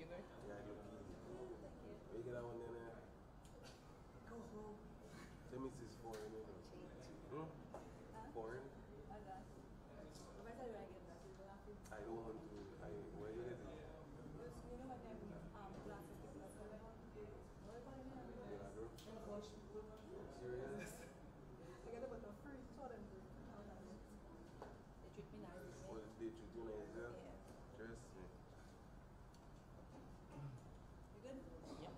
skin there? Yeah, I look easy. Thank you. Where you get that one there? Go home. Tell me this is foreign. Foreign? I got. If I tell you I get that, you will have to. I don't want to. Where you get it? You know what them glasses people are selling? What are you calling them? Yeah, bro. In the bush. Serious? I get about a free. Two of them free. They treat me nice. Well, they treat you nice, yeah? Yeah. Trust me. You good? Yeah.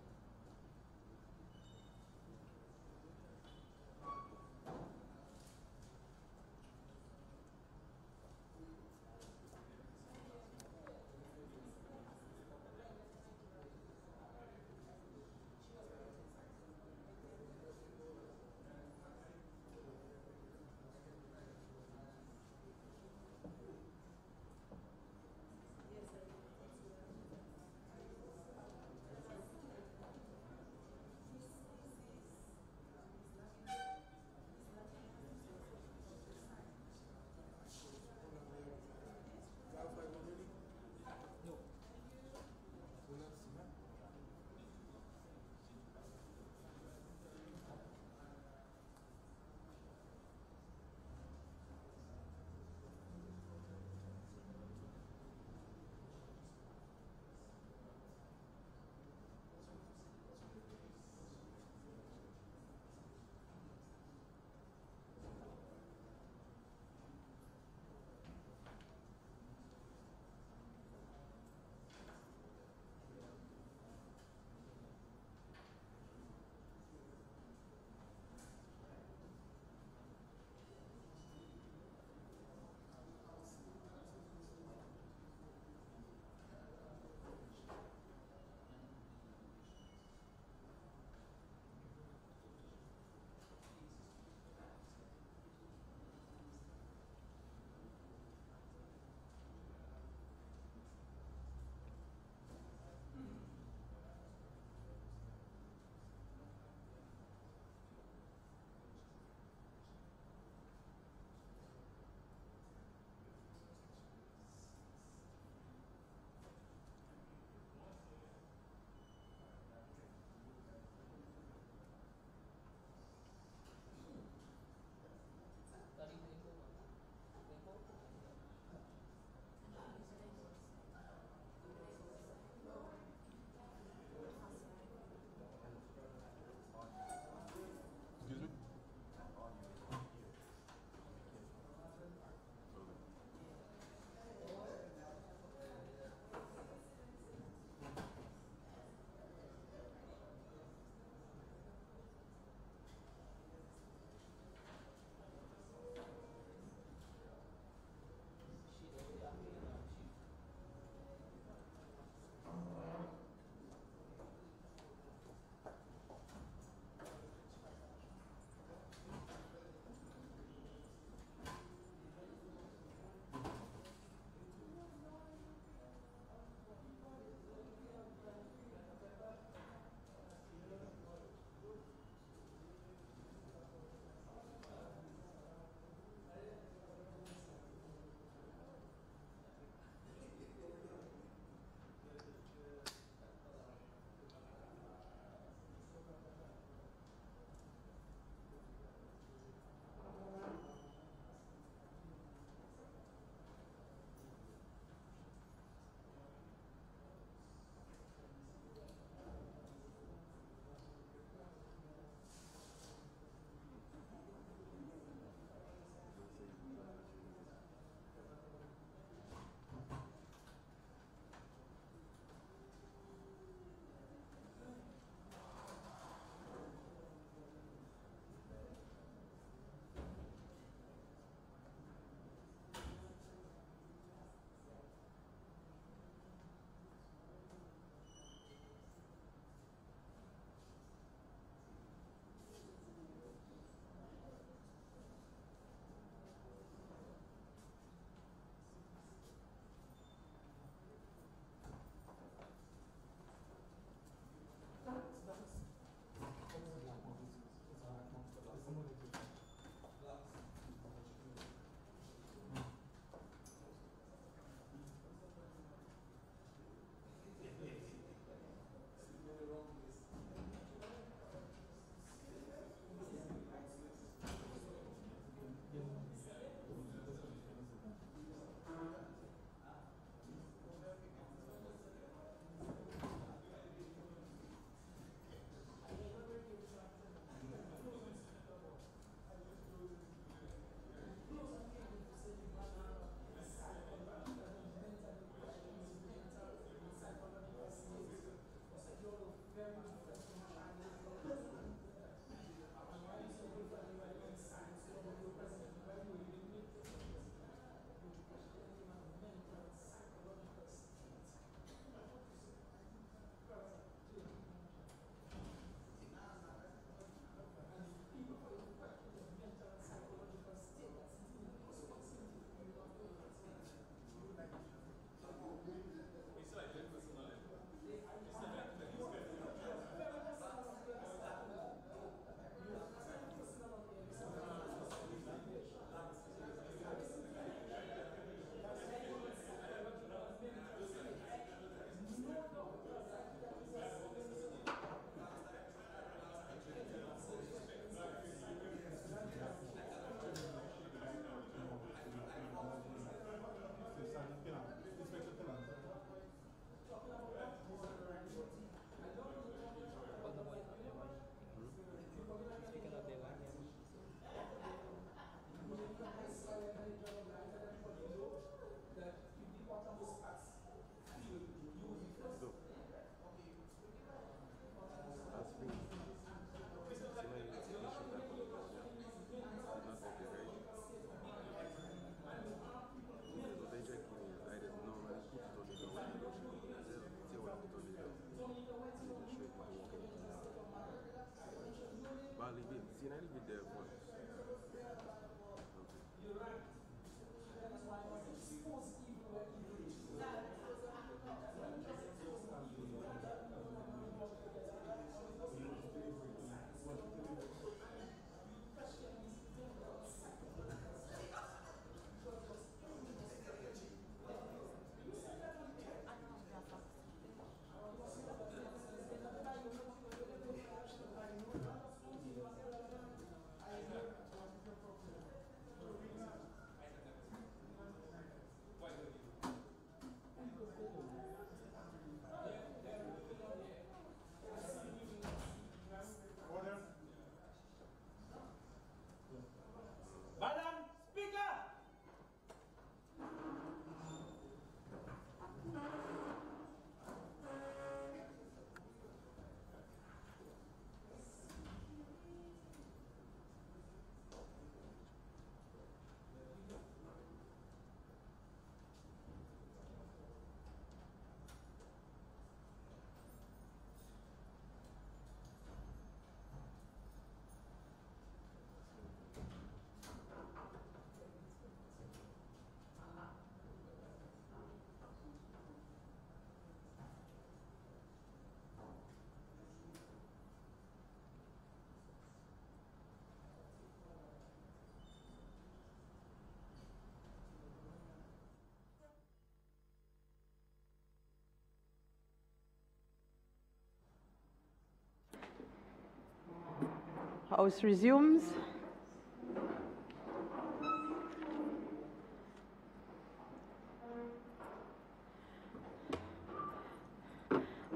House resumes.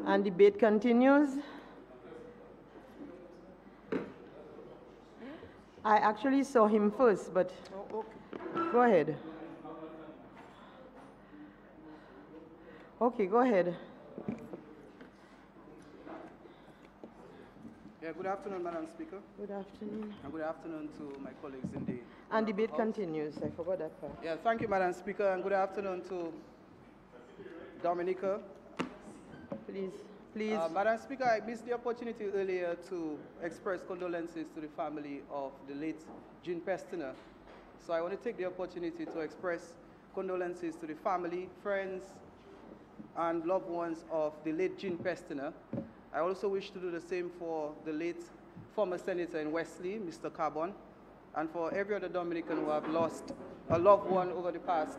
And debate continues. I actually saw him first, but go ahead. Okay, go ahead. Yeah, good afternoon, Madam Speaker. Good afternoon. And good afternoon to my colleagues in the And debate House. continues. I forgot that part. Yeah, thank you, Madam Speaker, and good afternoon to Dominica. Please, please. Madam Speaker, I missed the opportunity earlier to express condolences to the family of the late Jean Pestiner. So I want to take the opportunity to express condolences to the family, friends, and loved ones of the late Jean Pestiner. I also wish to do the same for the late former senator in Wesley, Mr. Carbon, and for every other Dominican who have lost a loved one over the past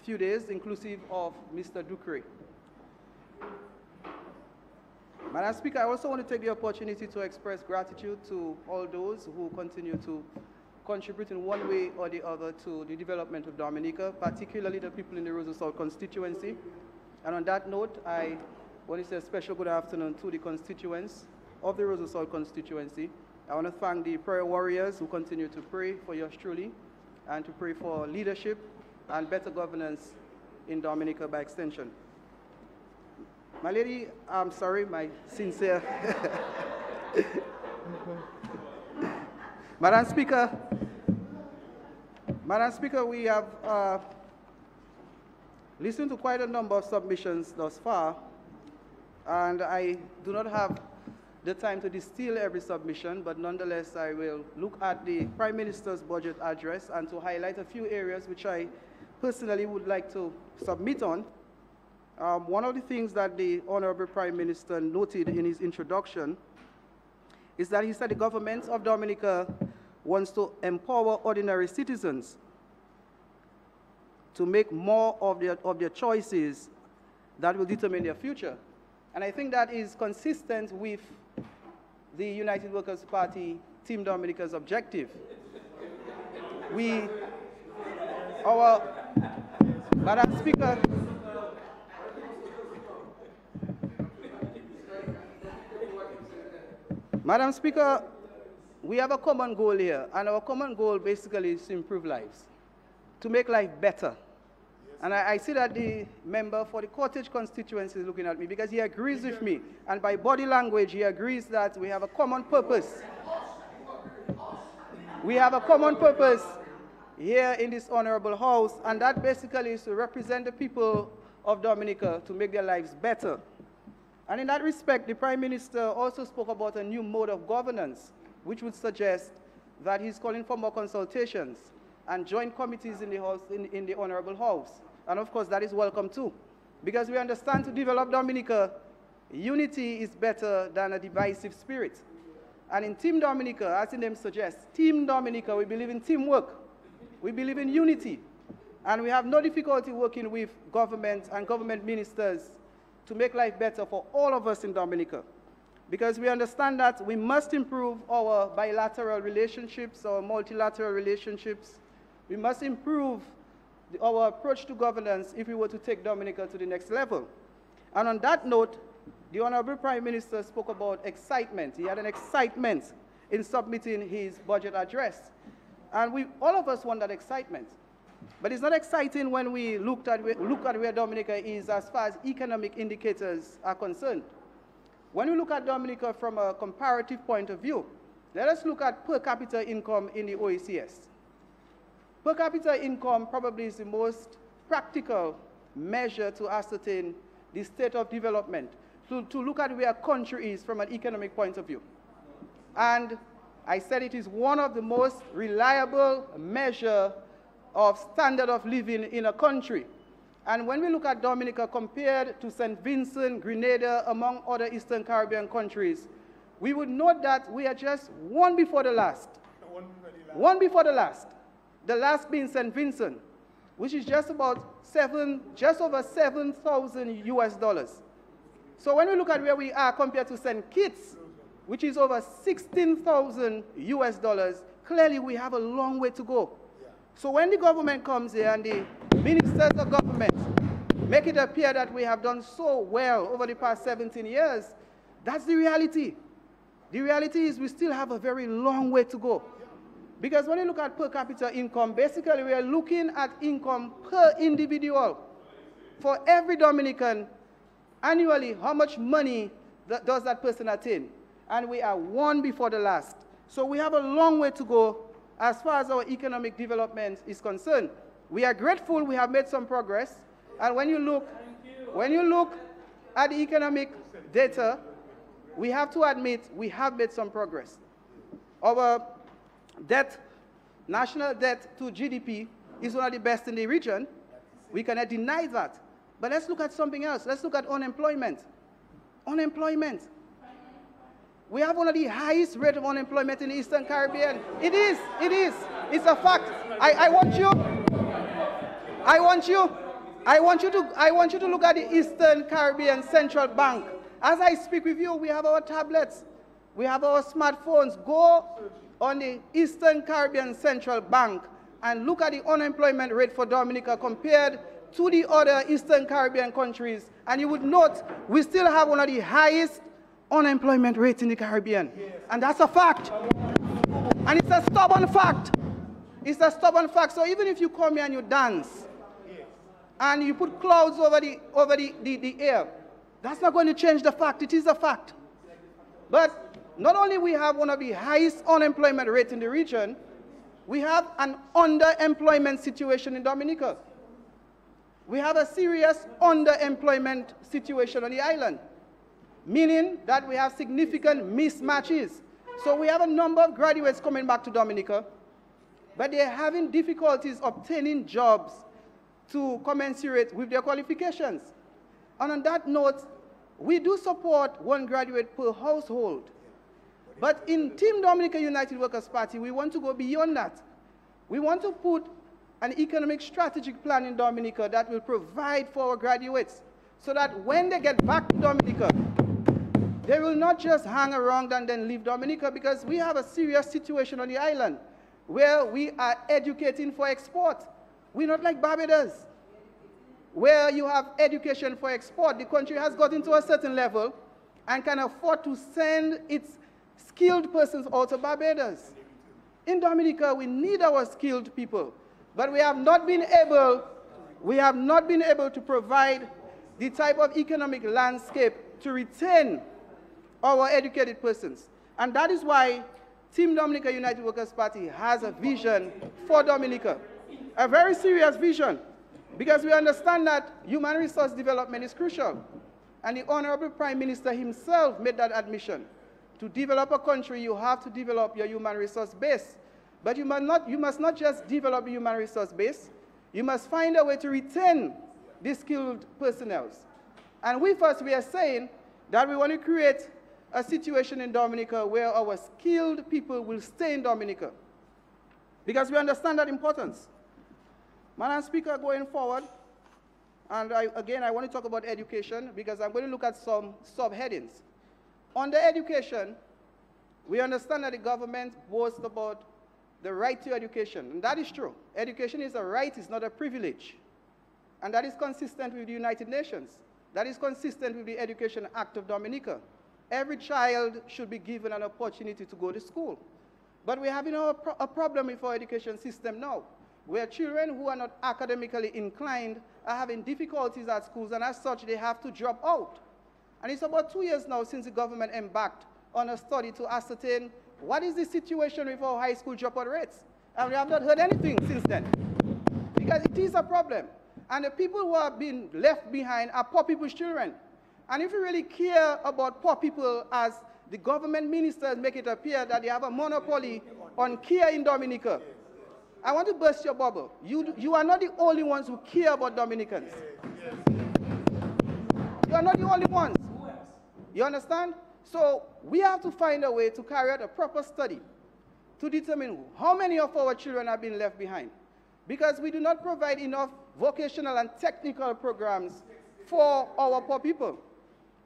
few days, inclusive of Mr. Ducre. Madam Speaker, I also want to take the opportunity to express gratitude to all those who continue to contribute in one way or the other to the development of Dominica, particularly the people in the Roseau South constituency. And on that note, I want to say a special good afternoon to the constituents of the Roseau South constituency. I want to thank the prayer warriors who continue to pray for yours truly and to pray for leadership and better governance in Dominica by extension. My lady, I'm sorry, my sincere. Madam Speaker, we have listened to quite a number of submissions thus far, and I do not have the time to distill every submission, but nonetheless, I will look at the Prime Minister's budget address and to highlight a few areas which I personally would like to submit on. One of the things that the Honourable Prime Minister noted in his introduction is that he said the government of Dominica wants to empower ordinary citizens to make more of their choices that will determine their future. And I think that is consistent with the United Workers' Party Team Dominica's objective. Madam Speaker, Madam Speaker, we have a common goal here, and our common goal basically is to improve lives, to make life better. And I see that the member for the Cottage constituency is looking at me because he agrees with me, and by body language he agrees that we have a common purpose. We have a common purpose here in this honorable house, and that basically is to represent the people of Dominica to make their lives better. And in that respect, the Prime Minister also spoke about a new mode of governance, which would suggest that he's calling for more consultations and joint committees in the House, in the Honorable House. And of course, that is welcome too, because we understand to develop Dominica, unity is better than a divisive spirit. And in Team Dominica, as the name suggests, Team Dominica, we believe in teamwork. We believe in unity. And we have no difficulty working with government and government ministers to make life better for all of us in Dominica. Because we understand that we must improve our bilateral relationships, our multilateral relationships. We must improve our approach to governance if we were to take Dominica to the next level. And on that note, the Honourable Prime Minister spoke about excitement. He had an excitement in submitting his budget address. And all of us want that excitement. But it's not exciting when we look at where Dominica is as far as economic indicators are concerned. When we look at Dominica from a comparative point of view, let us look at per capita income in the OECS. Per capita income probably is the most practical measure to ascertain the state of development, to look at where a country is from an economic point of view. And I said it is one of the most reliable measure of standard of living in a country. And when we look at Dominica compared to St. Vincent, Grenada, among other Eastern Caribbean countries, we would note that we are just one before the last. One before the last. The last being St. Vincent, which is just over 7,000 US dollars. So when we look at where we are compared to St. Kitts, which is over 16,000 US dollars, clearly we have a long way to go. So when the government comes here and the ministers of government make it appear that we have done so well over the past 17 years, that's the reality. The reality is we still have a very long way to go. Because when you look at per capita income, basically we are looking at income per individual. For every Dominican, annually, how much money does that person attain? And we are one before the last. So we have a long way to go as far as our economic development is concerned. We are grateful we have made some progress. And when you look at the economic data, we have to admit we have made some progress. Our debt, national debt to GDP is one of the best in the region. We cannot deny that. But let's look at something else. Let's look at unemployment. Unemployment. We have one of the highest rate of unemployment in the Eastern Caribbean. It is. It's a fact. I want you to look at the Eastern Caribbean Central Bank. As I speak with you, we have our tablets. We have our smartphones. Go on the Eastern Caribbean Central Bank and look at the unemployment rate for Dominica compared to the other Eastern Caribbean countries, and you would note we still have one of the highest unemployment rates in the Caribbean. Yes. And that's a fact. And it's a stubborn fact. It's a stubborn fact. So even if you come here and you dance, and you put clouds over the air, that's not going to change the fact. It is a fact. But not only we have one of the highest unemployment rates in the region, we have an underemployment situation in Dominica. We have a serious underemployment situation on the island, meaning that we have significant mismatches. So we have a number of graduates coming back to Dominica, but they're having difficulties obtaining jobs to commensurate with their qualifications. And on that note, we do support one graduate per household. But in Team Dominica United Workers' Party, we want to go beyond that. We want to put an economic strategic plan in Dominica that will provide for our graduates so that when they get back to Dominica, they will not just hang around and then leave Dominica, because we have a serious situation on the island where we are educating for export. We're not like Barbados, where you have education for export. The country has gotten to a certain level and can afford to send its skilled persons out to Barbados. In Dominica, we need our skilled people, but we have not been able to provide the type of economic landscape to retain our educated persons. And that is why Team Dominica United Workers' Party has a vision for Dominica, a very serious vision, because we understand that human resource development is crucial. And the Honourable Prime Minister himself made that admission. To develop a country, you have to develop your human resource base. But you must not just develop the human resource base, you must find a way to retain the skilled personnel. And we are saying that we want to create a situation in Dominica where our skilled people will stay in Dominica, because we understand that importance. Madam Speaker, going forward, and again, I want to talk about education, because I'm going to look at some subheadings. Under education, we understand that the government boasts about the right to education, and that is true. Education is a right, it's not a privilege. And that is consistent with the United Nations. That is consistent with the Education Act of Dominica. Every child should be given an opportunity to go to school. But we're having a problem with our education system now, where children who are not academically inclined are having difficulties at schools, and as such, they have to drop out. And it's about 2 years now since the government embarked on a study to ascertain what is the situation with our high school dropout rates. And we have not heard anything since then, because it is a problem. And the people who are being left behind are poor people's children. And if you really care about poor people, as the government ministers make it appear that they have a monopoly on care in Dominica, I want to burst your bubble. You are not the only ones who care about Dominicans. You are not the only ones. You understand? So we have to find a way to carry out a proper study to determine how many of our children have been left behind, because we do not provide enough vocational and technical programs for our poor people.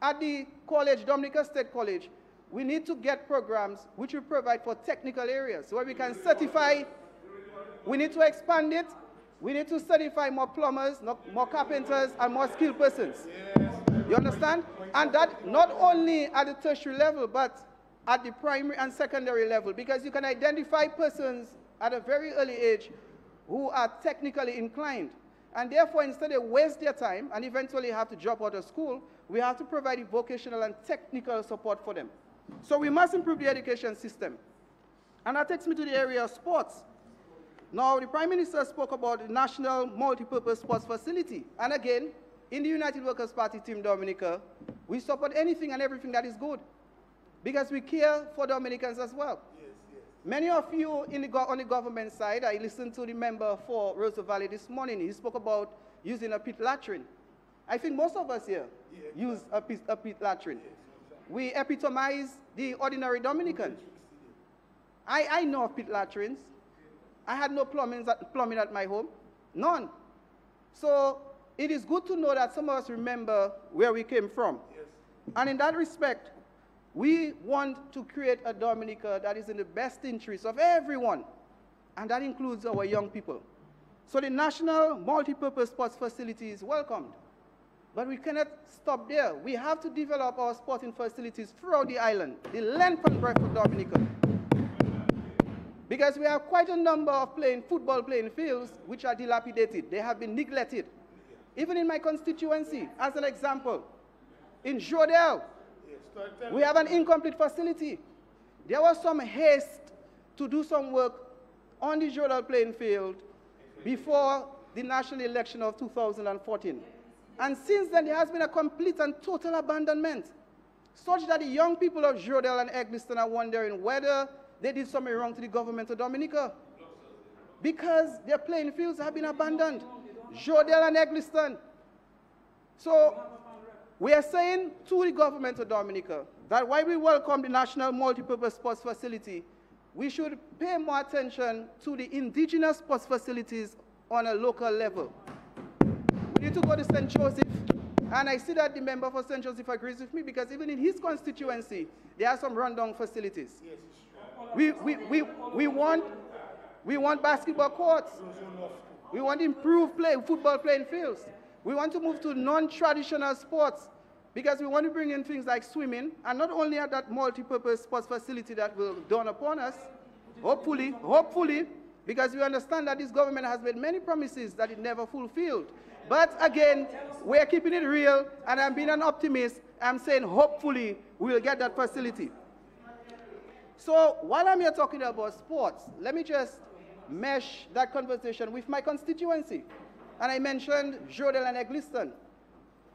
At the college, Dominica State College, we need to get programs which will provide for technical areas where we can certify. We need to expand it. We need to certify more plumbers, more carpenters, and more skilled persons. You understand? And that not only at the tertiary level, but at the primary and secondary level, because you can identify persons at a very early age who are technically inclined. And therefore, instead they waste their time and eventually have to drop out of school, we have to provide vocational and technical support for them. So we must improve the education system. And that takes me to the area of sports. Now, the Prime Minister spoke about the National Multipurpose Sports Facility. And again, in the United Workers' Party Team Dominica, we support anything and everything that is good, because we care for Dominicans as well. Yes, yes. Many of you on the government side, I listened to the member for Rosa Valley this morning. He spoke about using a pit latrine. I think most of us here use a pit latrine. Yes, we epitomize the ordinary Dominican. I know of pit latrines. I had no plumbing at my home. None. So it is good to know that some of us remember where we came from. Yes. And in that respect, we want to create a Dominica that is in the best interest of everyone, and that includes our young people. So the National Multipurpose Sports Facility is welcomed. But we cannot stop there. We have to develop our sporting facilities throughout the island, the length and breadth of Dominica. Because we have quite a number of football playing fields which are dilapidated. They have been neglected. Even in my constituency, as an example, in Jodel, we have an incomplete facility. There was some haste to do some work on the Jodel playing field before the national election of 2014. And since then, there has been a complete and total abandonment, such that the young people of Jodel and Egliston are wondering whether they did something wrong to the government of Dominica, because their playing fields have been abandoned. Jodel and Egliston. So we are saying to the government of Dominica that while we welcome the National Multipurpose Sports Facility, we should pay more attention to the indigenous sports facilities on a local level. We need to go to St. Joseph, and I see that the member for St. Joseph agrees with me, because even in his constituency, there are some rundown facilities. We want basketball courts. We want improved football playing fields. We want to move to non-traditional sports, because we want to bring in things like swimming, and not only at that multi-purpose sports facility that will dawn upon us, hopefully, because we understand that this government has made many promises that it never fulfilled. But again, we're keeping it real, and I'm being an optimist. I'm saying hopefully we'll get that facility. So while I'm here talking about sports, let me just mesh that conversation with my constituency. And I mentioned Jodel and Egliston.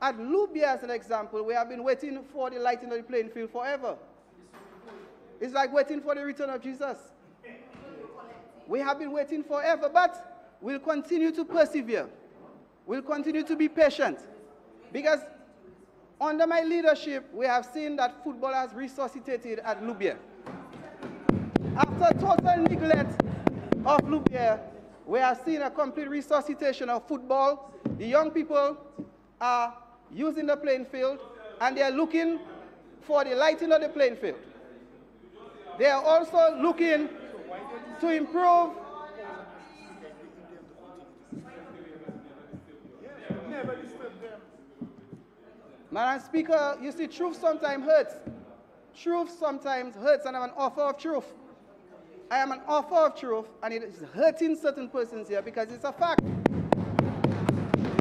At Lubia, as an example, we have been waiting for the lighting of the playing field forever. It's like waiting for the return of Jesus. We have been waiting forever, but we'll continue to persevere. We'll continue to be patient. Because under my leadership, we have seen that football has resuscitated at Lubia. After total neglect of Lubia, we have seen a complete resuscitation of football. The young people are using the playing field, and they are looking for the lighting of the playing field. They are also looking to improve. Madam Speaker, you see, truth sometimes hurts. Truth sometimes hurts, and I'm an author of truth. I am an author of truth, and it is hurting certain persons here because it's a fact.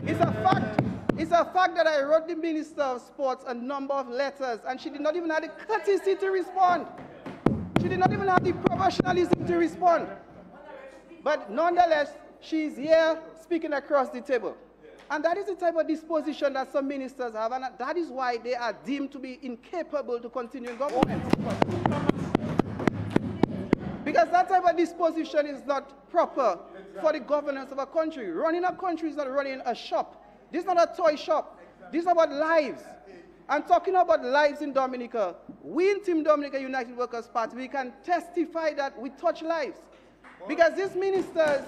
It's a fact. It's a fact that I wrote the Minister of Sports a number of letters, and she did not even have the courtesy to respond. She did not even have the professionalism to respond. But nonetheless, she's here speaking across the table. And that is the type of disposition that some ministers have, and that is why they are deemed to be incapable to continue in government. Because that type of disposition is not proper for the governance of a country. Running a country is not running a shop. This is not a toy shop. This is about lives. And talking about lives in Dominica, we in Team Dominica United Workers' Party, we can testify that we touch lives. Because these ministers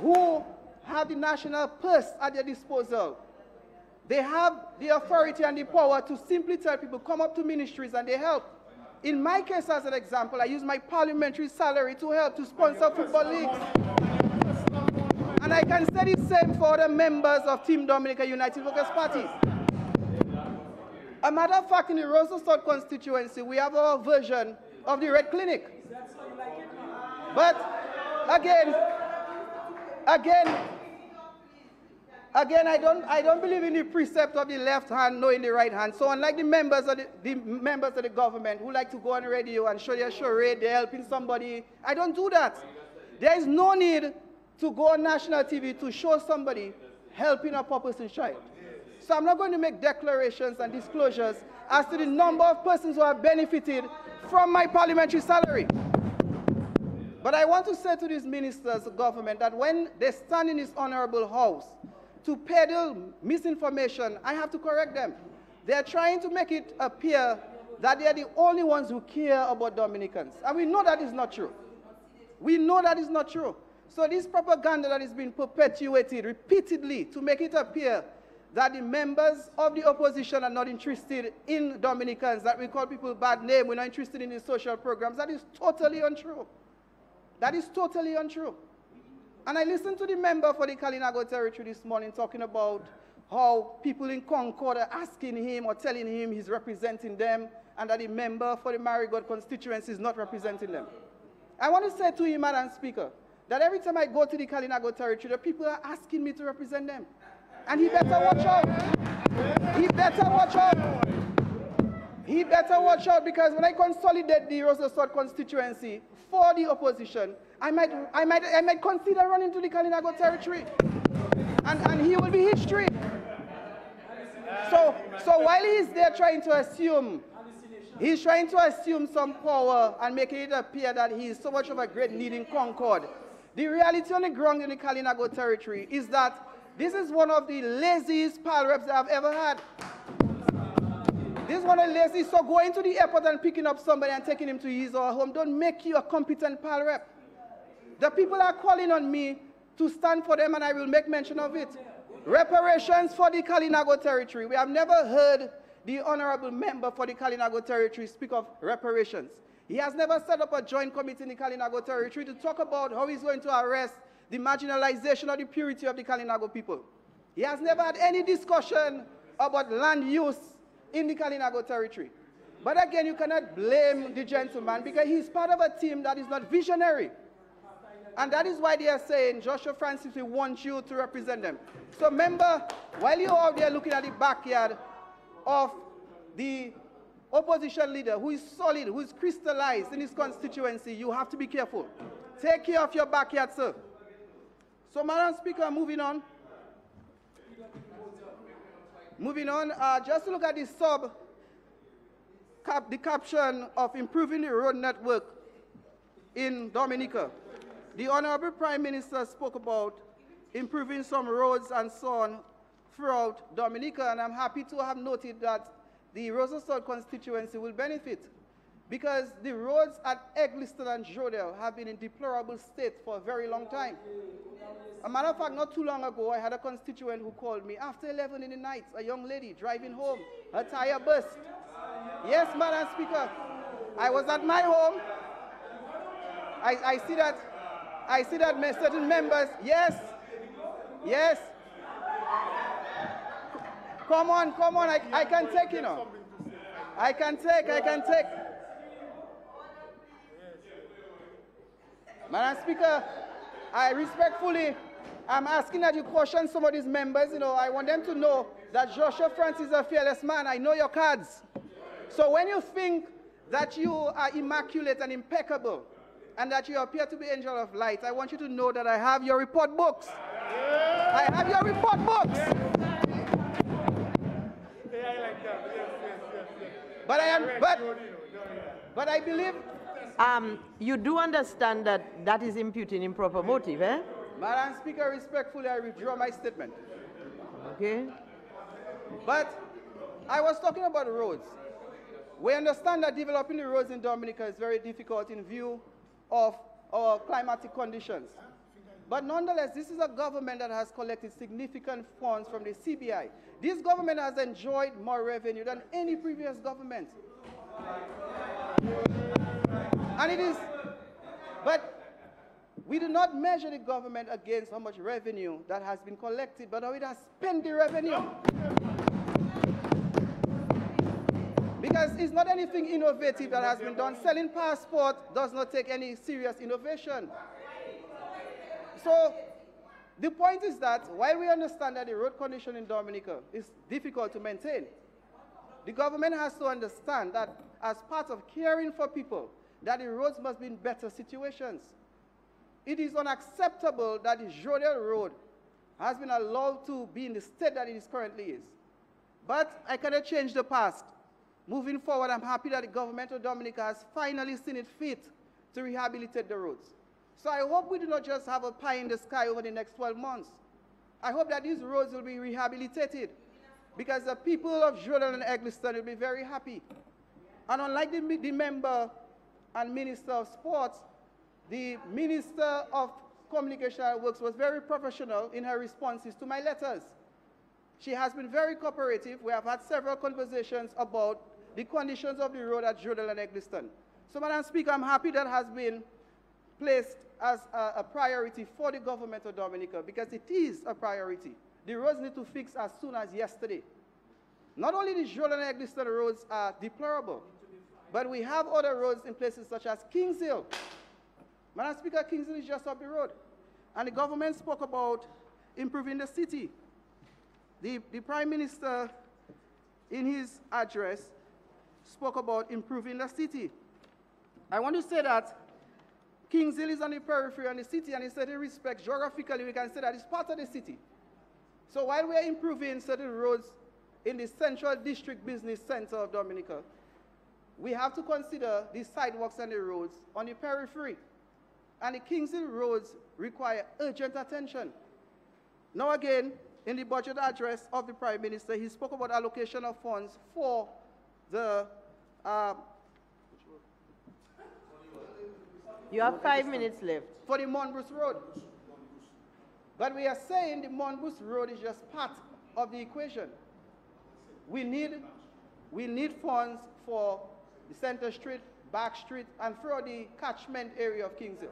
who have the national purse at their disposal, they have the authority and the power to simply tell people, come up to ministries and they help. In my case, as an example, I use my parliamentary salary to help to sponsor football leagues. And I can say the same for the members of Team Dominica United Workers' Party. A matter of fact, in the Roseau South constituency, we have our version of the Red Clinic. But again, I don't believe in the precept of the left hand knowing the right hand. So unlike the members of the government who like to go on the radio and show their charade, they're helping somebody, I don't do that. There is no need to go on national TV to show somebody helping a purposeless child. So I'm not going to make declarations and disclosures as to the number of persons who have benefited from my parliamentary salary. But I want to say to these ministers of government that when they stand in this honorable house to peddle misinformation, I have to correct them. They're trying to make it appear that they are the only ones who care about Dominicans. And we know that is not true. We know that is not true. So this propaganda that is being perpetuated repeatedly to make it appear that the members of the opposition are not interested in Dominicans, that we call people bad name, we're not interested in the social programs, that is totally untrue. That is totally untrue. And I listened to the member for the Kalinago territory this morning talking about how people in Concord are asking him or telling him he's representing them and that the member for the Marigot constituency is not representing them. I want to say to him, Madam Speaker, that every time I go to the Kalinago territory, the people are asking me to represent them. And he better watch out. He better watch out. He better watch out, because when I consolidate the Roseau South constituency for the opposition, I might consider running to the Kalinago territory. And he will be history. So while he's there trying to assume, he's trying to assume some power and making it appear that he is so much of a great need in Concord. The reality on the ground in the Kalinago territory is that this is one of the laziest pal reps I've ever had. This is one of the laziest. So going to the airport and picking up somebody and taking him to his or her home don't make you a competent pal rep. The people are calling on me to stand for them, and I will make mention of it. Reparations for the Kalinago territory. We have never heard the honorable member for the Kalinago territory speak of reparations. He has never set up a joint committee in the Kalinago territory to talk about how he's going to arrest the marginalization of the purity of the Kalinago people. He has never had any discussion about land use in the Kalinago territory. But again, you cannot blame the gentleman because he's part of a team that is not visionary. And that is why they are saying, Joshua Francis, we want you to represent them. So remember, while you're out there looking at the backyard of the opposition leader who is solid, who is crystallized in his constituency, you have to be careful. Take care of your backyard, sir. So, Madam Speaker, moving on. Just to look at the the caption of improving the road network in Dominica. The Honourable Prime Minister spoke about improving some roads and so on throughout Dominica, and I'm happy to have noted that the Roseau South constituency will benefit because the roads at Egliston and Jodel have been in deplorable state for a very long time. A matter of fact, not too long ago, I had a constituent who called me after 11 in the night, a young lady driving home, her tire burst. Yes, Madam Speaker, I was at my home. I see that certain members, yes. Come on, I can take, you know. I can take. Madam Speaker, I respectfully, I'm asking that you caution some of these members, you know, I want them to know that Joshua Francis is a fearless man. I know your cards. So when you think that you are immaculate and impeccable, and that you appear to be angel of light, I want you to know that I have your report books. I have your report books. But I believe... you do understand that that is imputing improper motive, eh? Madam Speaker, respectfully, I withdraw my statement. Okay. But I was talking about the roads. We understand that developing the roads in Dominica is very difficult in view of our climatic conditions. But nonetheless, this is a government that has collected significant funds from the CBI. This government has enjoyed more revenue than any previous government. And it is, but we do not measure the government against how much revenue that has been collected, but how it has spent the revenue. Because it's not anything innovative that has been done. Selling passport does not take any serious innovation. So the point is that while we understand that the road condition in Dominica is difficult to maintain, the government has to understand that as part of caring for people, that the roads must be in better situations. It is unacceptable that the Jodel Road has been allowed to be in the state that it is currently is. But I cannot change the past. Moving forward, I'm happy that the government of Dominica has finally seen it fit to rehabilitate the roads. So I hope we do not just have a pie in the sky over the next 12 months. I hope that these roads will be rehabilitated because the people of Jodel and Eggleston will be very happy. And unlike the member and Minister of Sports, the Minister of Communication and Works was very professional in her responses to my letters. She has been very cooperative. We have had several conversations about the conditions of the road at Jodel and Eggleston. So, Madam Speaker, I'm happy that has been placed as a priority for the government of Dominica because it is a priority. The roads need to fix as soon as yesterday. Not only the Jodel and Eggleston roads are deplorable, but we have other roads in places such as Kings Hill. Madam Speaker, Kings Hill is just up the road. And the government spoke about improving the city. The Prime Minister, in his address, spoke about improving the city. I want to say that Kings Hill is on the periphery of the city, and in certain respects, geographically, we can say that it's part of the city. So while we are improving certain roads in the central district business center of Dominica, we have to consider the sidewalks and the roads on the periphery. And the Kings Hill roads require urgent attention. Now again, in the budget address of the Prime Minister, he spoke about allocation of funds for the You have 5 minutes left. for the Monbus Road. But we are saying the Monbus Road is just part of the equation. We need funds for the Center Street, Back Street, and throughout the catchment area of Kings Hill.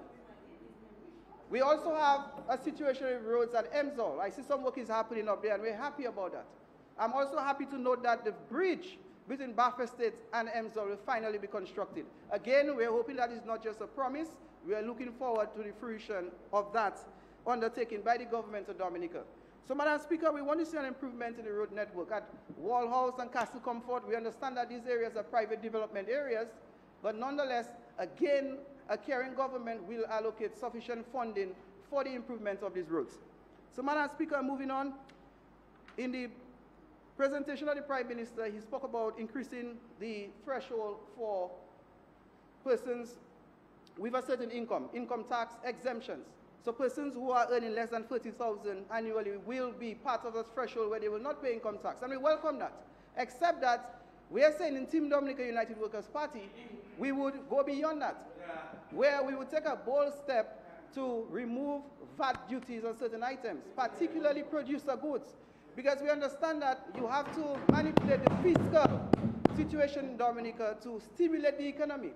We also have a situation with roads at Emsall. I see some work is happening up there, and we're happy about that. I'm also happy to note that the bridge between Bath Estate and Emsall will finally be constructed. Again, we're hoping that it's not just a promise. We are looking forward to the fruition of that undertaken by the government of Dominica. So, Madam Speaker, we want to see an improvement in the road network. At Wall House and Castle Comfort, we understand that these areas are private development areas, but nonetheless, again, a caring government will allocate sufficient funding for the improvement of these roads. So, Madam Speaker, moving on, in the presentation of the Prime Minister, he spoke about increasing the threshold for persons with a certain income tax exemptions. So persons who are earning less than 30,000 annually will be part of the threshold where they will not pay income tax. And we welcome that, except that we are saying in Team Dominica United Workers' Party, we would go beyond that, where we would take a bold step to remove VAT duties on certain items, particularly producer goods, because we understand that you have to manipulate the fiscal situation in Dominica to stimulate the economy,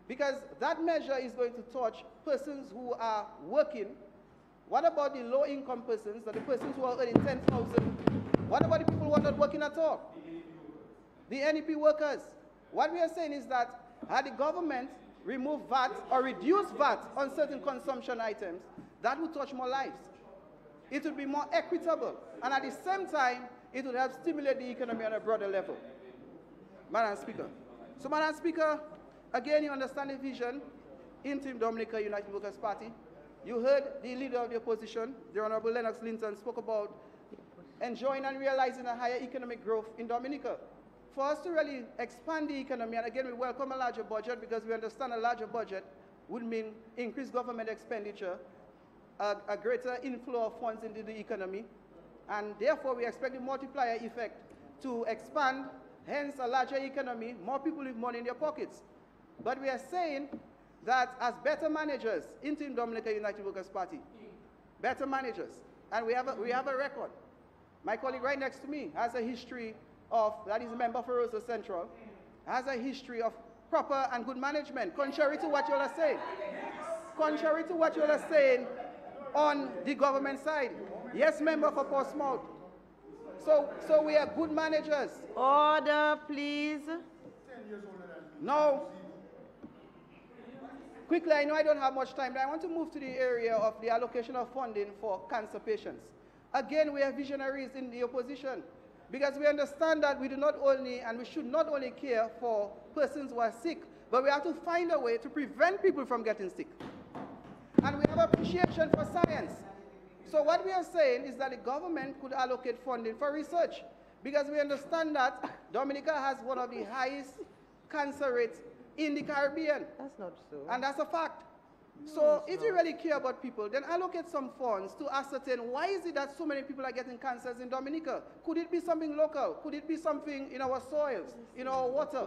because that measure is going to touch persons who are working. What about the low-income persons, the persons who are earning 10,000? What about the people who are not working at all? The NEP workers. What we are saying is that had the government remove VAT or reduce VAT on certain consumption items, that would touch more lives. It would be more equitable, and at the same time, it would help stimulate the economy on a broader level. Madam Speaker. So, Madam Speaker, again, you understand the vision in Team Dominica United Workers' Party. You heard the leader of the opposition, the Honourable Lennox Linton, spoke about enjoying and realizing a higher economic growth in Dominica. For us to really expand the economy, and again, we welcome a larger budget because we understand a larger budget would mean increased government expenditure, a greater inflow of funds into the economy, and therefore we expect the multiplier effect to expand, hence a larger economy, more people with money in their pockets. But we are saying that as better managers in Team Dominica United Workers' Party, better managers, and we have a record. My colleague right next to me has a history of, that is a member for Rosa Central, has a history of proper and good management, contrary to what you all are saying. Contrary to what you all are saying on the government side. Yes, member for Portsmouth. So we are good managers. Order, please. Now, quickly, I know I don't have much time, but I want to move to the area of the allocation of funding for cancer patients. Again, we are visionaries in the opposition because we understand that we do not only, and we should not only care for persons who are sick, but we have to find a way to prevent people from getting sick. And we have appreciation for science. So what we are saying is that the government could allocate funding for research because we understand that Dominica has one of the highest cancer rates in the Caribbean. That's not so. And that's a fact. So if you really care about people, then allocate some funds to ascertain why is it that so many people are getting cancers in Dominica. Could it be something local? Could it be something in our soils, in our water?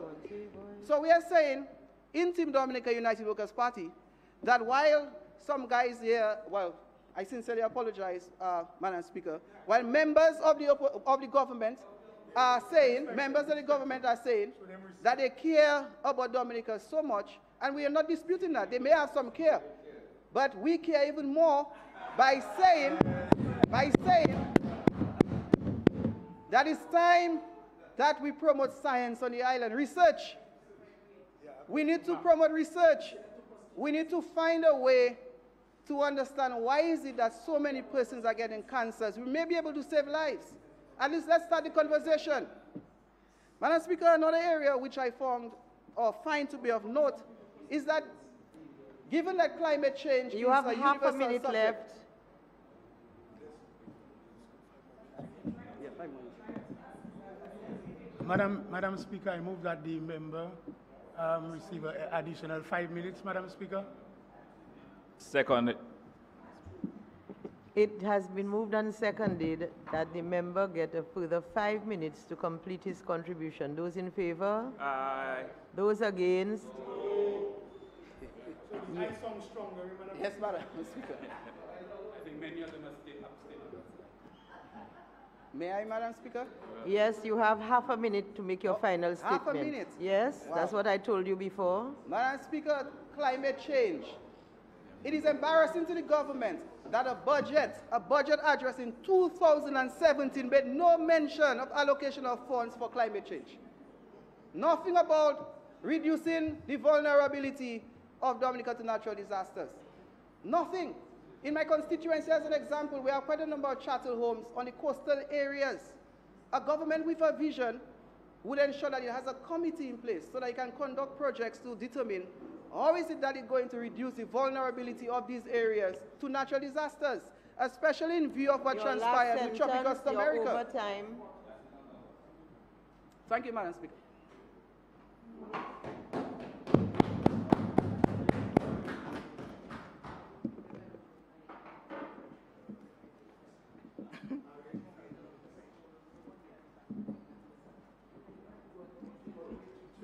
So we are saying, in Team Dominica United Workers Party, that while some guys here, well, I sincerely apologize, Madam Speaker, while members of the government are saying, that they care about Dominica so much, and we are not disputing that. They may have some care, but we care even more by saying that it's time that we promote science on the island. Research. We need to promote research. We need to find a way to understand why is it that so many persons are getting cancers. We may be able to save lives. At least let's start the conversation. Madam Speaker, another area which I found or find to be of note is that given that climate change You is have a half a universal minute subject. left. Yeah, 5 minutes. Madam Speaker, I move that the member receive an additional 5 minutes, Madam Speaker. Second. It has been moved and seconded that the member get a further 5 minutes to complete his contribution. Those in favor? Aye. Those against? Yes, Madam Speaker. I think many of them are still abstaining. May I, Madam Speaker? Yes, you have half a minute to make your final statement. half a minute? Yes, Wow. that's what I told you before. Madam Speaker, climate change. It is embarrassing to the government that a budget address in 2017 made no mention of allocation of funds for climate change. Nothing about reducing the vulnerability of Dominica to natural disasters. Nothing. In my constituency, as an example, we have quite a number of chattel homes on the coastal areas. A government with a vision would ensure that it has a committee in place so that it can conduct projects to determine how is it that it's going to reduce the vulnerability of these areas to natural disasters, especially in view of what Your transpired last with Tropical sentence, Storm you're America. over time. Thank you, Madam Speaker.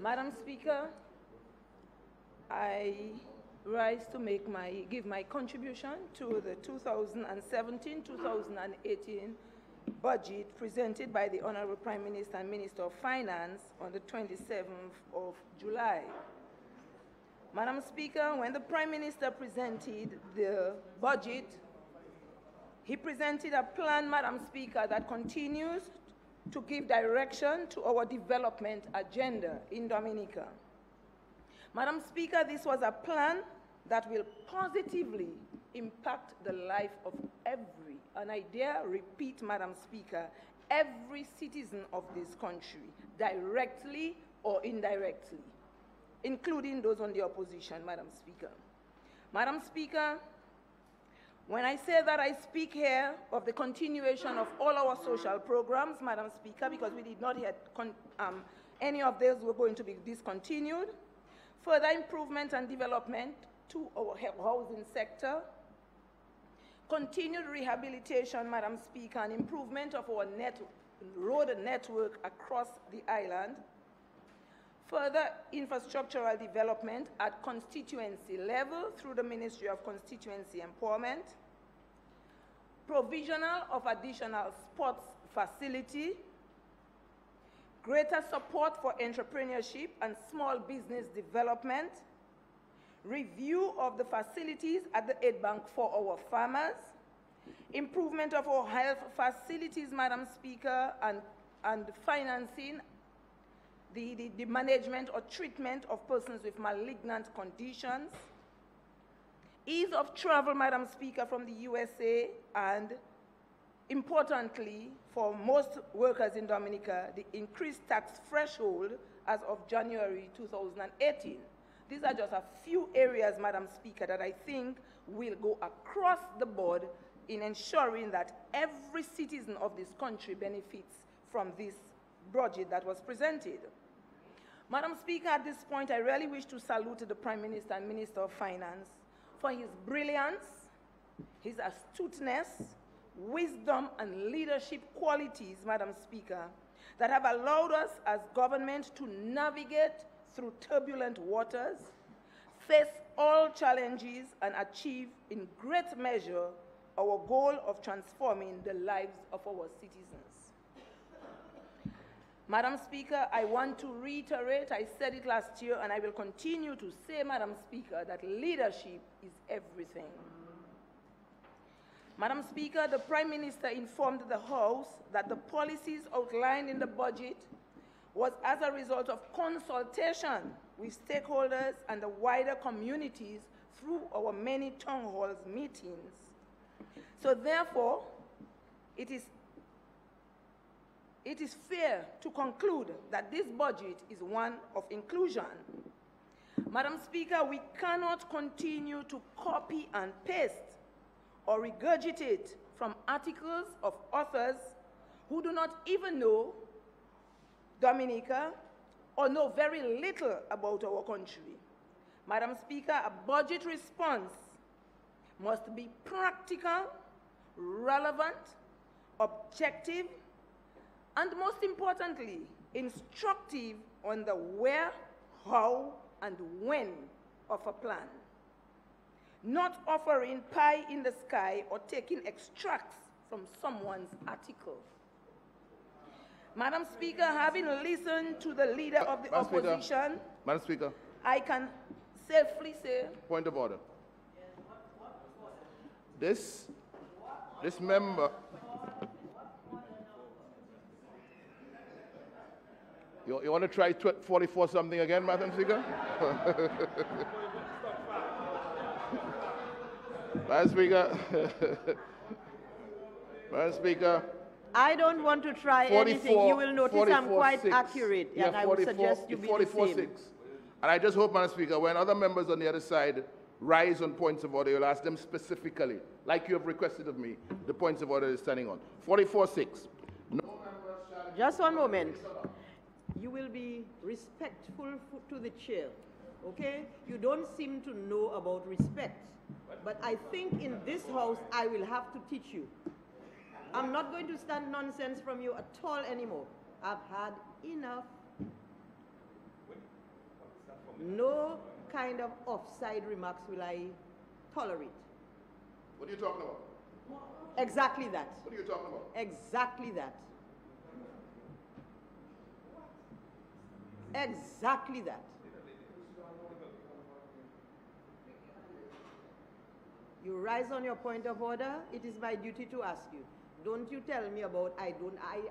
Madam Speaker, I rise to give my contribution to the 2017-2018 budget presented by the Honourable Prime Minister and Minister of Finance on the 27th of July. Madam Speaker, when the Prime Minister presented the budget, he presented a plan, Madam Speaker, that continues to give direction to our development agenda in Dominica. Madam Speaker, this was a plan that will positively impact the life of every, and I dare repeat, Madam Speaker, every citizen of this country, directly or indirectly, including those on the opposition, Madam Speaker. Madam Speaker, when I say that, I speak here of the continuation of all our social programs, Madam Speaker, because we did not yet, any of those were going to be discontinued. Further improvement and development to our housing sector. Continued rehabilitation, Madam Speaker, and improvement of our road network across the island. Further infrastructural development at constituency level through the Ministry of Constituency Empowerment. Provisional of additional sports facility. greater support for entrepreneurship and small business development, review of the facilities at the aid bank for our farmers, improvement of our health facilities, Madam Speaker, and financing the management or treatment of persons with malignant conditions, ease of travel, Madam Speaker, from the USA, and importantly, for most workers in Dominica, the increased tax threshold as of January 2018. These are just a few areas, Madam Speaker, that I think will go across the board in ensuring that every citizen of this country benefits from this budget that was presented. Madam Speaker, at this point, I really wish to salute the Prime Minister and Minister of Finance for his brilliance, his astuteness, wisdom, and leadership qualities, Madam Speaker, that have allowed us as government to navigate through turbulent waters, face all challenges, and achieve in great measure our goal of transforming the lives of our citizens. Madam Speaker, I want to reiterate, I said it last year, and I will continue to say, Madam Speaker, that leadership is everything. Madam Speaker, the Prime Minister informed the House that the policies outlined in the budget was as a result of consultation with stakeholders and the wider communities through our many town halls meetings. So therefore, it is fair to conclude that this budget is one of inclusion. Madam Speaker, we cannot continue to copy and paste or regurgitate from articles of authors who do not even know Dominica or know very little about our country. Madam Speaker, a budget response must be practical, relevant, objective, and most importantly, instructive on the where, how, and when of a plan. Not offering pie in the sky or taking extracts from someone's article. Madam Speaker, having listened to the leader of the opposition, Madam Speaker, I can safely say... Point of order. This member... You want to try 44 something again, Madam Speaker? Madam Speaker. Madam Speaker. I don't want to try anything. You will notice I'm quite accurate, and I would suggest you be the same. And I just hope, Madam Speaker, when other members on the other side rise on points of order, you'll ask them specifically, like you have requested of me, the points of order is standing on. 44-6. No members shall... Just one moment. You will be respectful to the chair, okay? You don't seem to know about respect, but I think in this house I will have to teach you. I'm not going to stand nonsense from you at all anymore. I've had enough. No kind of offside remarks will I tolerate. What are you talking about? Exactly that. What are you talking about? Exactly that. Exactly that. You rise on your point of order, it is my duty to ask you. Don't you tell me about I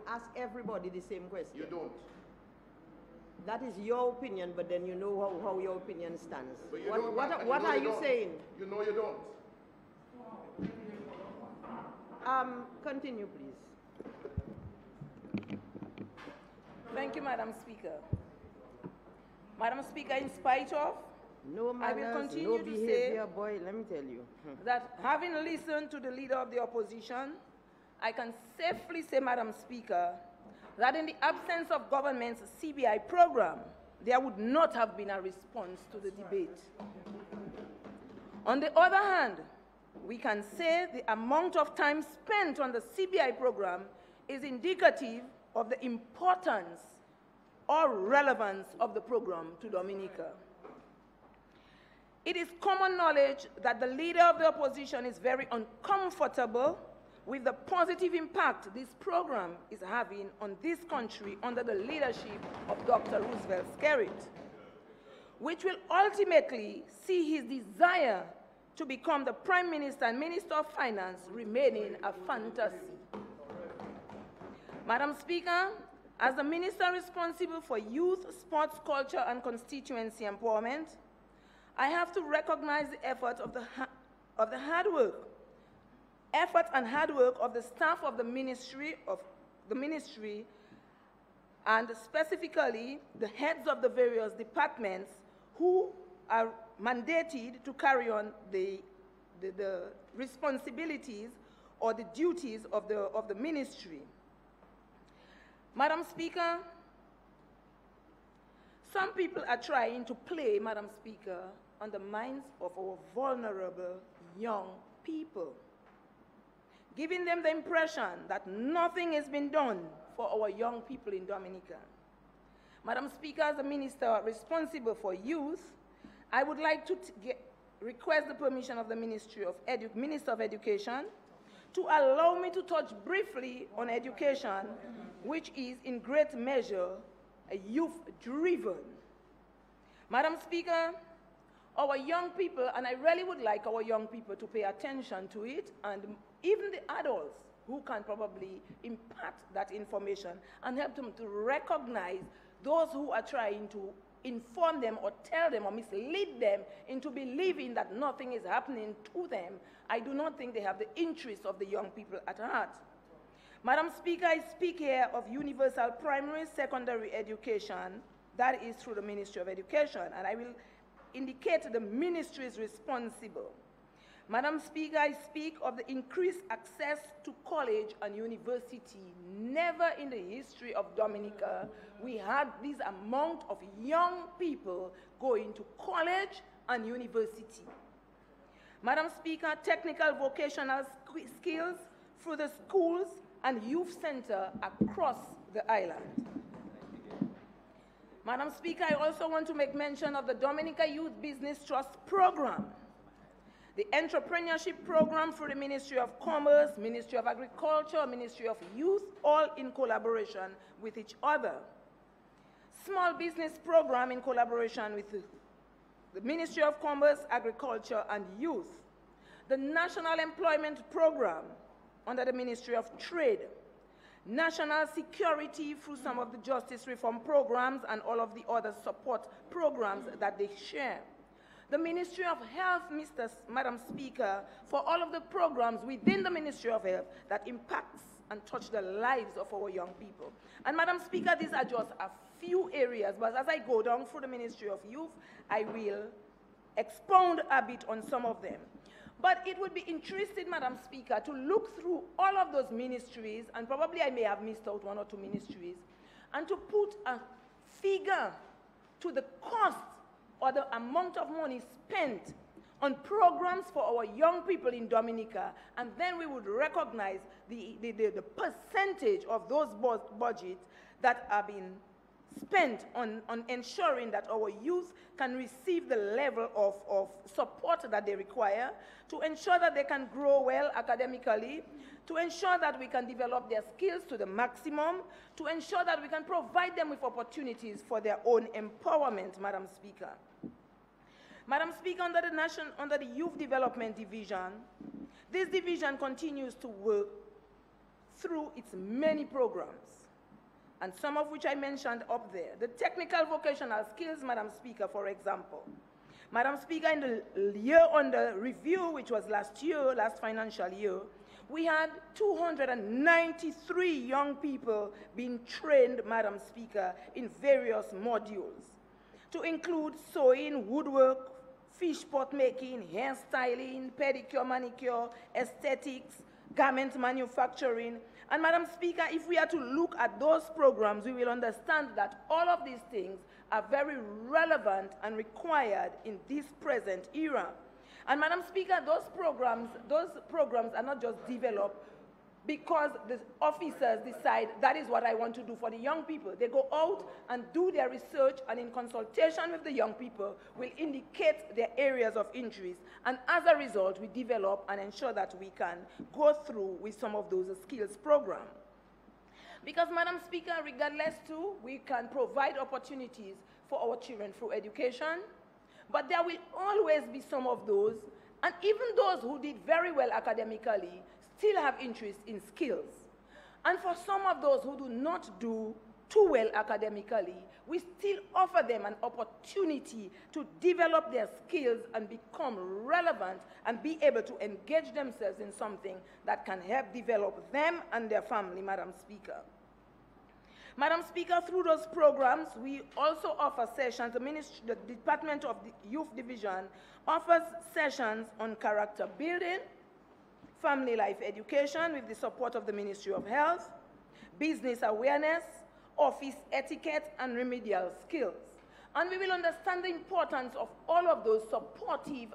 ask everybody the same question. You don't. That is your opinion, but then you know how your opinion stands. But you What are you saying? You know you don't. Continue, please. Thank you, Madam Speaker. Madam Speaker, in spite of, no manners, I will continue no to behavior, say boy, let me tell you. that having listened to the leader of the opposition, I can safely say, Madam Speaker, that in the absence of government's CBI program, there would not have been a response to the debate. On the other hand, we can say the amount of time spent on the CBI program is indicative of the importance or relevance of the program to Dominica. It is common knowledge that the leader of the opposition is very uncomfortable with the positive impact this program is having on this country under the leadership of Dr. Roosevelt Skerrit, which will ultimately see his desire to become the Prime Minister and Minister of Finance remaining a fantasy. Madam Speaker, as the Minister responsible for youth, sports, culture, and constituency empowerment, I have to recognize the effort of the hard work of the staff of the ministry, and specifically the heads of the various departments who are mandated to carry on the responsibilities or the duties of the ministry. Madam Speaker, some people are trying to play, Madam Speaker, on the minds of our vulnerable young people, giving them the impression that nothing has been done for our young people in Dominica. Madam Speaker, as the Minister responsible for youth, I would like to request the permission of the Minister of Education to allow me to touch briefly on education, which is in great measure youth-driven. Madam Speaker, our young people, and I really would like our young people to pay attention to it, and even the adults who can probably impart that information and help them to recognize those who are trying to inform them or tell them or mislead them into believing that nothing is happening to them. I do not think they have the interests of the young people at heart. Madam Speaker, I speak here of universal primary, secondary education. That is through the Ministry of Education, and I will indicate the ministries responsible. Madam Speaker, I speak of the increased access to college and university. Never in the history of Dominica we had this amount of young people going to college and university. Madam Speaker, technical vocational skills through the schools and youth center across the island. Madam Speaker, I also want to make mention of the Dominica Youth Business Trust Program, the entrepreneurship program through the Ministry of Commerce, Ministry of Agriculture, Ministry of Youth, all in collaboration with each other. Small business program in collaboration with the Ministry of Commerce, Agriculture, and Youth. The National Employment Program under the Ministry of Trade. National security through some of the justice reform programs and all of the other support programs that they share. The Ministry of Health, Madam Speaker, for all of the programs within the Ministry of Health that impacts and touch the lives of our young people. And Madam Speaker, these are just a few areas, but as I go down through the Ministry of Youth, I will expound a bit on some of them. But it would be interesting, Madam Speaker, to look through all of those ministries, and probably I may have missed out one or two ministries, and to put a figure to the cost or the amount of money spent on programs for our young people in Dominica, and then we would recognize the percentage of those budgets that are being spent on ensuring that our youth can receive the level of support that they require, to ensure that they can grow well academically, to ensure that we can develop their skills to the maximum, to ensure that we can provide them with opportunities for their own empowerment, Madam Speaker. Madam Speaker, under the Youth Development Division, this division continues to work through its many programs, and some of which I mentioned up there. The technical vocational skills, Madam Speaker, for example. Madam Speaker, in the year under review, which was last financial year, we had 293 young people being trained, Madam Speaker, in various modules, to include sewing, woodwork, fish pot making, hairstyling, pedicure, manicure, aesthetics, garment manufacturing. And Madam Speaker, if we are to look at those programs, we will understand that all of these things are very relevant and required in this present era. And Madam Speaker, those programs are not just developed because the officers decide that is what I want to do for the young people. They go out and do their research, and in consultation with the young people will indicate their areas of interest, and as a result we develop and ensure that we can go through with some of those skills programs. Because, Madam Speaker, regardless too, we can provide opportunities for our children through education, but there will always be some of those, and even those who did very well academically still have interest in skills. And for some of those who do not do too well academically, we still offer them an opportunity to develop their skills and become relevant and be able to engage themselves in something that can help develop them and their family, Madam Speaker. Madam Speaker, through those programs, we also offer sessions. The Department of the Youth Division offers sessions on character building, family life education with the support of the Ministry of Health, business awareness, office etiquette, and remedial skills. And we will understand the importance of all of those supportive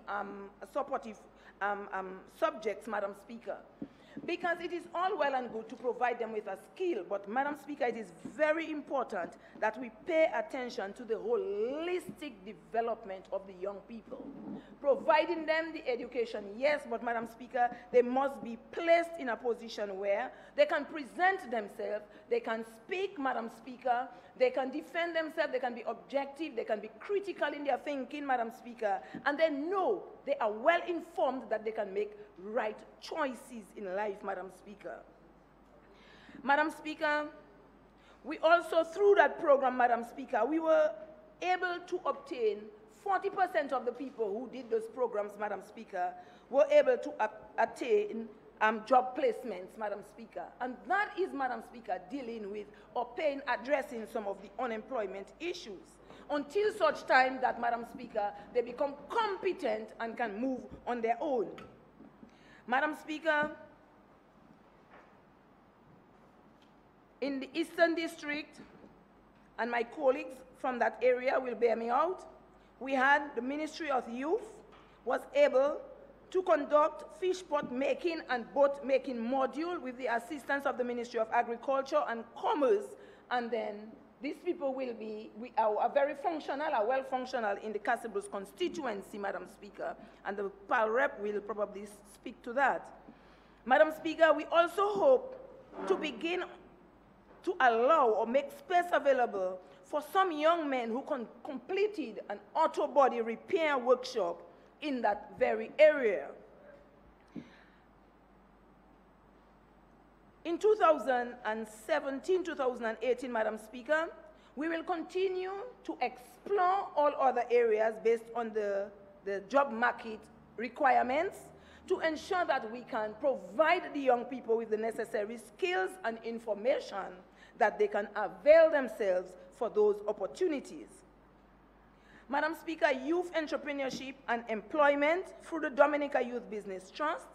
subjects, Madam Speaker. Because it is all well and good to provide them with a skill, but, Madam Speaker, it is very important that we pay attention to the holistic development of the young people. Providing them the education, yes, but, Madam Speaker, they must be placed in a position where they can present themselves, they can speak, Madam Speaker, they can defend themselves, they can be objective, they can be critical in their thinking, Madam Speaker, and they know, they are well informed that they can make right choices in life, Madam Speaker. Madam Speaker, we also, through that program, Madam Speaker, we were able to obtain 40% of the people who did those programs, Madam Speaker, were able to attain job placements, Madam Speaker. And that is, Madam Speaker, dealing with or addressing some of the unemployment issues. Until such time that, Madam Speaker, they become competent and can move on their own. Madam Speaker, in the Eastern District, and my colleagues from that area will bear me out, we had the Ministry of Youth was able to conduct fish pot making and boat making module with the assistance of the Ministry of Agriculture and Commerce, and then these people will be, are very functional, are well functional in the Cassibus constituency, Madam Speaker, and the PAL rep will probably speak to that. Madam Speaker, we also hope to begin to allow or make space available for some young men who completed an auto body repair workshop in that very area. In 2017-2018, Madam Speaker, we will continue to explore all other areas based on the job market requirements to ensure that we can provide the young people with the necessary skills and information that they can avail themselves for those opportunities. Madam Speaker, youth entrepreneurship and employment through the Dominica Youth Business Trust.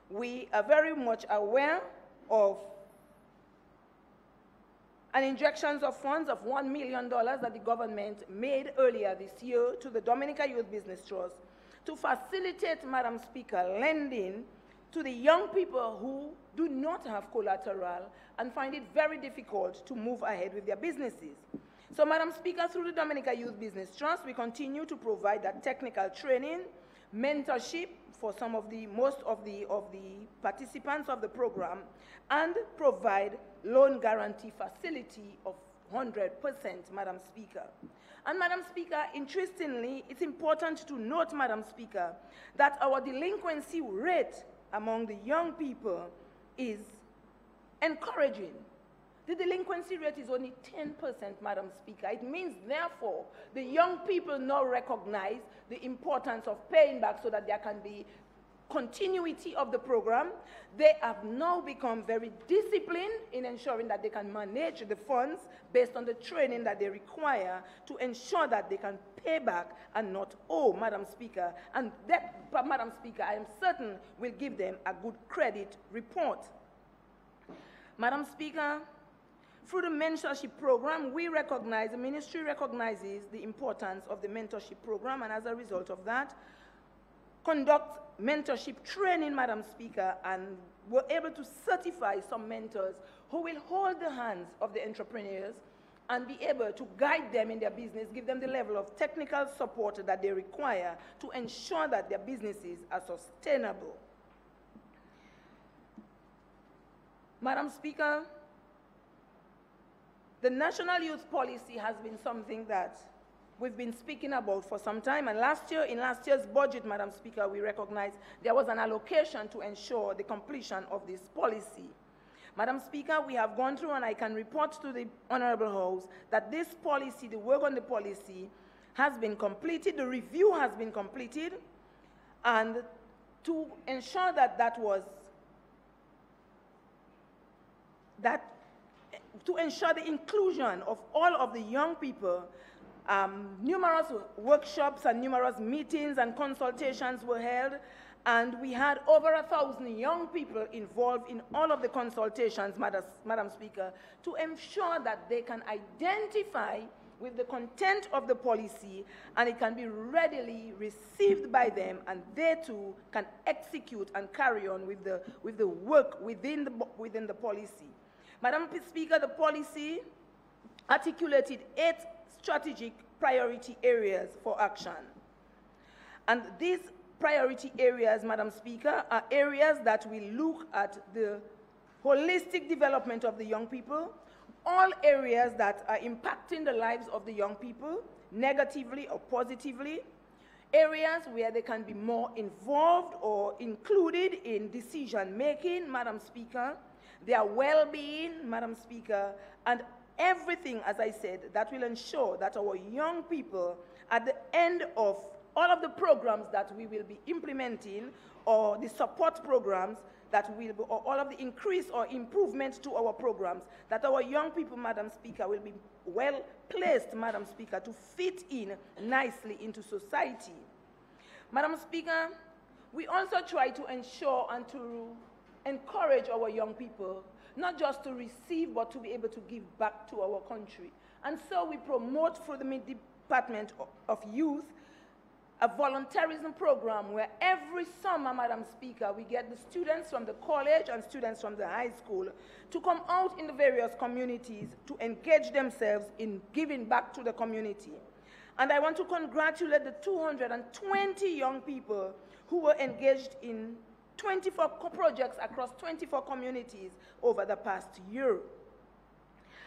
We are very much aware of an injections of funds of $1 million that the government made earlier this year to the Dominica Youth Business Trust to facilitate, Madam Speaker, lending to the young people who do not have collateral and find it very difficult to move ahead with their businesses. So, Madam Speaker, through the Dominica Youth Business Trust, we continue to provide that technical training, mentorship for some of the, most of the participants of the program, and provide loan guarantee facility of 100%, Madam Speaker. And, Madam Speaker, interestingly, it's important to note, Madam Speaker, that our delinquency rate among the young people is encouraging. The delinquency rate is only 10%, Madam Speaker. It means, therefore, the young people now recognize the importance of paying back so that there can be continuity of the program. They have now become very disciplined in ensuring that they can manage the funds based on the training that they require to ensure that they can pay back and not owe, Madam Speaker. And that, Madam Speaker, I am certain will give them a good credit report. Madam Speaker, through the mentorship program, we recognize, the ministry recognizes the importance of the mentorship program, and as a result of that, conduct mentorship training, Madam Speaker, and were able to certify some mentors who will hold the hands of the entrepreneurs and be able to guide them in their business, give them the level of technical support that they require to ensure that their businesses are sustainable. Madam Speaker, the National Youth Policy has been something that we've been speaking about for some time, and in last year's budget, Madam Speaker, we recognized there was an allocation to ensure the completion of this policy. Madam Speaker, we have gone through, and I can report to the Honourable House that this policy, the work on the policy, has been completed, the review has been completed, and to ensure to ensure the inclusion of all of the young people, numerous workshops and numerous meetings and consultations were held, and we had over 1,000 young people involved in all of the consultations, Madam Speaker, to ensure that they can identify with the content of the policy and it can be readily received by them, and they too can execute and carry on with the work within the policy. Madam Speaker, the policy articulated 8 strategic priority areas for action. And these priority areas, Madam Speaker, are areas that will look at the holistic development of the young people, all areas that are impacting the lives of the young people, negatively or positively, areas where they can be more involved or included in decision-making, Madam Speaker, their well-being, Madam Speaker, and everything, as I said, that will ensure that our young people, at the end of all of the programs that we will be implementing, or the support programs that will be, or all of the increase or improvement to our programs, that our young people, Madam Speaker, will be well placed, Madam Speaker, to fit in nicely into society. Madam Speaker, we also try to ensure and to encourage our young people, not just to receive, but to be able to give back to our country. And so we promote through the Department of Youth a volunteerism program where every summer, Madam Speaker, we get the students from the college and students from the high school to come out in the various communities to engage themselves in giving back to the community. And I want to congratulate the 220 young people who were engaged in 24 projects across 24 communities over the past year.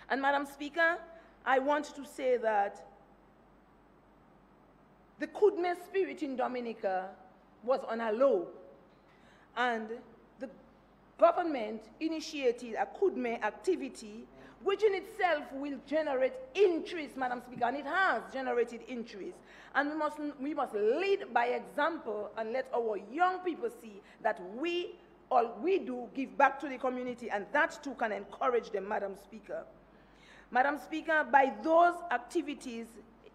And Madam Speaker, I want to say that the Kudme spirit in Dominica was on a low, and the government initiated a Kudme activity, which in itself will generate interest, Madam Speaker, and it has generated interest. And we must lead by example and let our young people see that all we do give back to the community, and that too can encourage them, Madam Speaker. Madam Speaker, by those activities,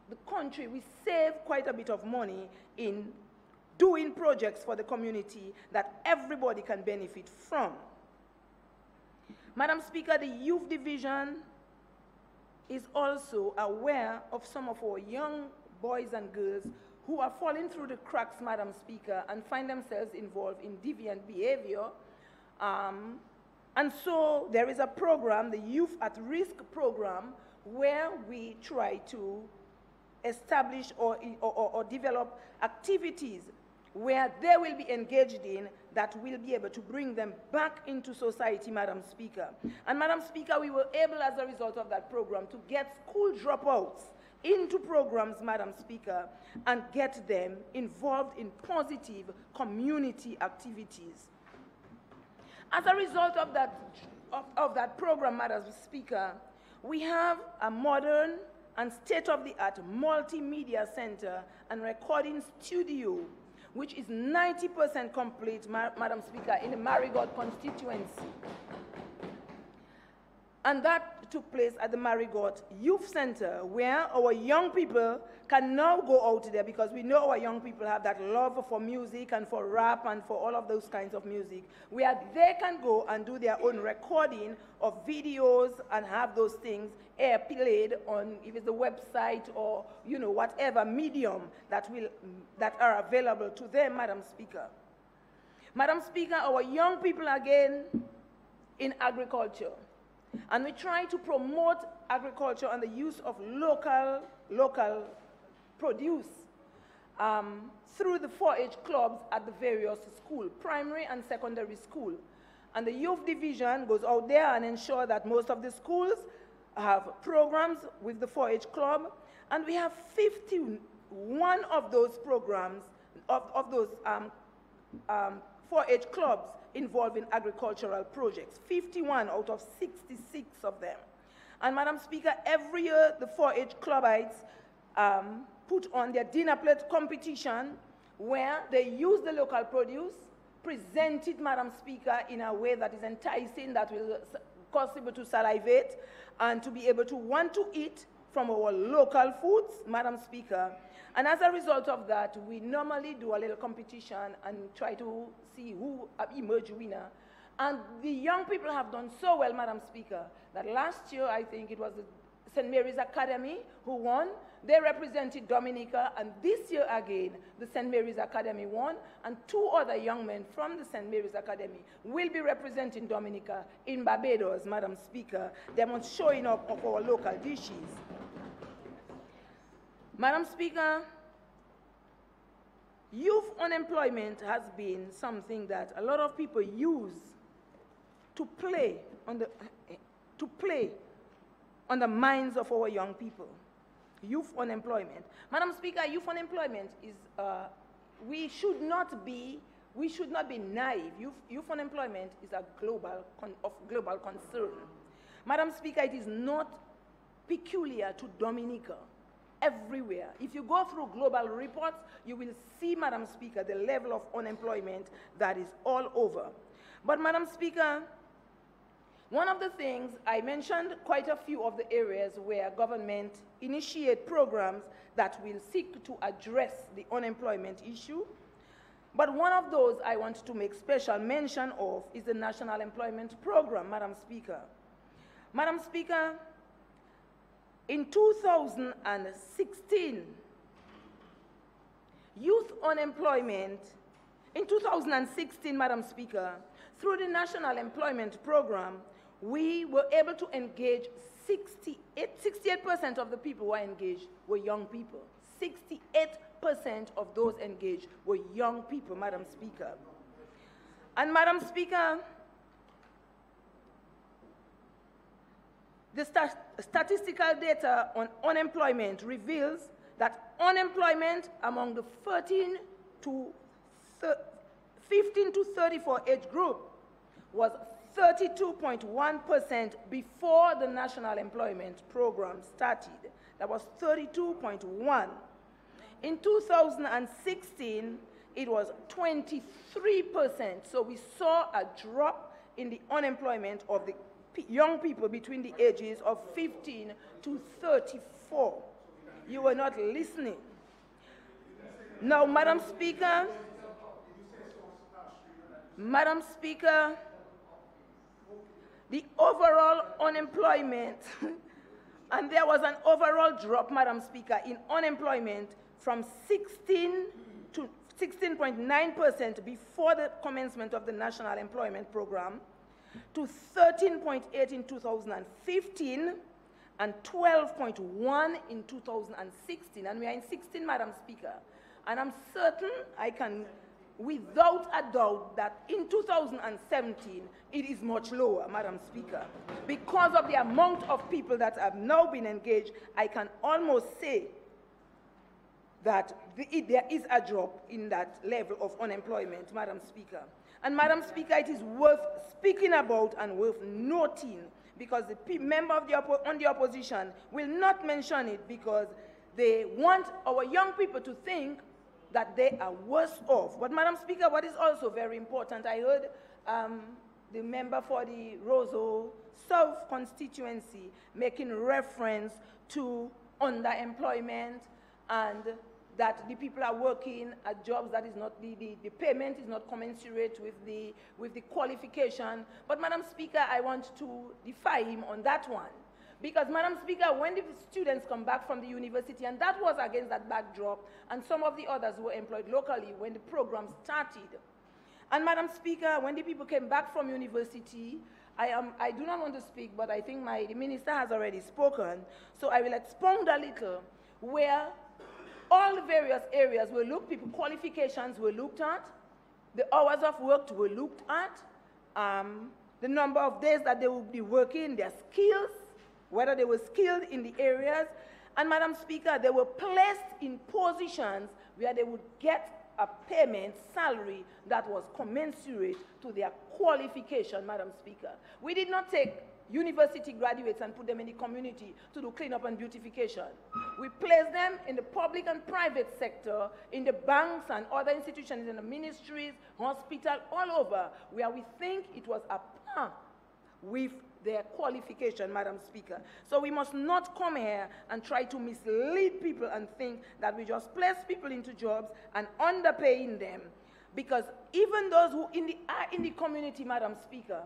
the country, we save quite a bit of money in doing projects for the community that everybody can benefit from. Madam Speaker, the Youth Division is also aware of some of our young boys and girls who are falling through the cracks, Madam Speaker, and find themselves involved in deviant behavior. And so there is a program, the Youth at Risk program, where we try to establish or develop activities where they will be engaged in that will be able to bring them back into society, Madam Speaker. And Madam Speaker, we were able, as a result of that program, to get school dropouts into programs, Madam Speaker, and get them involved in positive community activities. As a result of that program, Madam Speaker, we have a modern and state-of-the-art multimedia center and recording studio, which is 90% complete, Madam Speaker, in the Marigot constituency. And that took place at the Marigot Youth Center, where our young people can now go out there, because we know our young people have that love for music and for rap and for all of those kinds of music, where they can go and do their own recording of videos and have those things played on, if it's the website or, you know, whatever medium that are available to them, Madam Speaker. Madam Speaker, our young people again in agriculture. And we try to promote agriculture and the use of local produce through the 4-H clubs at the various schools, primary and secondary school. And the youth division goes out there and ensure that most of the schools have programs with the 4-H club. And we have 51 of those programs, of those 4-H clubs involved in agricultural projects, 51 out of 66 of them. And Madam Speaker, every year the 4-H clubites put on their dinner plate competition where they use the local produce, present it, Madam Speaker, in a way that is enticing, that will cause people to salivate and to be able to want to eat from our local foods, Madam Speaker. And as a result of that, we normally do a little competition and try to see who emerge winner. And the young people have done so well, Madam Speaker, that last year, I think it was the St. Mary's Academy who won. They represented Dominica, and this year again, the St. Mary's Academy won, and 2 other young men from the St. Mary's Academy will be representing Dominica in Barbados, Madam Speaker, showing up of our local dishes. Madam Speaker, youth unemployment has been something that a lot of people use to play on the minds of our young people. Youth unemployment. Madam Speaker, youth unemployment is, we should not be naive. Youth unemployment is of global concern. Madam Speaker, it is not peculiar to Dominica. Everywhere. If you go through global reports, you will see, Madam Speaker, the level of unemployment that is all over. But, Madam Speaker, one of the things, I mentioned quite a few of the areas where government initiate programs that will seek to address the unemployment issue. But one of those I want to make special mention of is the National Employment Program, Madam Speaker. Madam Speaker, in 2016, youth unemployment, in 2016, Madam Speaker, through the National Employment Program, we were able to engage 68% of the people who were engaged were young people. 68% of those engaged were young people, Madam Speaker. And Madam Speaker, the statistical data on unemployment reveals that unemployment among the 15 to 34 age group was 32.1% before the National Employment Program started. That was 32.1. In 2016, it was 23%. So we saw a drop in the unemployment of the young people between the ages of 15 to 34. You were not listening. Now, Madam Speaker, the overall unemployment, and there was an overall drop, Madam Speaker, in unemployment from 16 to 16.9% before the commencement of the National Employment Program, to 13.8 in 2015, and 12.1 in 2016. And we are in 16, Madam Speaker. And I'm certain I can, without a doubt, that in 2017, it is much lower, Madam Speaker. Because of the amount of people that have now been engaged, I can almost say that there is a drop in that level of unemployment, Madam Speaker. And Madam Speaker, it is worth speaking about and worth noting, because the member of on the opposition will not mention it because they want our young people to think that they are worse off. But Madam Speaker, what is also very important, I heard the member for the Roseau South constituency making reference to underemployment and that the people are working at jobs that is not, the payment is not commensurate with the qualification. But Madam Speaker, I want to defy him on that one. Because Madam Speaker, when the students come back from the university, and that was against that backdrop, and some of the others were employed locally when the program started, And Madam Speaker, when the people came back from university, I do not want to speak, but I think the minister has already spoken, so I will expound a little where all the various areas were looked, people qualifications were looked at, the hours of work were looked at, the number of days that they would be working, their skills, whether they were skilled in the areas, and Madam Speaker, they were placed in positions where they would get a payment, salary that was commensurate to their qualification, Madam Speaker. We did not take university graduates and put them in the community to do cleanup and beautification. We placed them in the public and private sector, in the banks and other institutions, in the ministries, hospital, all over, where we think it was a par with their qualification, Madam Speaker. So we must not come here and try to mislead people and think that we just place people into jobs and underpaying them. Because even those who are in the community, Madam Speaker,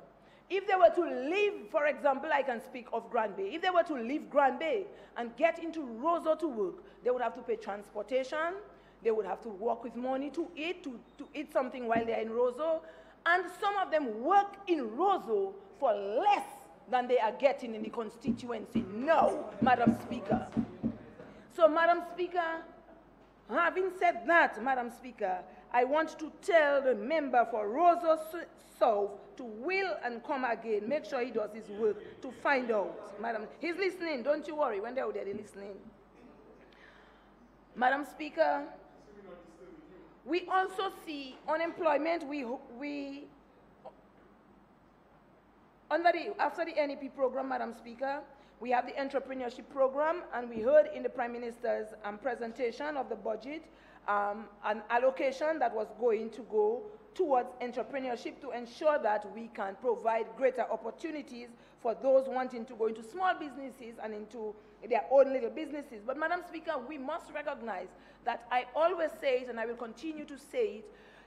if they were to leave, for example, I can speak of Grand Bay, if they were to leave Grand Bay and get into Roseau to work, they would have to pay transportation, they would have to work with money to eat something while they're in Roseau, and some of them work in Roseau for less than they are getting in the constituency now, Madam Speaker. So, Madam Speaker, having said that, Madam Speaker, I want to tell the member for Roseau South to will and come again, make sure he does his work to find out. Madam, he's listening, don't you worry, when they're out there, they're listening. Madam Speaker, we also see unemployment, after the NEP program, Madam Speaker, we have the entrepreneurship program, and we heard in the Prime Minister's presentation of the budget an allocation that was going to go towards entrepreneurship to ensure that we can provide greater opportunities for those wanting to go into small businesses and into their own little businesses. But Madam Speaker, we must recognize that I always say it, and I will continue to say it,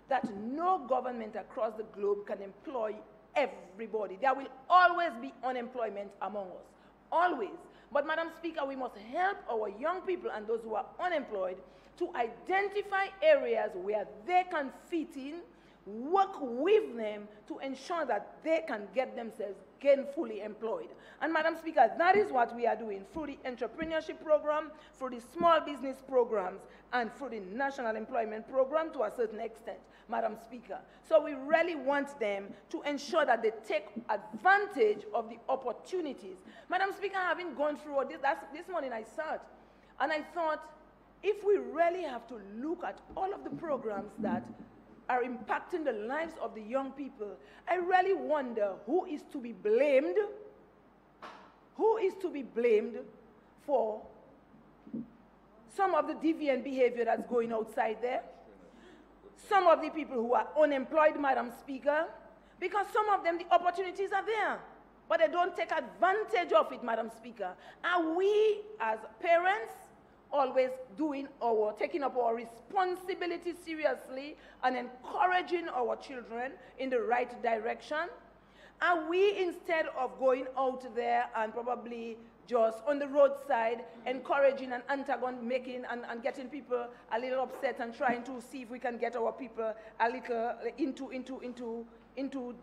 that no government across the globe can employ everybody. There will always be unemployment among us, always. But Madam Speaker, we must help our young people and those who are unemployed to identify areas where they can fit in, work with them to ensure that they can get themselves gainfully employed. And Madam Speaker, that is what we are doing through the entrepreneurship program, through the small business programs, and through the national employment program to a certain extent, Madam Speaker. So we really want them to ensure that they take advantage of the opportunities. Madam Speaker, having gone through all this morning I sat and I thought, if we really have to look at all of the programs that are impacting the lives of the young people, I really wonder who is to be blamed? Who is to be blamed for some of the deviant behavior that's going outside there? Some of the people who are unemployed, Madam Speaker, because some of them, the opportunities are there, but they don't take advantage of it, Madam Speaker. Are we, as parents, always taking up our responsibility seriously and encouraging our children in the right direction? Are we, instead of going out there and probably just on the roadside encouraging and making and getting people a little upset and trying to see if we can get our people a little into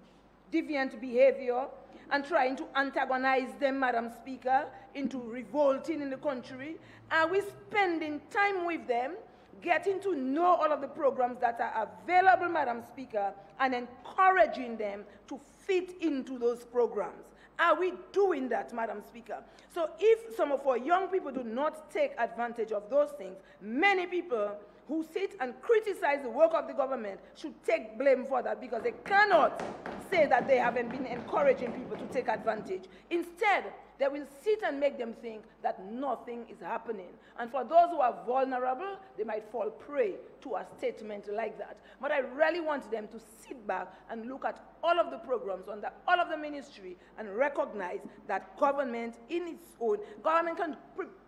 deviant behavior and trying to antagonize them, Madam Speaker, into revolting in the country? Are we spending time with them, getting to know all of the programs that are available, Madam Speaker, and encouraging them to fit into those programs? Are we doing that, Madam Speaker? So if some of our young people do not take advantage of those things, many people who sit and criticize the work of the government should take blame for that, because they cannot say that they haven't been encouraging people to take advantage. Instead, they will sit and make them think that nothing is happening. And for those who are vulnerable, they might fall prey to a statement like that. But I really want them to sit back and look at all of the programs under all of the ministry and recognize that government in its own, government can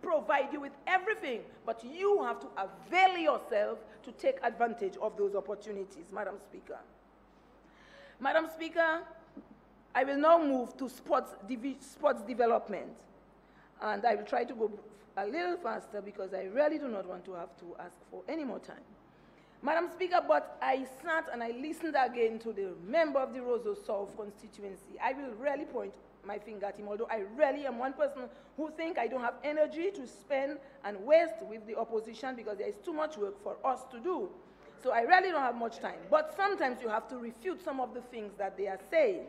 provide you with everything, but you have to avail yourself to take advantage of those opportunities, Madam Speaker. Madam Speaker, I will now move to sports development, and I will try to go a little faster because I really do not want to have to ask for any more time. Madam Speaker, but I sat and I listened again to the member of the Roseau South constituency. I will really point my finger at him, although I really am one person who think I don't have energy to spend and waste with the opposition because there is too much work for us to do. So I really don't have much time. But sometimes you have to refute some of the things that they are saying.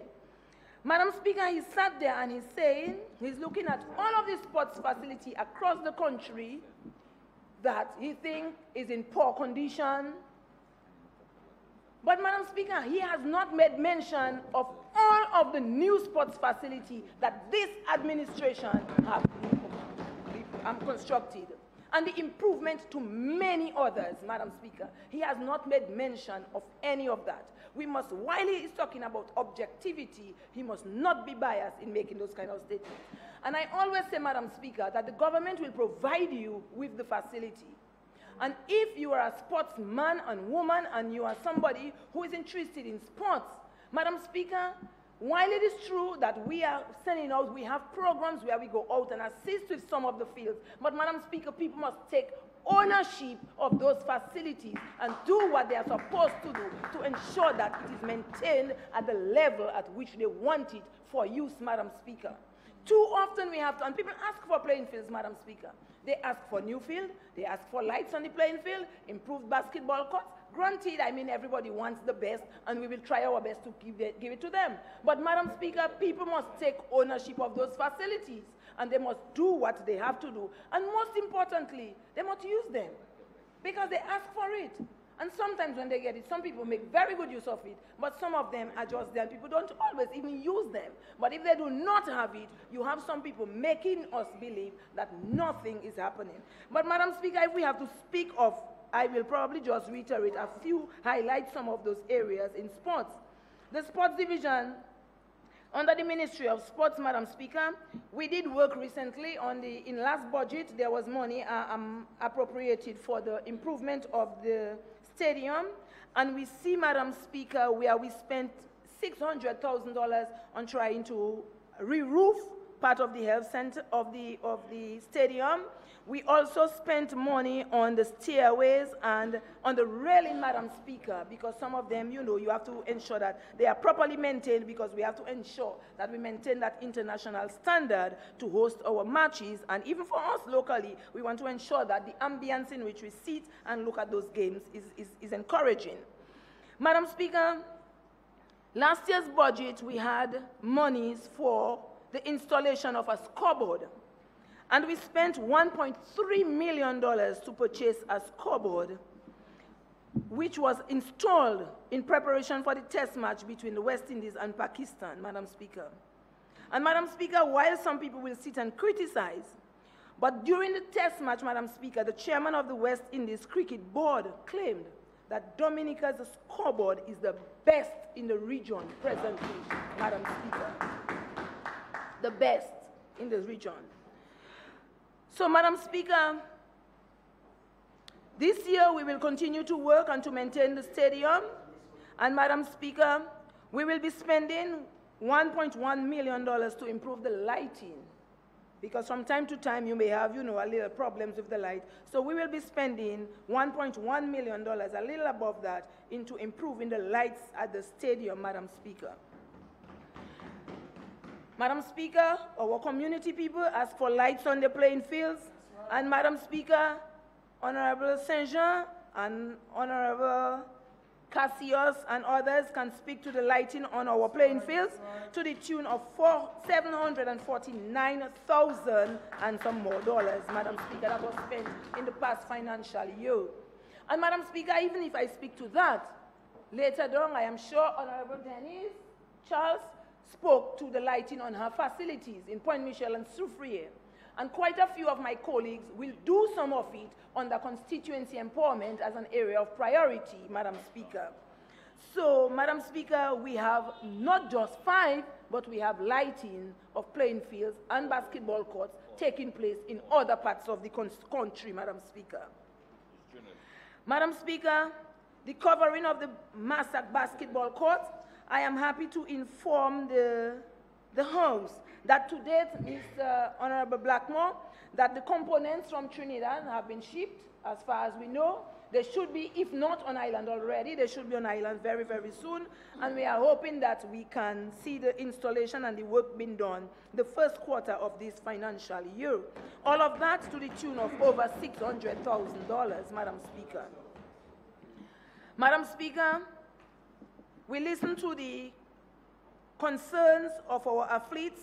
Madam Speaker, he sat there and he's saying, he's looking at all of the sports facility across the country that he thinks is in poor condition. But Madam Speaker, he has not made mention of all of the new sports facility that this administration has constructed, and the improvement to many others, Madam Speaker. He has not made mention of any of that. We must, while he is talking about objectivity, he must not be biased in making those kind of statements. And I always say, Madam Speaker, that the government will provide you with the facility. And if you are a sportsman and woman and you are somebody who is interested in sports, Madam Speaker, while it is true that we are sending out, we have programs where we go out and assist with some of the fields, but Madam Speaker, people must take ownership of those facilities and do what they are supposed to do to ensure that it is maintained at the level at which they want it for use, Madam Speaker. Too often we have to, and people ask for playing fields, Madam Speaker. They ask for new field, they ask for lights on the playing field, improved basketball courts. Granted, I mean, everybody wants the best, and we will try our best to give it to them. But, Madam Speaker, people must take ownership of those facilities, and they must do what they have to do. And most importantly, they must use them, because they ask for it. And sometimes when they get it, some people make very good use of it, but some of them are just there, and people don't always even use them. But if they do not have it, you have some people making us believe that nothing is happening. But, Madam Speaker, if we have to speak of, I will probably just reiterate a few, highlight some of those areas in sports. The sports division, under the Ministry of Sports, Madam Speaker, we did work recently on in last budget, there was money appropriated for the improvement of the stadium, and we see, Madam Speaker, where we spent $600,000 on trying to re-roof part of the health center of the stadium. We also spent money on the stairways and on the railing, Madam Speaker, because some of them, you know, you have to ensure that they are properly maintained, because we have to ensure that we maintain that international standard to host our matches. And even for us locally, we want to ensure that the ambience in which we sit and look at those games is encouraging. Madam Speaker, last year's budget, we had monies for the installation of a scoreboard. And we spent $1.3 million to purchase a scoreboard, which was installed in preparation for the test match between the West Indies and Pakistan, Madam Speaker. And, Madam Speaker, while some people will sit and criticize, but during the test match, Madam Speaker, the chairman of the West Indies Cricket Board claimed that Dominica's scoreboard is the best in the region presently, Madam Speaker. The best in the region. So, Madam Speaker, this year we will continue to work and to maintain the stadium. And, Madam Speaker, we will be spending $1.1 million to improve the lighting, because from time to time you may have, you know, a little problems with the light. So we will be spending $1.1 million, a little above that, into improving the lights at the stadium, Madam Speaker. Madam Speaker, our community people ask for lights on the playing fields. And, Madam Speaker, Honourable St. Jean and Honourable Cassius and others can speak to the lighting on our playing fields to the tune of $749,000 and some more dollars, Madam Speaker, that was spent in the past financial year. And, Madam Speaker, even if I speak to that, later on, I am sure Honourable Charles spoke to the lighting on her facilities in Point Michel and Soufriere. And quite a few of my colleagues will do some of it under constituency empowerment as an area of priority, Madam Speaker. So, Madam Speaker, we have not just 5, but we have lighting of playing fields and basketball courts taking place in other parts of the country, Madam Speaker. Madam Speaker, the covering of the Massac basketball courts, I am happy to inform the House that to date, Mr. Honourable Blackmore, that the components from Trinidad have been shipped, as far as we know. They should be, if not on island already, they should be on island very, very soon. And we are hoping that we can see the installation and the work being done the first quarter of this financial year. All of that to the tune of over $600,000, Madam Speaker. Madam Speaker, we listened to the concerns of our athletes,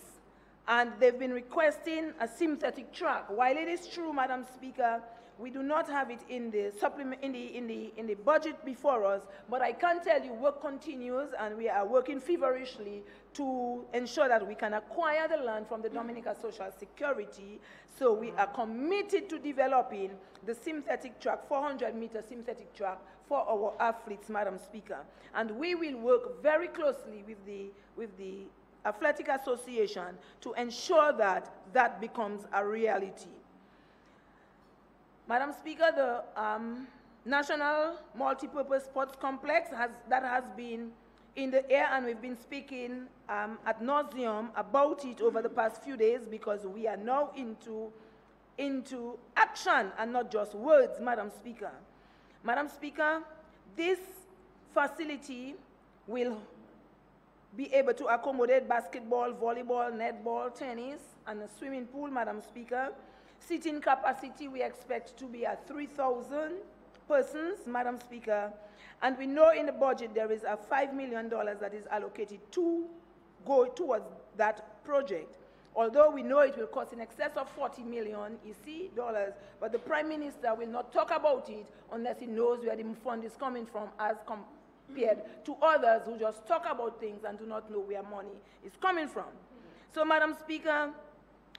and they've been requesting a synthetic track. While it is true, Madam Speaker, we do not have it in the supplement in the budget before us, but I can tell you work continues, and we are working feverishly to ensure that we can acquire the land from the Dominica Social Security. So we are committed to developing the synthetic track, 400-meter synthetic track for our athletes, Madam Speaker. And we will work very closely with the Athletic Association to ensure that that becomes a reality. Madam Speaker, the National Multipurpose Sports Complex has been in the air, and we've been speaking ad nauseum about it over the past few days, because we are now into action and not just words, Madam Speaker. Madam Speaker, this facility will be able to accommodate basketball, volleyball, netball, tennis, and a swimming pool, Madam Speaker. Seating capacity we expect to be at 3,000 persons, Madam Speaker. And we know in the budget there is a $5 million that is allocated to go towards that project. Although we know it will cost in excess of $40 million EC dollars, but the Prime Minister will not talk about it unless he knows where the fund is coming from, as compared to others who just talk about things and do not know where money is coming from. So, Madam Speaker,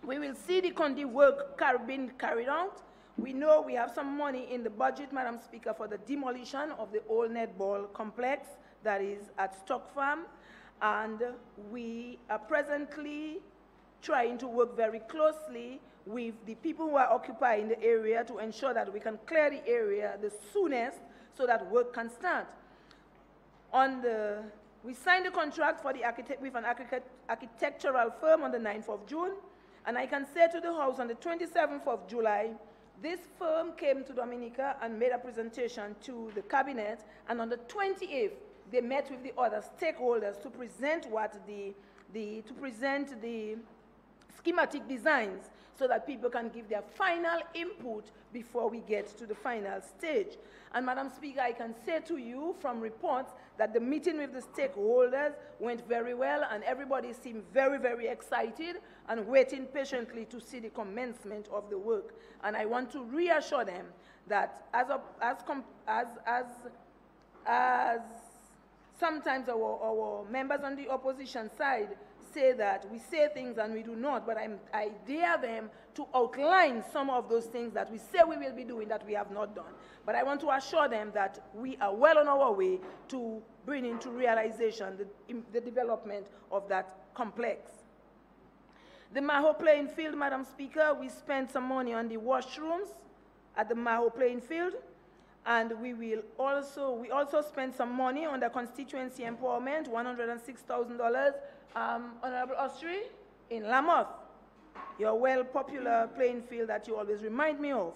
we will see the Condi work being carried out. We know we have some money in the budget, Madam Speaker, for the demolition of the old netball complex that is at Stock Farm, and we are presently trying to work very closely with the people who are occupying the area to ensure that we can clear the area the soonest so that work can start. We signed a contract for with an architectural firm on the 9th of June, and I can say to the House on the 27th of July, this firm came to Dominica and made a presentation to the Cabinet, and on the 28th, they met with the other stakeholders to present the schematic designs so that people can give their final input before we get to the final stage. And Madam Speaker, I can say to you from reports that the meeting with the stakeholders went very well, and everybody seemed very, very excited and waiting patiently to see the commencement of the work. And I want to reassure them that as sometimes our members on the opposition side say that we say things and we do not, but I dare them to outline some of those things that we say we will be doing that we have not done. But I want to assure them that we are well on our way to bring into realization the development of that complex. The Maho playing field, Madam Speaker, we spent some money on the washrooms at the Maho playing field, and we also spent some money on the constituency empowerment, $106,000, Honourable Austri, in Lamoth, your well-popular playing field that you always remind me of.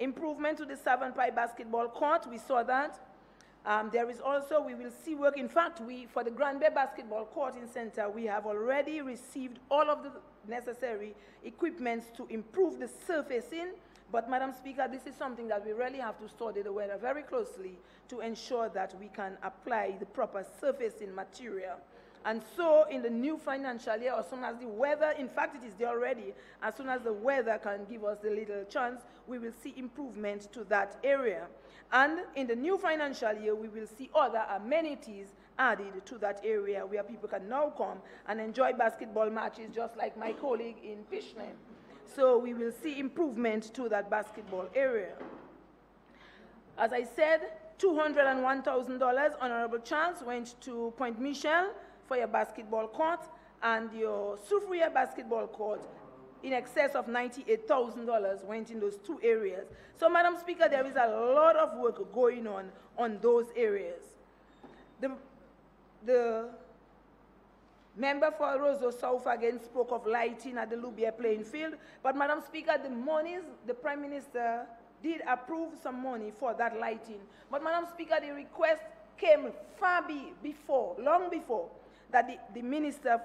Improvement to the Savon Pie basketball court, we saw that. There is also, we will see work. In fact, for the Grand Bay basketball court in Center, we have already received all of the necessary equipments to improve the surfacing. But, Madam Speaker, this is something that we really have to study the weather very closely to ensure that we can apply the proper surfacing material. And so, in the new financial year, as soon as the weather, in fact, it is there already, as soon as the weather can give us the little chance, we will see improvement to that area. And in the new financial year, we will see other amenities added to that area where people can now come and enjoy basketball matches just like my colleague in Pishland. So we will see improvement to that basketball area. As I said, $201,000, Honourable Charles, went to Point Michel for your basketball court, and your Soufriere basketball court, in excess of $98,000 went in those two areas. So, Madam Speaker, there is a lot of work going on those areas. The member for Roseau South again spoke of lighting at the Loubier playing field, but, Madam Speaker, the monies the Prime Minister did approve some money for that lighting. But, Madam Speaker, the request came before, long before, that the minister,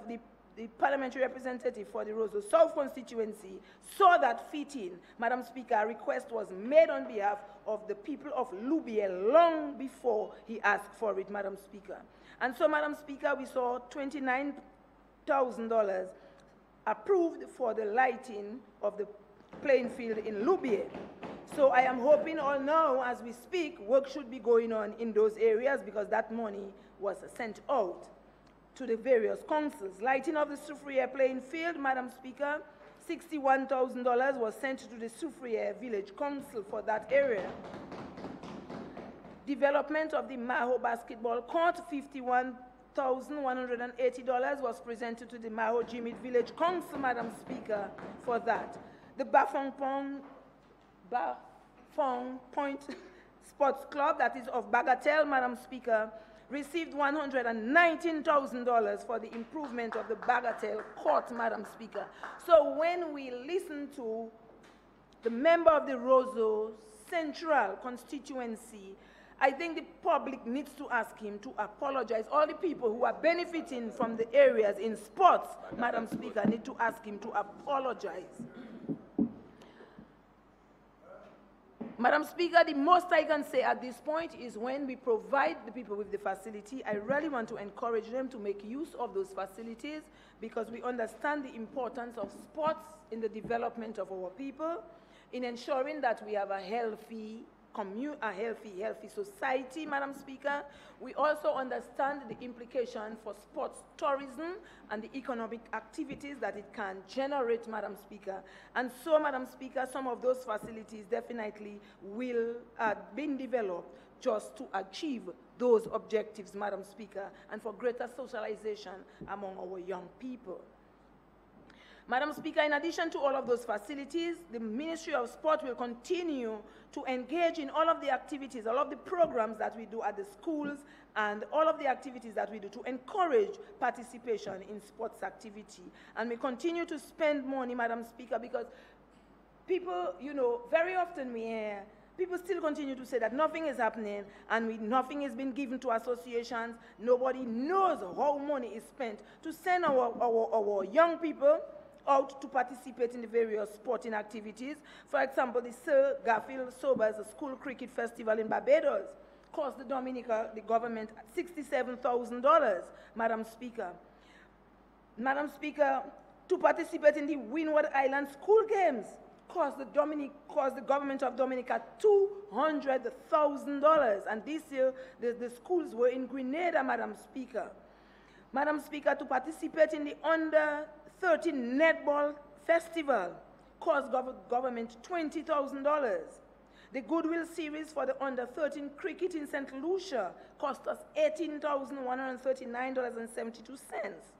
the parliamentary representative for the Roseau South constituency saw that fit in. Madam Speaker, a request was made on behalf of the people of Loubier long before he asked for it, Madam Speaker. And so, Madam Speaker, we saw $29,000 approved for the lighting of the playing field in Loubier. So I am hoping all now, as we speak, work should be going on in those areas because that money was sent out to the various councils. Lighting of the Soufriere playing field, Madam Speaker, $61,000 was sent to the Soufriere Village Council for that area. Development of the Maho basketball court, $51,180 was presented to the Maho Jimmy Village Council, Madam Speaker, for that. The Bafong Point Sports Club, that is of Bagatelle, Madam Speaker, received $119,000 for the improvement of the Bagatelle court, Madam Speaker. So when we listen to the member of the Roseau Central constituency, I think the public needs to ask him to apologize. All the people who are benefiting from the areas in sports, Madam Speaker, need to ask him to apologize. Madam Speaker, the most I can say at this point is when we provide the people with the facility, I really want to encourage them to make use of those facilities because we understand the importance of sports in the development of our people, in ensuring that we have a healthy society, Madam Speaker. We also understand the implication for sports tourism and the economic activities that it can generate, Madam Speaker. And so, Madam Speaker, some of those facilities definitely will be developed just to achieve those objectives, Madam Speaker, and for greater socialization among our young people. Madam Speaker, in addition to all of those facilities, the Ministry of Sport will continue to engage in all of the activities, all of the programs that we do at the schools, and all of the activities that we do to encourage participation in sports activity. And we continue to spend money, Madam Speaker, because people, you know, very often we hear people still continue to say that nothing is happening and nothing has been given to associations. Nobody knows how money is spent to send our young people out to participate in the various sporting activities. For example, the Sir Garfield Sobers School Cricket Festival in Barbados cost the government $67,000, Madam Speaker. Madam Speaker, to participate in the Windward Island School Games cost the government of Dominica $200,000. And this year, the schools were in Grenada, Madam Speaker. Madam Speaker, to participate in the Under-13 Netball Festival cost government $20,000. The Goodwill Series for the Under-13 Cricket in St. Lucia cost us $18,139.72.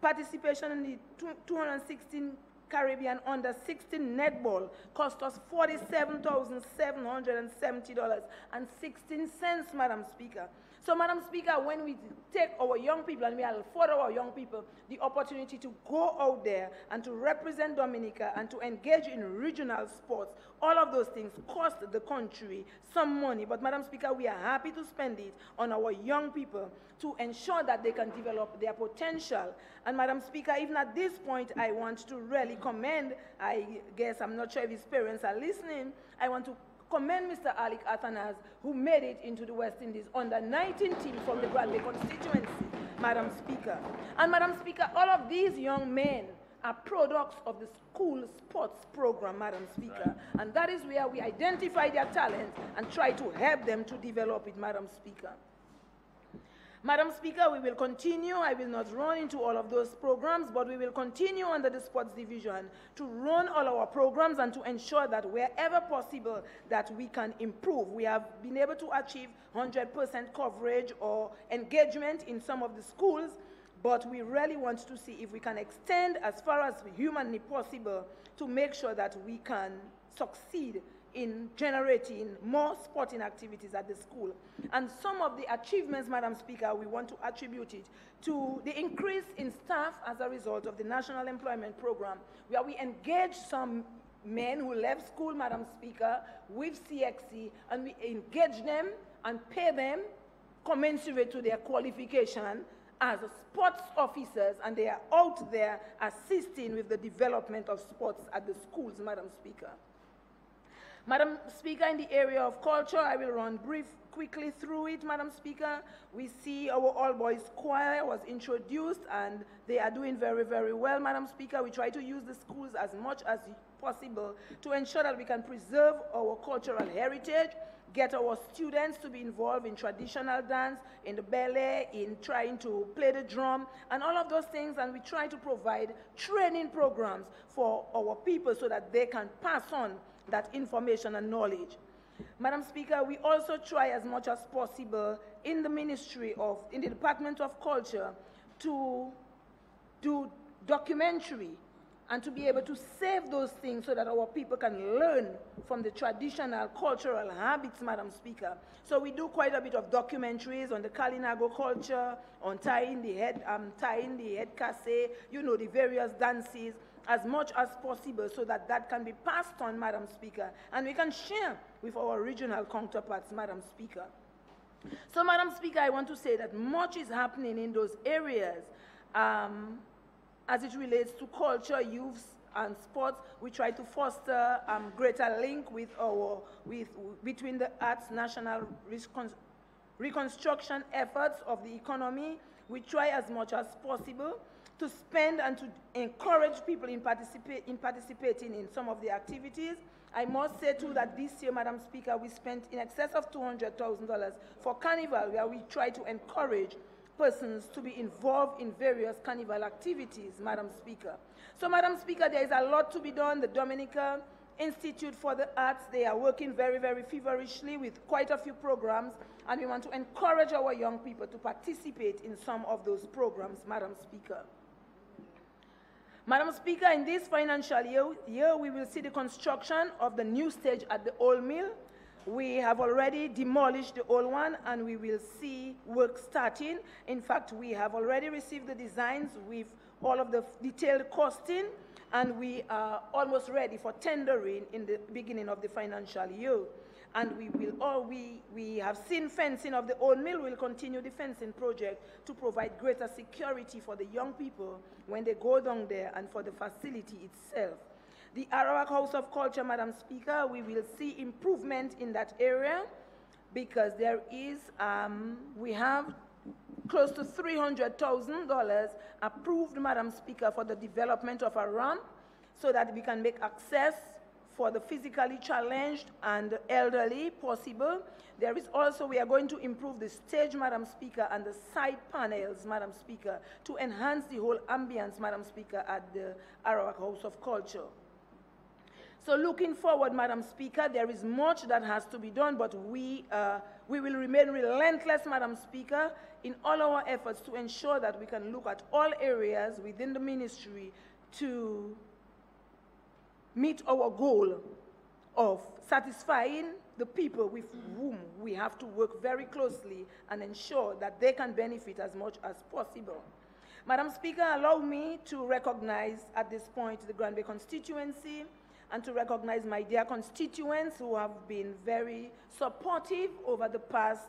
Participation in the 216 Caribbean Under-16 Netball cost us $47,770.16, Madam Speaker. So, Madam Speaker, when we take our young people and we afford our young people the opportunity to go out there and to represent Dominica and to engage in regional sports, all of those things cost the country some money. But, Madam Speaker, we are happy to spend it on our young people to ensure that they can develop their potential. And, Madam Speaker, even at this point, I want to really commend, I guess, I'm not sure if his parents are listening, I want to commend Mr. Alec Athanas, who made it into the West Indies under-19 team from the Grand Bay constituency, Madam Speaker. And, Madam Speaker, all of these young men are products of the school sports program, Madam Speaker. Right. And that is where we identify their talent and try to help them to develop it, Madam Speaker. Madam Speaker, we will continue. I will not run into all of those programs, but we will continue under the sports division to run all our programs and to ensure that wherever possible that we can improve. We have been able to achieve 100% coverage or engagement in some of the schools, but we really want to see if we can extend as far as humanly possible to make sure that we can succeed in generating more sporting activities at the school. And some of the achievements, Madam Speaker, we want to attribute it to the increase in staff as a result of the National Employment Program, where we engage some men who left school, Madam Speaker, with CXC, and we engage them and pay them commensurate to their qualification as sports officers, and they are out there assisting with the development of sports at the schools, Madam Speaker. Madam Speaker, in the area of culture, I will run quickly through it, Madam Speaker. We see our all-boys choir was introduced, and they are doing very, very well, Madam Speaker. We try to use the schools as much as possible to ensure that we can preserve our cultural heritage, get our students to be involved in traditional dance, in the ballet, in trying to play the drum, and all of those things, and we try to provide training programs for our people so that they can pass on that information and knowledge. Madam Speaker, we also try as much as possible in the in the Department of Culture to do documentary and to be able to save those things so that our people can learn from the traditional cultural habits, Madam Speaker. So we do quite a bit of documentaries on the Kalinago culture, on tying the head kase, you know, the various dances, as much as possible so that that can be passed on, Madam Speaker, and we can share with our regional counterparts, Madam Speaker. So, Madam Speaker, I want to say that much is happening in those areas as it relates to culture, youth, and sports. We try to foster greater link with between the arts national reconstruction efforts of the economy. We try as much as possible to spend and to encourage people in participating in some of the activities. I must say too that this year, Madam Speaker, we spent in excess of $200,000 for Carnival, where we try to encourage persons to be involved in various Carnival activities, Madam Speaker. So, Madam Speaker, there is a lot to be done. The Dominica Institute for the Arts, they are working very, very feverishly with quite a few programs, and we want to encourage our young people to participate in some of those programs, Madam Speaker. Madam Speaker, in this financial year, we will see the construction of the new stage at the old mill. We have already demolished the old one, and we will see work starting. In fact, we have already received the designs with all of the detailed costing, and we are almost ready for tendering in the beginning of the financial year. And we have seen fencing of the old mill. We'll continue the fencing project to provide greater security for the young people when they go down there and for the facility itself. The Arawak House of Culture, Madam Speaker, we will see improvement in that area because there is, we have close to $300,000 approved, Madam Speaker, for the development of a ramp so that we can make access for the physically challenged and elderly possible. There is also, we are going to improve the stage, Madam Speaker, and the side panels, Madam Speaker, to enhance the whole ambience, Madam Speaker, at the Arawak House of Culture. So looking forward, Madam Speaker, there is much that has to be done, but we will remain relentless, Madam Speaker, in all our efforts to ensure that we can look at all areas within the ministry to meet our goal of satisfying the people with whom we have to work very closely and ensure that they can benefit as much as possible. Madam Speaker, allow me to recognize at this point the Grand Bay constituency and to recognize my dear constituents who have been very supportive over the past,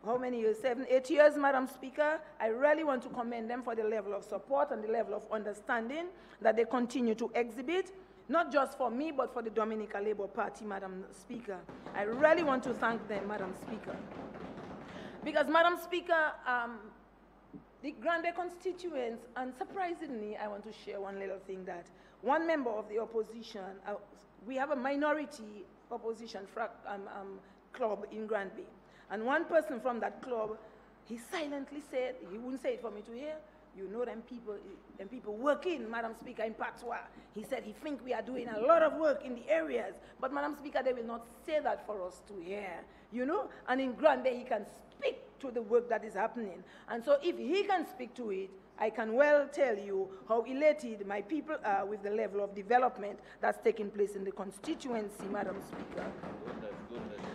how many years? 7, 8 years, Madam Speaker. I really want to commend them for the level of support and the level of understanding that they continue to exhibit, not just for me, but for the Dominica Labour Party, Madam Speaker. I really want to thank them, Madam Speaker. Because, Madam Speaker, the Grand Bay constituents, and surprisingly, I want to share one little thing that one member of the opposition, we have a minority opposition club in Grand Bay. And one person from that club, he silently said, he wouldn't say it for me to hear, you know them people working, Madam Speaker, in Patois. He said he thinks we are doing a lot of work in the areas, but Madam Speaker, they will not say that for us to hear, you know? And in Grand Bay, he can speak to the work that is happening. And so if he can speak to it, I can well tell you how elated my people are with the level of development that's taking place in the constituency, Madam Speaker. Goodness.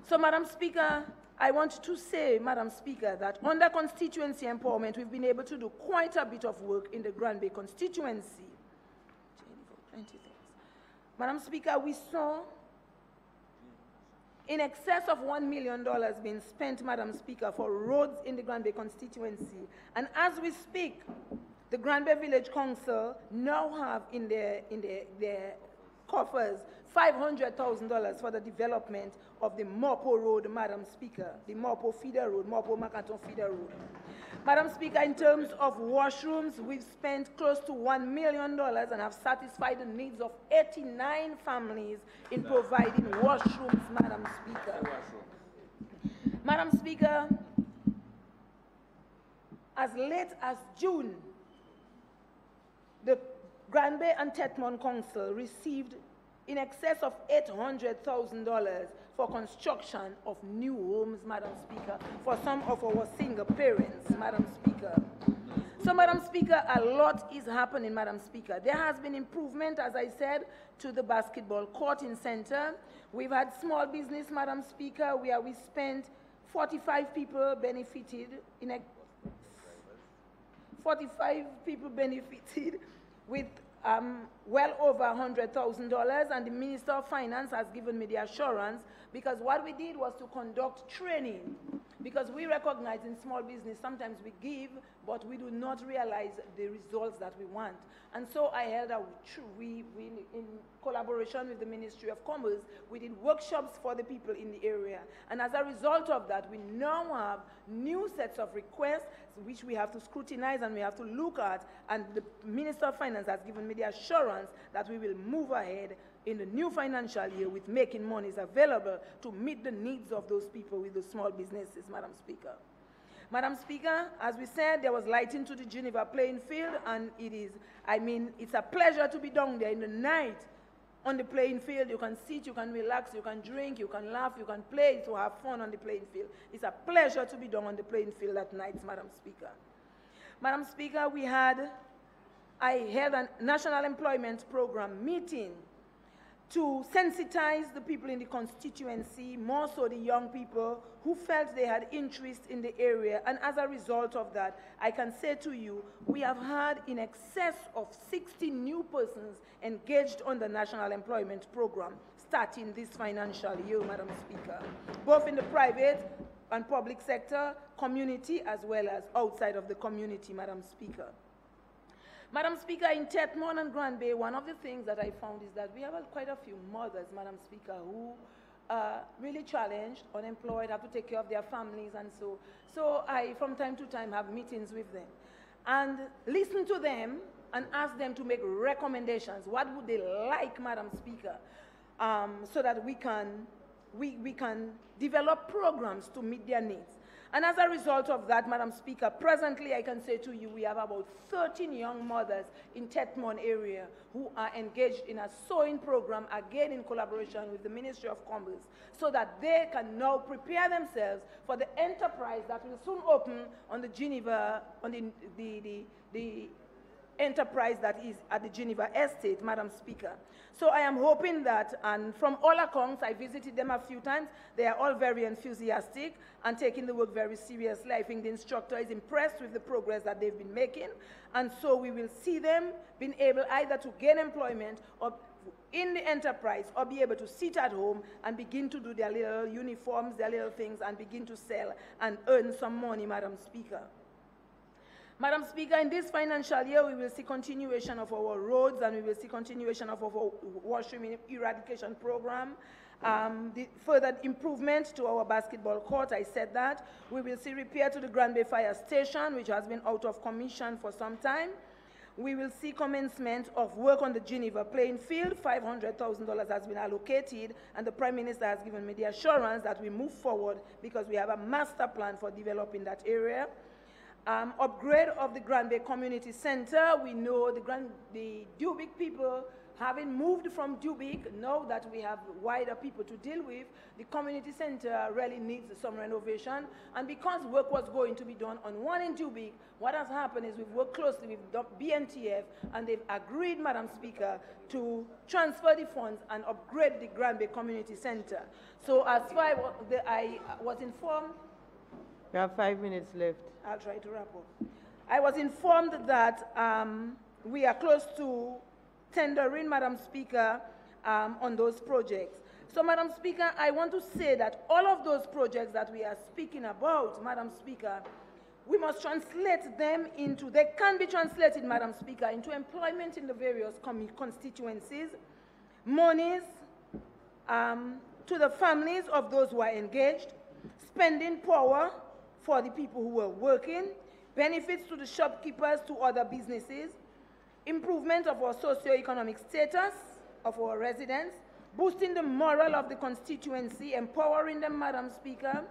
So, Madam Speaker, I want to say, Madam Speaker, that under constituency empowerment, we've been able to do quite a bit of work in the Grand Bay constituency. 20 things. Madam Speaker, we saw in excess of $1 million being spent, Madam Speaker, for roads in the Grand Bay constituency. And as we speak, the Grand Bay Village Council now have in their coffers $500,000 for the development of the Marpin Road, Madam Speaker, the Marpin Feeder Road, Marpin Macanton Feeder Road. Madam Speaker, in terms of washrooms, we've spent close to $1 million and have satisfied the needs of 89 families in providing washrooms, Madam Speaker. Madam Speaker, as late as June, the Grand Bay and Tetmon Council received in excess of $800,000 for construction of new homes, Madam Speaker, for some of our single parents, Madam Speaker. So, Madam Speaker, a lot is happening, Madam Speaker. There has been improvement, as I said, to the basketball courting center. We've had small business, Madam Speaker, where we spent 45 people benefited in a 45 people benefited with well over $100,000, and the Minister of Finance has given me the assurance, because what we did was to conduct training, because we recognize in small business sometimes we give, but we do not realize the results that we want. And so I held in collaboration with the Ministry of Commerce, we did workshops for the people in the area. And as a result of that, we now have new sets of requests which we have to scrutinize and we have to look at. And the Minister of Finance has given me the assurance that we will move ahead in the new financial year with making monies available to meet the needs of those people with the small businesses, Madam Speaker. Madam Speaker, as we said, there was lighting to the Geneva playing field, and it is, it's a pleasure to be down there in the night on the playing field. You can sit, you can relax, you can drink, you can laugh, you can play, to have fun on the playing field. It's a pleasure to be down on the playing field at night, Madam Speaker. Madam Speaker, I held a National Employment Program meeting to sensitize the people in the constituency, more so the young people who felt they had interest in the area. And as a result of that, I can say to you, we have had in excess of 60 new persons engaged on the National Employment Program starting this financial year, Madam Speaker, both in the private and public sector, community, as well as outside of the community, Madam Speaker. Madam Speaker, in Tetmon and Grand Bay, one of the things that I found is that we have quite a few mothers, Madam Speaker, who are really challenged, unemployed, have to take care of their families, and so I, from time to time, have meetings with them and listen to them and ask them to make recommendations. What would they like, Madam Speaker, so that we can develop programs to meet their needs. And as a result of that, Madam Speaker, presently I can say to you we have about 13 young mothers in Tetmon area who are engaged in a sewing program, again in collaboration with the Ministry of Commerce, so that they can now prepare themselves for the enterprise that will soon open on the Geneva, on the enterprise that is at the Geneva Estate, Madam Speaker. So I am hoping that, and from all accounts, I visited them a few times, they are all very enthusiastic and taking the work very seriously. I think the instructor is impressed with the progress that they've been making, and so we will see them being able either to gain employment or in the enterprise, or be able to sit at home and begin to do their little uniforms, their little things, and begin to sell and earn some money, Madam Speaker. Madam Speaker, in this financial year, we will see continuation of our roads, and we will see continuation of our washroom eradication program, the further improvement to our basketball court, I said that. We will see repair to the Grand Bay Fire Station, which has been out of commission for some time. We will see commencement of work on the Geneva playing field. $500,000 has been allocated, and the Prime Minister has given me the assurance that we move forward because we have a master plan for developing that area. Upgrade of the Grand Bay Community Center. We know the Dubic people, having moved from Dubic, now that we have wider people to deal with, the community center really needs some renovation. And because work was going to be done on one in Dubic, what has happened is we've worked closely with BNTF, and they've agreed, Madam Speaker, to transfer the funds and upgrade the Grand Bay Community Center. So as far as I was informed, we have 5 minutes left. I'll try to wrap up. I was informed that we are close to tendering, Madam Speaker, on those projects. So, Madam Speaker, I want to say that all of those projects that we are speaking about, Madam Speaker, we must translate them into, they can be translated, Madam Speaker, into employment in the various constituencies, monies to the families of those who are engaged, spending power for the people who are working, benefits to the shopkeepers, to other businesses, improvement of our socio-economic status of our residents, boosting the morale of the constituency, empowering them, Madam Speaker,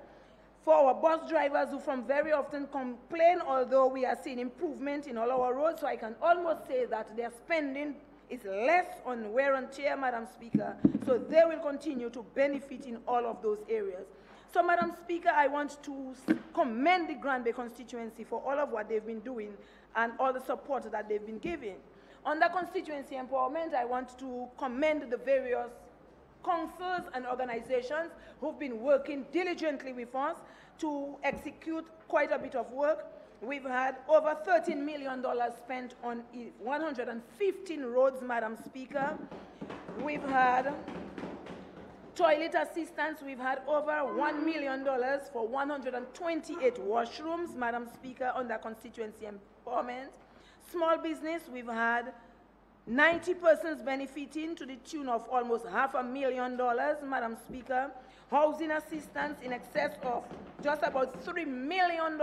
for our bus drivers who from very often complain, although we are seeing improvement in all our roads, so I can almost say that their spending is less on wear and tear, Madam Speaker, so they will continue to benefit in all of those areas. So, Madam Speaker, I want to commend the Grand Bay constituency for all of what they've been doing and all the support that they've been giving. Under constituency empowerment, I want to commend the various councils and organizations who've been working diligently with us to execute quite a bit of work. We've had over $13 million spent on 115 roads, Madam Speaker. We've had toilet assistance. We've had over $1 million for 128 washrooms, Madam Speaker, under constituency empowerment. Small business, we've had 90 persons benefiting to the tune of almost $500,000, Madam Speaker. Housing assistance in excess of just about $3 million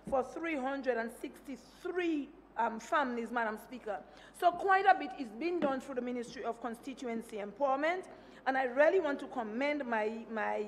for 363 families, Madam Speaker. So quite a bit is being done through the Ministry of Constituency Empowerment, and I really want to commend my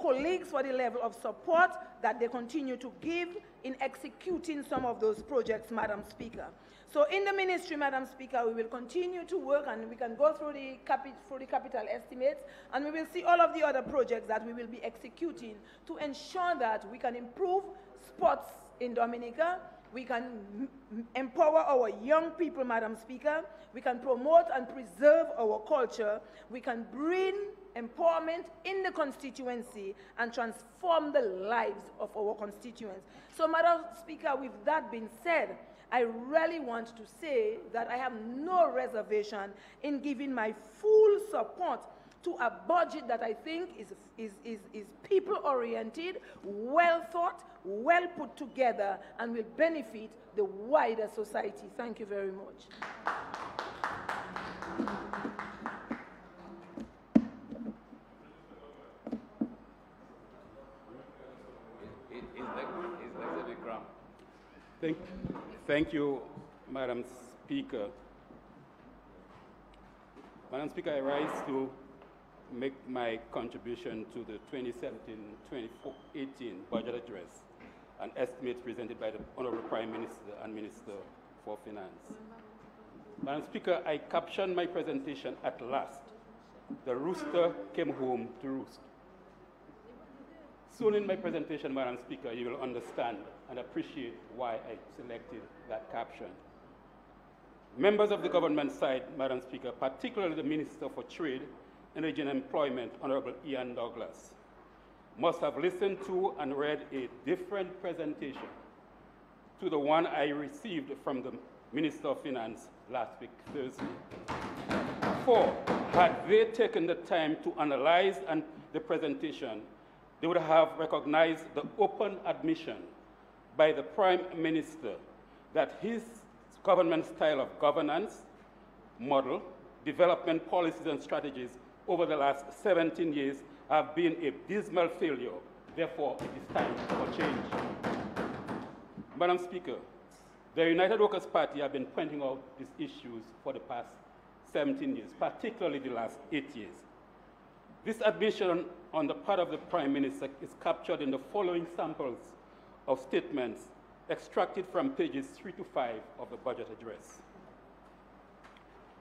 colleagues for the level of support that they continue to give in executing some of those projects, Madam Speaker. So in the ministry, Madam Speaker, we will continue to work, and we can go through the capital estimates, and we will see all of the other projects that we will be executing to ensure that we can improve sports in Dominica, we can empower our young people, Madam Speaker, we can promote and preserve our culture, we can bring empowerment in the constituency and transform the lives of our constituents. So, Madam Speaker, with that being said, I really want to say that I have no reservation in giving my full support to a budget that I think is people-oriented, well-thought, well put together, and will benefit the wider society. Thank you very much. Thank you, Madam Speaker. Madam Speaker, I rise to make my contribution to the 2017-2018 budget address and estimates presented by the Honourable Prime Minister and Minister for Finance. Madam Speaker, I captioned my presentation at last. The rooster came home to roost. Soon in my presentation, Madam Speaker, you will understand and appreciate why I selected that caption. Members of the government side, Madam Speaker, particularly the Minister for Trade, Energy and Employment, Honourable Ian Douglas, must have listened to and read a different presentation to the one I received from the Minister of Finance last week, Thursday. For, had they taken the time to analyze the presentation, they would have recognized the open admission by the Prime Minister that his government style of governance, model, development policies and strategies over the last 17 years have been a dismal failure. Therefore, it is time for change. Madam Speaker, the United Workers' Party have been pointing out these issues for the past 17 years, particularly the last 8 years. This admission on the part of the Prime Minister is captured in the following samples of statements extracted from pages 3 to 5 of the budget address.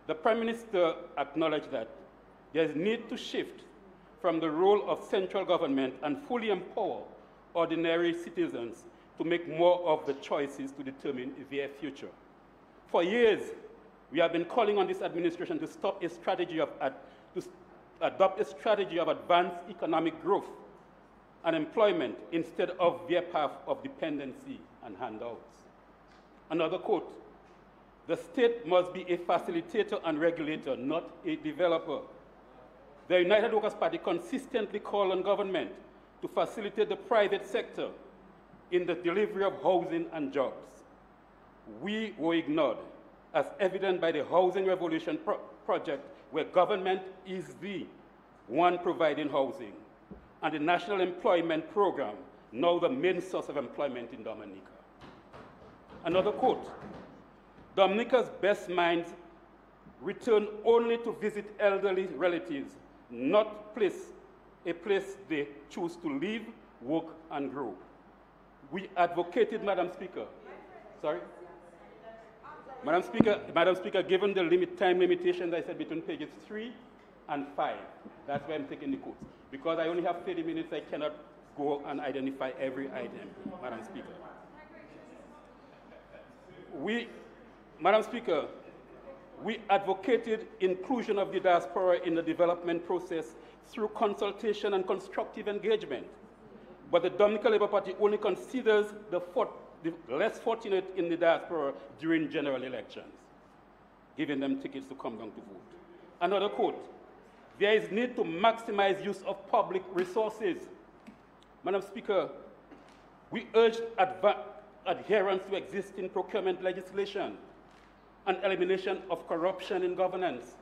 The Prime Minister acknowledged that there is need to shift from the role of central government and fully empower ordinary citizens to make more of the choices to determine their future. For years, we have been calling on this administration to adopt a strategy of advanced economic growth and employment instead of their path of dependency and handouts. Another quote, The state must be a facilitator and regulator, not a developer. The United Workers' Party consistently called on government to facilitate the private sector in the delivery of housing and jobs. We were ignored, as evident by the Housing Revolution project, where government is the one providing housing, and the National Employment Program, now the main source of employment in Dominica. Another quote, Dominica's best minds return only to visit elderly relatives, not a place they choose to live, work, and grow. We advocated, Madam Speaker, sorry? Madam Speaker, given the time limitations I said between pages 3 and 5, that's why I'm taking the quotes. Because I only have 30 minutes, I cannot go and identify every item, Madam Speaker. Madam Speaker, we advocated inclusion of the diaspora in the development process through consultation and constructive engagement. But the Dominica Labour Party only considers the less fortunate in the diaspora during general elections, giving them tickets to come down to vote. Another quote, there is need to maximize use of public resources. Madam Speaker, we urged adherence to existing procurement legislation and elimination of corruption in governance.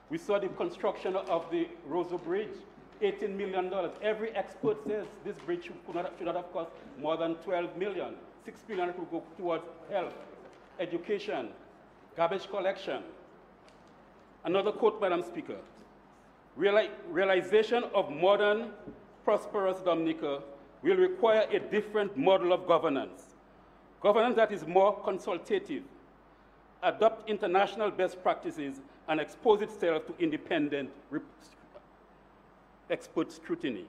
We saw the construction of the Roseau Bridge, $18 million. Every expert says this bridge should not have cost more than $12 million. $6 billion could go towards health, education, garbage collection. Another quote, Madam Speaker, realization of modern, prosperous Dominica will require a different model of governance. Governance that is more consultative, adopt international best practices, and expose itself to independent expert scrutiny.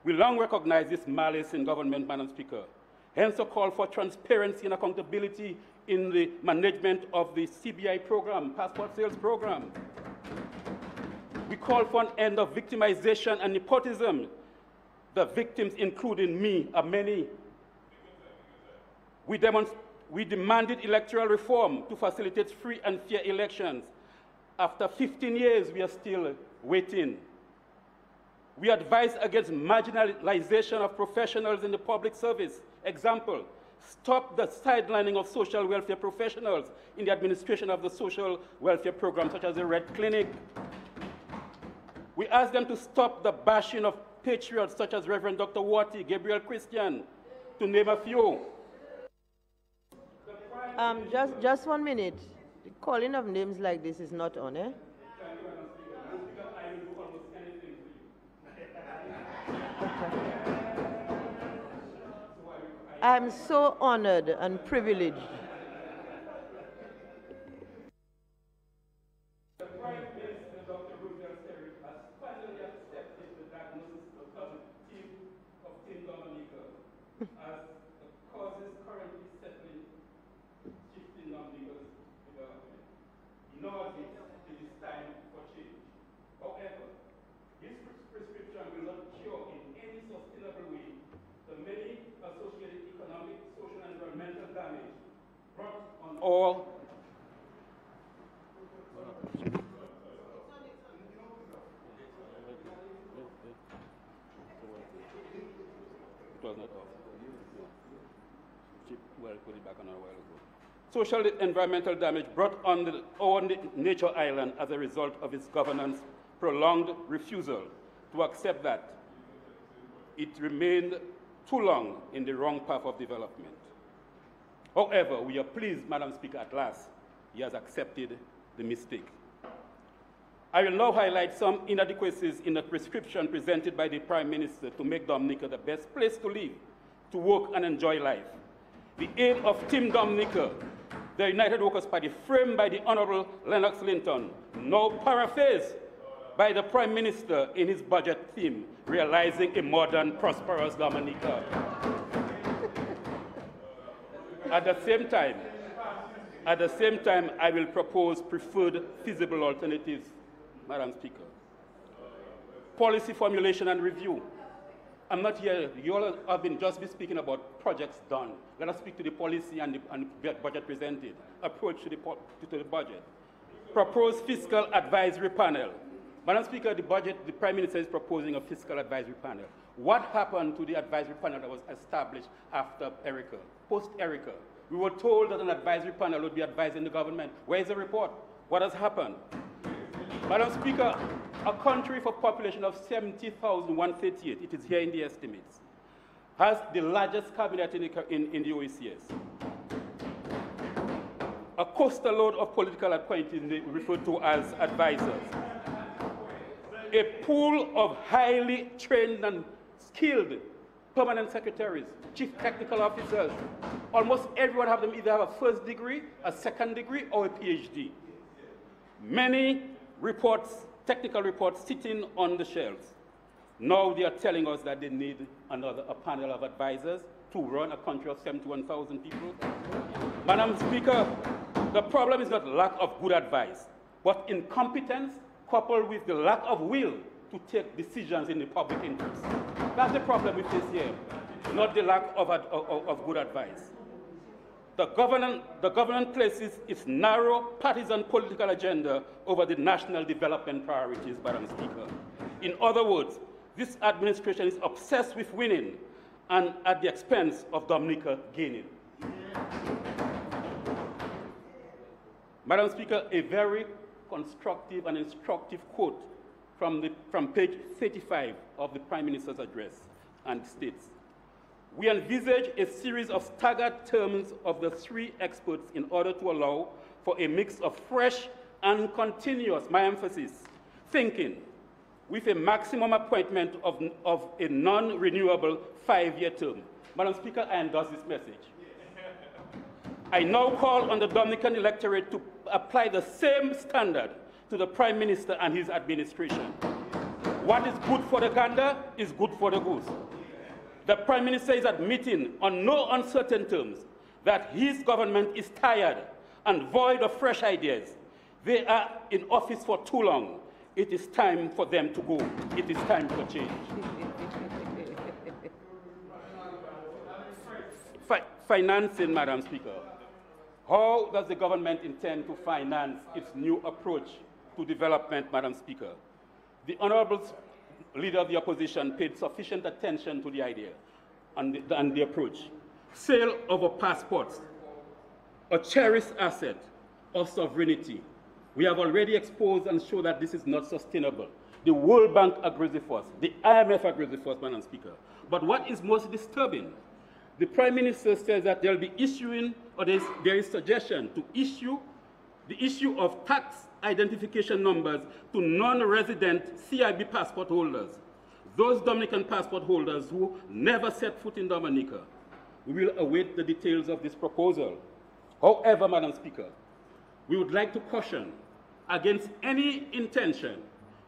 We long recognize this malice in government, Madam Speaker. Hence a call for transparency and accountability in the management of the CBI program, passport sales program. We call for an end of victimization and nepotism. The victims, including me, are many. We demanded electoral reform to facilitate free and fair elections. After 15 years, we are still waiting. We advise against marginalization of professionals in the public service. Example, stop the sidelining of social welfare professionals in the administration of the social welfare program, such as the Red Clinic. We ask them to stop the bashing of patriots such as Reverend Dr. Wati, Gabriel Christian, to name a few. Just 1 minute. The calling of names like this is not on, eh? I'm so honored and privileged. All it was not off. Well, put it back on a while ago. Social environmental damage brought on our nature island as a result of its governance prolonged refusal to accept that it remained too long in the wrong path of development. However, we are pleased, Madam Speaker, at last, he has accepted the mistake. I will now highlight some inadequacies in the prescription presented by the Prime Minister to make Dominica the best place to live, to work and enjoy life. The aim of Team Dominica, the United Workers' Party, framed by the Honourable Lennox Linton, now paraphrased by the Prime Minister in his budget theme, realizing a modern, prosperous Dominica. At the same time, I will propose preferred feasible alternatives, Madam Speaker. Policy formulation and review. I'm not here. You all have been just speaking about projects done. Let us speak to the policy and the budget presented. Approach to the budget. Proposed fiscal advisory panel. Madam Speaker, the Prime Minister is proposing a fiscal advisory panel. What happened to the advisory panel that was established after Erica, post-Erica? We were told that an advisory panel would be advising the government. Where is the report? What has happened? Madam Speaker, a country for a population of 70,138, it is here in the estimates, has the largest cabinet in the OECS. A coastal load of political appointees referred to as advisors. A pool of highly trained and skilled permanent secretaries, chief technical officers. Almost everyone have them either have a first degree, a second degree, or a PhD. Many reports, technical reports, sitting on the shelves. Now they are telling us that they need a panel of advisors to run a country of 71,000 people. Madam Speaker, the problem is not lack of good advice, but incompetence coupled with the lack of will to take decisions in the public interest. That's the problem we face here, not the lack of good advice. The government places its narrow partisan political agenda over the national development priorities, Madam Speaker. In other words, this administration is obsessed with winning and at the expense of Dominica gaining. Madam Speaker, a very constructive and instructive quote from page 35 of the Prime Minister's address, and states, "We envisage a series of staggered terms of the three experts in order to allow for a mix of fresh and continuous, my emphasis, thinking, with a maximum appointment of a non-renewable 5-year term." Madam Speaker, I endorse this message. I now call on the Dominican electorate to apply the same standard to the Prime Minister and his administration. What is good for the gander is good for the goose. The Prime Minister is admitting on no uncertain terms that his government is tired and void of fresh ideas. They are in office for too long. It is time for them to go. It is time for change. Financing, Madam Speaker. How does the government intend to finance its new approach to development, Madam Speaker? The Honourable Leader of the Opposition paid sufficient attention to the idea and the approach. Sale of passports, a cherished asset of sovereignty. We have already exposed and shown that this is not sustainable. The World Bank agrees with us. The IMF agrees with us, Madam Speaker. But what is most disturbing, the Prime Minister says that they'll be issuing, or there is suggestion to issue the issue of tax identification numbers to non-resident CIB passport holders, those Dominican passport holders who never set foot in Dominica. We will await the details of this proposal. However, Madam Speaker, we would like to caution against any intention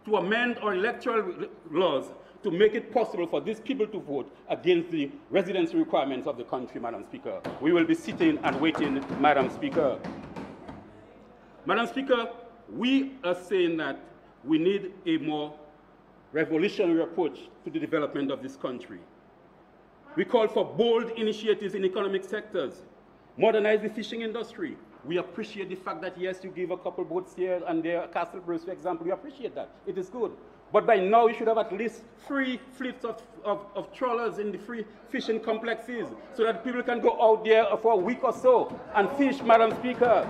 to amend our electoral laws to make it possible for these people to vote against the residency requirements of the country, Madam Speaker. We will be sitting and waiting, Madam Speaker. Madam Speaker, we are saying that we need a more revolutionary approach to the development of this country. We call for bold initiatives in economic sectors, modernize the fishing industry. We appreciate the fact that, yes, you give a couple boats here and there, Castle Bruce, for example. We appreciate that. It is good. But by now, you should have at least 3 fleets of trawlers in the free fishing complexes so that people can go out there for a week or so and fish, Madam Speaker.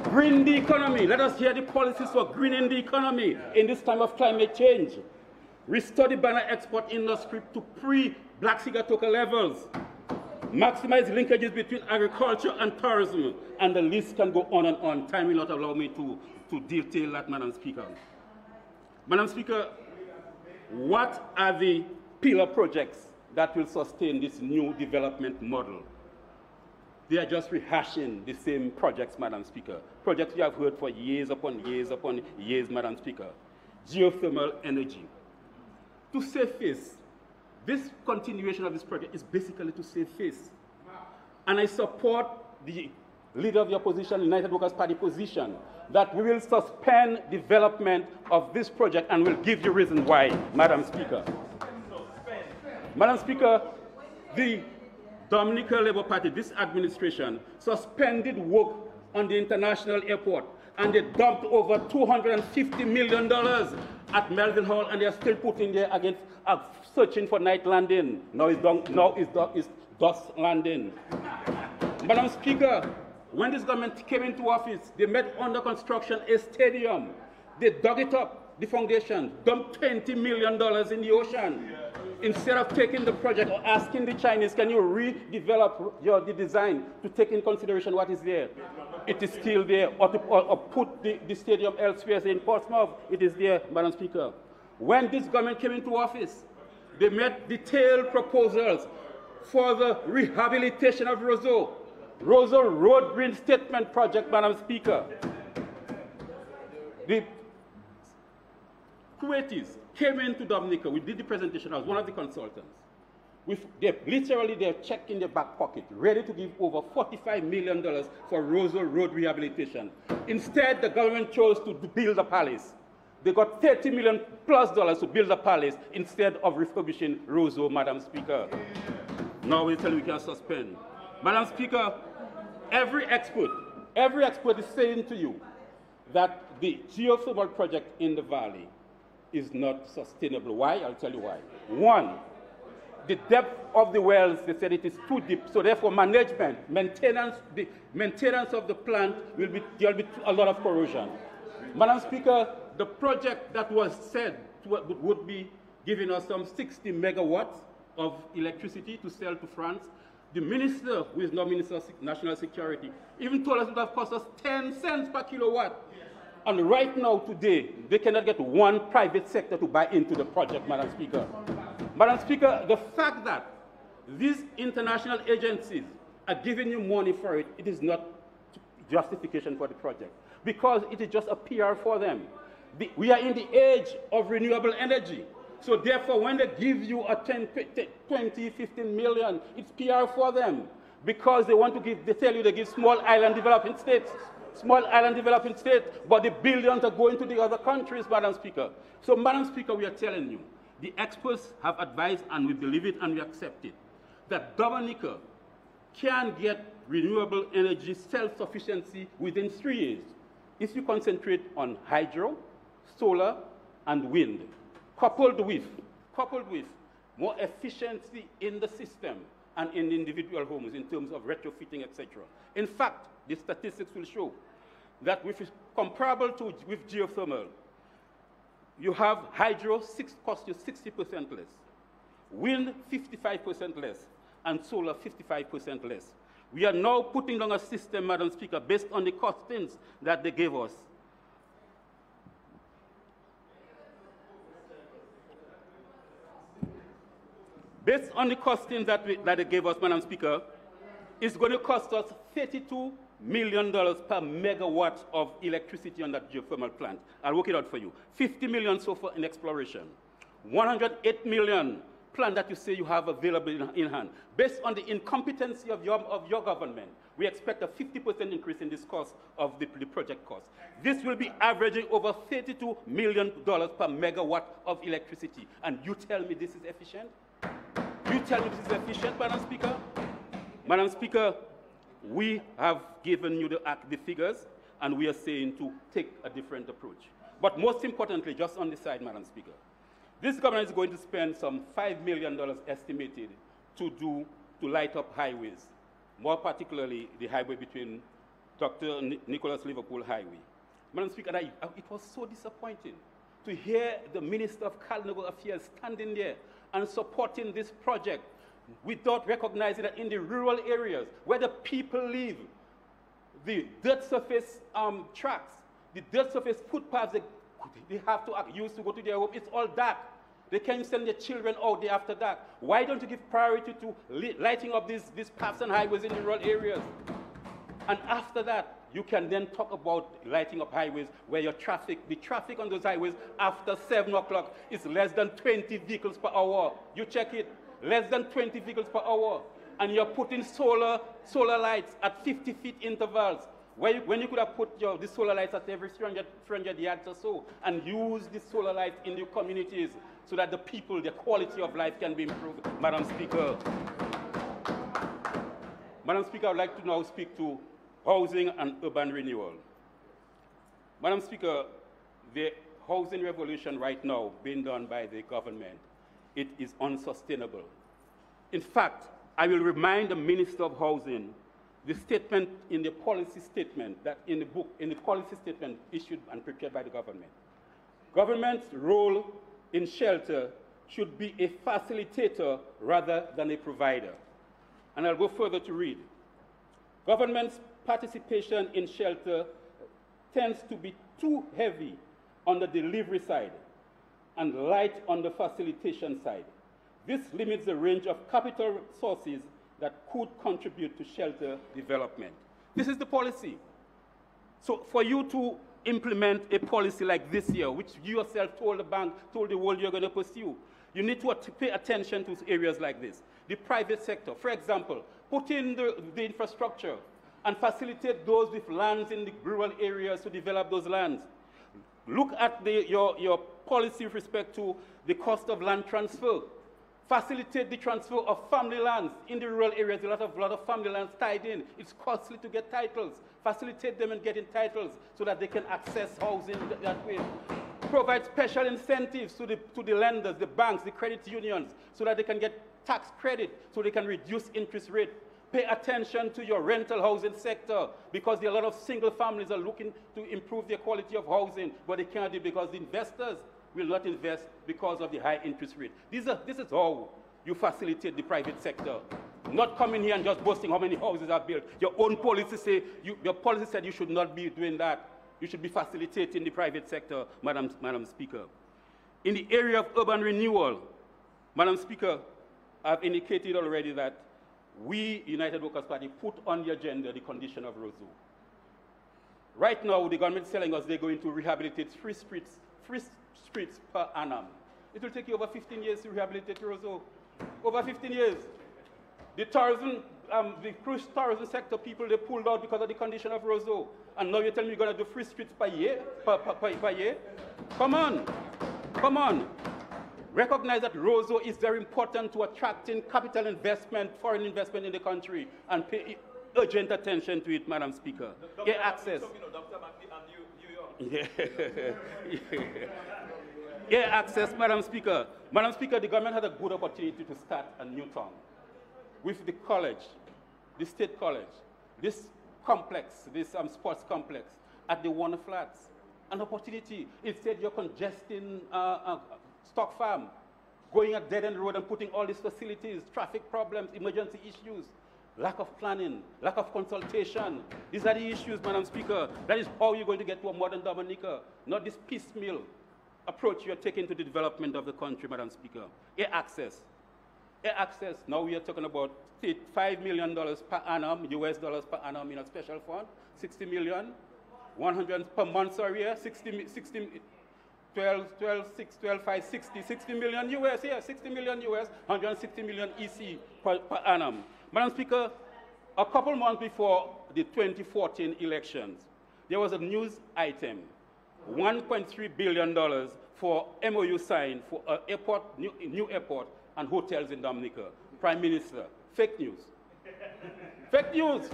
Green the economy. Let us hear the policies for greening the economy in this time of climate change. Restore the banana export industry to pre-Black Sigatoka levels. Maximize linkages between agriculture and tourism. And the list can go on and on. Time will not allow me to detail that, Madam Speaker. Madam Speaker, what are the pillar projects that will sustain this new development model? They are just rehashing the same projects, Madam Speaker. Projects we have heard for years upon years upon years, Madam Speaker. Geothermal energy. To save face, this continuation of this project is basically to save face. And I support the Leader of the Opposition, United Workers' Party position that we will suspend development of this project, and will give you reason why, Madam Speaker. Madam Speaker, the Dominican Labour Party, this administration, suspended work on the international airport, and they dumped over $250 million at Melville Hall, and they are still putting there against searching for night landing. Now it's dust landing. Madam Speaker, when this government came into office, they made under construction a stadium. They dug it up, the foundation, dumped $20 million in the ocean. Instead of taking the project or asking the Chinese, can you redevelop the design to take in consideration what is there? It is still there. Or put the stadium elsewhere, say in Portsmouth, it is there, Madam Speaker. When this government came into office, they made detailed proposals for the rehabilitation of Roseau Road Reinstatement Project, Madam Speaker. The Kuwaitis came into Dominica. We did the presentation. I was one of the consultants. They're check in their back pocket, ready to give over $45 million for Roseau Road rehabilitation. Instead, the government chose to build a palace. They got $30 million plus to build a palace instead of refurbishing Roseau, Madam Speaker. Now we tell you we can suspend. Madam Speaker, every expert is saying to you that the geothermal project in the valley is not sustainable. Why? I'll tell you why. One, the depth of the wells, they said it is too deep, so therefore maintenance of the plant there'll be a lot of corrosion. Madam Speaker, the project that was said would be giving us some 60 megawatts of electricity to sell to France. The minister, who is now Minister of National Security, even told us it would have cost us 10 cents per kilowatt. And right now, today, they cannot get one private sector to buy into the project, Madam Speaker. Madam Speaker, the fact that these international agencies are giving you money for it, it is not justification for the project, because it is just a PR for them. We are in the age of renewable energy. So therefore, when they give you a 20, 15 million, it's PR for them, because they want to give, they tell you they give small island developing states, but the billions are going to the other countries, Madam Speaker. So, Madam Speaker, we are telling you, the experts have advised, and we believe it and we accept it, that Dominica can get renewable energy self-sufficiency within 3 years if you concentrate on hydro, solar, and wind, coupled with more efficiency in the system and in individual homes in terms of retrofitting, etc. In fact, the statistics will show that comparable with geothermal, you have hydro cost you 60% less, wind 55% less, and solar 55% less. We are now putting down a system, Madam Speaker, based on the costings that they gave us. Based on the costings that they gave us, Madam Speaker, it's going to cost us $32 million per megawatt of electricity on that geothermal plant. I'll work it out for you. 50 million so far in exploration. 108 million plan that you say you have available in hand. Based on the incompetency of your government, we expect a 50% increase in this cost of the project cost. This will be averaging over $32 million per megawatt of electricity. And you tell me this is efficient? You tell me this is efficient, Madam Speaker? Madam Speaker, we have given you the figures, and we are saying to take a different approach. But most importantly, just on the side, Madam Speaker, this government is going to spend some $5 million estimated to light up highways, more particularly the highway between Dr. Nicholas Liverpool Highway. Madam Speaker, it was so disappointing to hear the Minister of Cultural Affairs standing there and supporting this project without recognizing that in the rural areas where the people live, the dirt surface tracks, the dirt surface footpaths they have to use to go to their home, it's all dark. They can't send their children out there after dark. Why don't you give priority to lighting up these paths and highways in the rural areas? And after that, you can then talk about lighting up highways where the traffic on those highways after 7 o'clock is less than 20 vehicles per hour. You check it, less than 20 vehicles per hour. And you're putting solar lights at 50 feet intervals. When you could have put the solar lights at every 300 yards or so and use the solar lights in the communities so that the people, their quality of life can be improved, Madam Speaker. Madam Speaker, I would like to now speak to housing and urban renewal. Madam Speaker, the housing revolution right now being done by the government, it is unsustainable. In fact, I will remind the Minister of Housing the statement in the policy statement that in the policy statement issued and prepared by the government. Government's role in shelter should be a facilitator rather than a provider. And I'll go further to read. Government's participation in shelter tends to be too heavy on the delivery side and light on the facilitation side. This limits the range of capital sources that could contribute to shelter development. This is the policy. So for you to implement a policy like this year, which you yourself told the bank, told the world you're going to pursue, you need to pay attention to areas like this. The private sector, for example, put in the infrastructure and facilitate those with lands in the rural areas to develop those lands. Look at your policy with respect to the cost of land transfer. Facilitate the transfer of family lands in the rural areas. A lot of family lands tied in. It's costly to get titles. Facilitate them in getting titles so that they can access housing that way. Provide special incentives to the lenders, the banks, the credit unions, so that they can get tax credit, so they can reduce interest rate. Pay attention to your rental housing sector, because there are a lot of single families are looking to improve their quality of housing, but they can't do it because the investors will not invest because of the high interest rate. This is how you facilitate the private sector. Not coming here and just boasting how many houses are built. Your own policy your policy said you should not be doing that. You should be facilitating the private sector, Madam Speaker. In the area of urban renewal, Madam Speaker, I've indicated already that we, United Workers' Party, put on the agenda the condition of Roseau. Right now, the government is telling us they're going to rehabilitate 3 streets per annum. It will take you over 15 years to rehabilitate Roseau. Over 15 years. The cruise tourism sector people, they pulled out because of the condition of Roseau. And now you're telling me you're going to do 3 streets per year? Per year? Come on. Come on. Recognize that Roseau is very important to attracting capital investment, foreign investment in the country, and pay urgent attention to it, Madam Speaker. Get access. Yeah, access, Madam Speaker. Madam Speaker, the government had a good opportunity to start a new town with the college, the state college, this complex, this sports complex at the Warner Flats. An opportunity. Instead, you're congesting stock farm, going a dead-end road and putting all these facilities, traffic problems, emergency issues, lack of planning, lack of consultation. These are the issues, Madam Speaker. That is how you're going to get to a modern Dominica, not this piecemeal approach you're taking to the development of the country, Madam Speaker. Air access. Air access, now we are talking about $5 million per annum, US dollars per annum in a special fund, 60 million, 100 per month, sorry, yeah, 60 million US, yeah, 60 million US, 160 million EC per annum. Madam Speaker, a couple months before the 2014 elections, there was a news item, $1.3 billion for MOU signed for an airport, new airport and hotels in Dominica. Prime Minister, fake news. Fake news.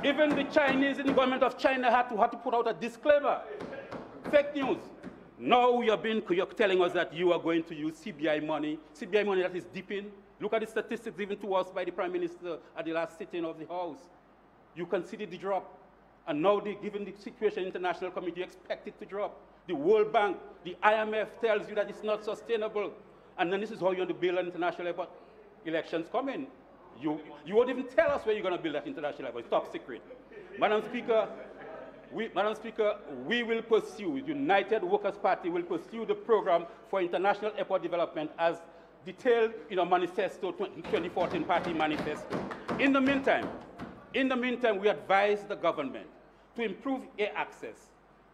Even the Chinese in the government of China had to put out a disclaimer. Fake news. Now you're telling us that you are going to use CBI money that is dipping. Look at the statistics given to us by the Prime Minister at the last sitting of the House. You consider the drop. And now, given the situation, international community, you expect it to drop. The World Bank, the IMF tells you that it's not sustainable. And then this is how you're going to build an international airport. Elections coming. You won't even tell us where you're going to build that international airport. It's top secret. Madam Speaker, we will pursue, United Workers' Party will pursue the program for international airport development as detailed in our manifesto, 2014 party manifesto. In the meantime, we advise the government to improve air access.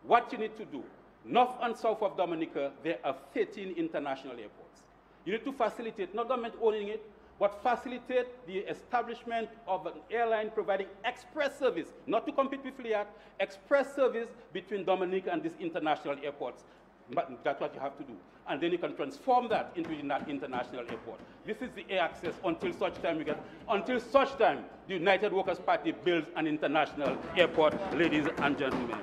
What you need to do, north and south of Dominica, there are 13 international airports. You need to facilitate, not government owning it, but facilitate the establishment of an airline providing express service, not to compete with Liat, express service between Dominique and these international airports. But that's what you have to do. And then you can transform that into an international airport. This is the air access until such time the United Workers' Party builds an international airport, ladies and gentlemen.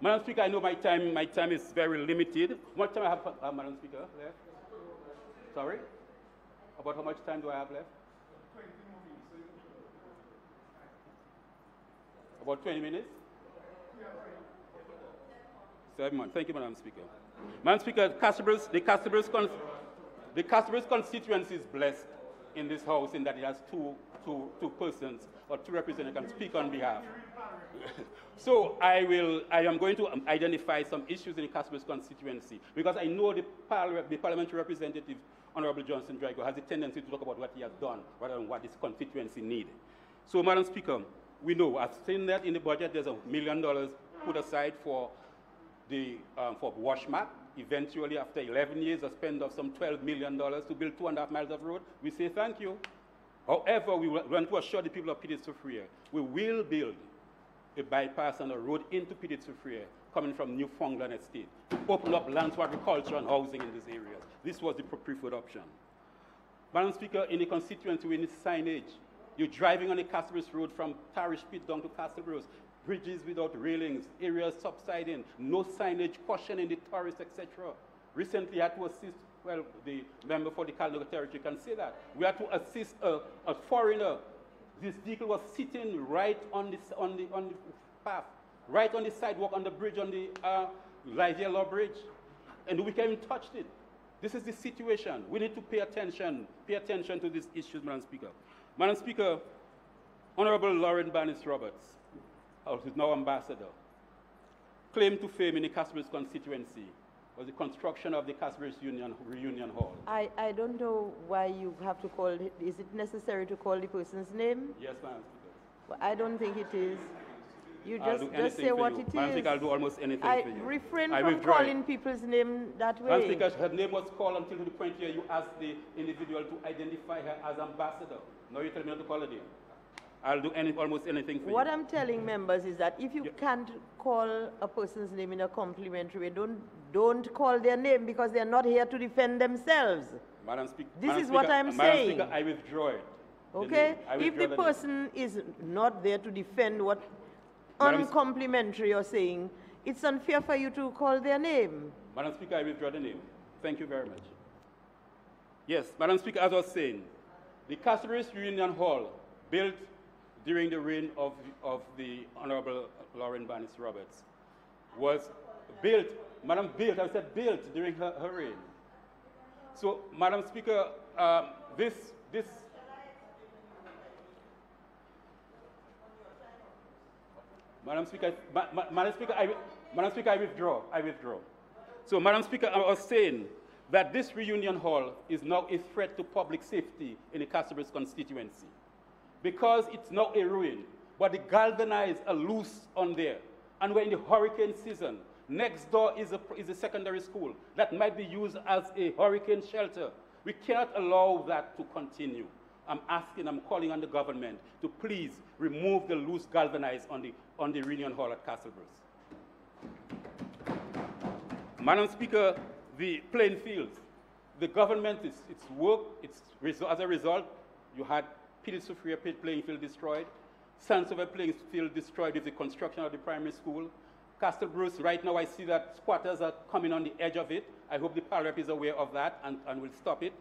Madam Speaker, I know my time is very limited. What time I have, Madam Speaker, left? Sorry? About how much time do I have left? 20 more minutes. About 20 minutes? 7 months. Thank you, Madam Speaker. Madam Speaker, the Castlebrooks constituency is blessed in this House in that it has two persons or two representatives who can speak on behalf. So I am going to identify some issues in the Castlebrooks constituency because I know the parliamentary representative, Honourable Johnson Drago, has a tendency to talk about what he has done rather than what his constituency needs. So, Madam Speaker, we know, I've seen that in the budget, there's $1 million put aside for Washmark. Eventually, after 11 years, a spend of some $12 million to build 2.5 miles of road. We say thank you. However, we want to assure the people of Petite-Soufrière, we will build a bypass and a road into Petite-Soufrière coming from Newfoundland Estate to open up lands for agriculture and housing in these areas. This was the preferred option. Madam Speaker, in the constituency, we need signage. You're driving on the Castlebrooks Road from Tarish Pit down to Castlebrooks, bridges without railings, areas subsiding, no signage, cautioning the tourists, etc. Recently, I had to assist, well, the member for the Kalnoga territory can say that. We had to assist a foreigner. This vehicle was sitting right on the path, right on the sidewalk, on the bridge, on the Riviera Law Bridge, and we came and touched it. This is the situation. We need to pay attention to these issues, Madam Speaker. Madam Speaker, Honourable Lauren Barnes Roberts, who is now ambassador, claim to fame in the Castlebrooks constituency was the construction of the Castlebrooks Reunion Hall. I don't know why you have to call it. Is it necessary to call the person's name? Yes, Madam Speaker. Well, I don't think it is. You just say for what you. it Madam is. Speaker, I'll do almost anything for you. Refrain from calling people's name that way. Madam Speaker, her name was called until to the point where you asked the individual to identify her as ambassador. Now you tell me not to call her name. I'll do almost anything for you. What I'm telling members is that if you can't call a person's name in a complimentary way, don't call their name because they're not here to defend themselves. Madam Speaker, this is what I'm saying. Madam Speaker, I withdraw it. Okay? If the person is not there to defend what uncomplimentary you're saying, it's unfair for you to call their name. Madam Speaker, I withdraw the name. Thank you very much. Yes, Madam Speaker, as I was saying, the Castlebrooks Reunion Hall, built during the reign of the Honourable Lauren Barnes Roberts, was built, I said built during her reign. So, Madam Speaker, Madam Speaker, I withdraw. So, Madam Speaker, I was saying that this reunion hall is now a threat to public safety in the Castlebrooks constituency because it's now a ruin, but the galvanized are loose on there. And we're in the hurricane season. Next door is a secondary school that might be used as a hurricane shelter. We cannot allow that to continue. I'm calling on the government to please remove the loose galvanized on the reunion hall at Castlebrooks. Madam Speaker, the playing fields, the government, as a result, you had Petite-Soufrière playing field destroyed, Saint-Sauveur playing field destroyed with the construction of the primary school. Castlebrooks, right now I see that squatters are coming on the edge of it. I hope the Parliament is aware of that and will stop it.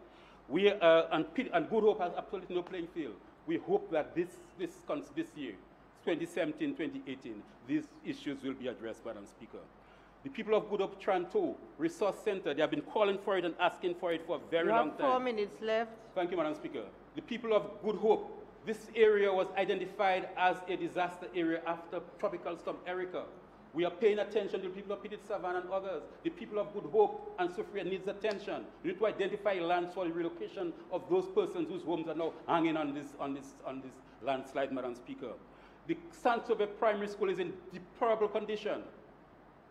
And Good Hope has absolutely no playing field. We hope that this year, 2017, 2018, these issues will be addressed, Madam Speaker. The people of Good Hope Tranto Resource Center, they have been calling for it and asking for it for a very long time. You have 4 minutes left. Thank you, Madam Speaker. The people of Good Hope, this area was identified as a disaster area after Tropical Storm Erica. We are paying attention to the people of Petite Savannah and others. The people of Good Hope and Soufrière needs attention. We need to identify lands for the relocation of those persons whose homes are now hanging on this landslide, Madam Speaker. The Saint-Sauveur Primary School is in deplorable condition.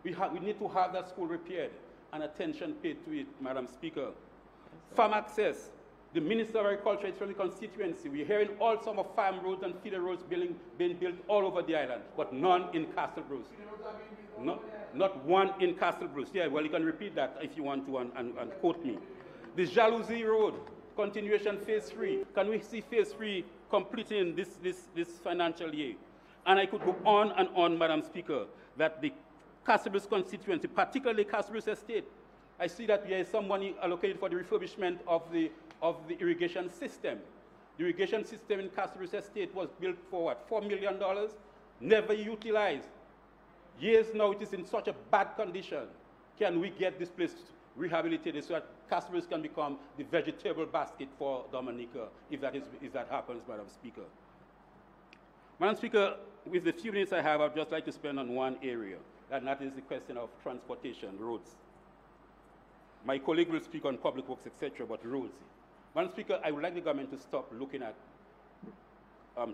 We need to have that school repaired and attention paid to it, Madam Speaker. Farm access. The Minister of Agriculture is from the constituency. We're hearing all sorts of farm roads and feeder roads being built all over the island, but none in Castle Bruce. Not one in Castle Bruce. Yeah, well, you can repeat that if you want to and quote me. The Jalousie Road, continuation phase 3. Can we see phase 3 completing this financial year? And I could go on, Madam Speaker, that the Castle Bruce constituency, particularly Castle Bruce Estate, I see that there is some money allocated for the refurbishment of the irrigation system. The irrigation system in Castle Bruce Estate was built for what, $4 million? Never utilized. Years now it is in such a bad condition. Can we get this place rehabilitated so that Castle Bruce can become the vegetable basket for Dominica, if that happens, Madam Speaker? Madam Speaker, with the few minutes I have, I'd just like to spend on one area, and that is the question of transportation, roads. My colleague will speak on public works, etc., but roads. Madam Speaker, I would like the government to stop looking at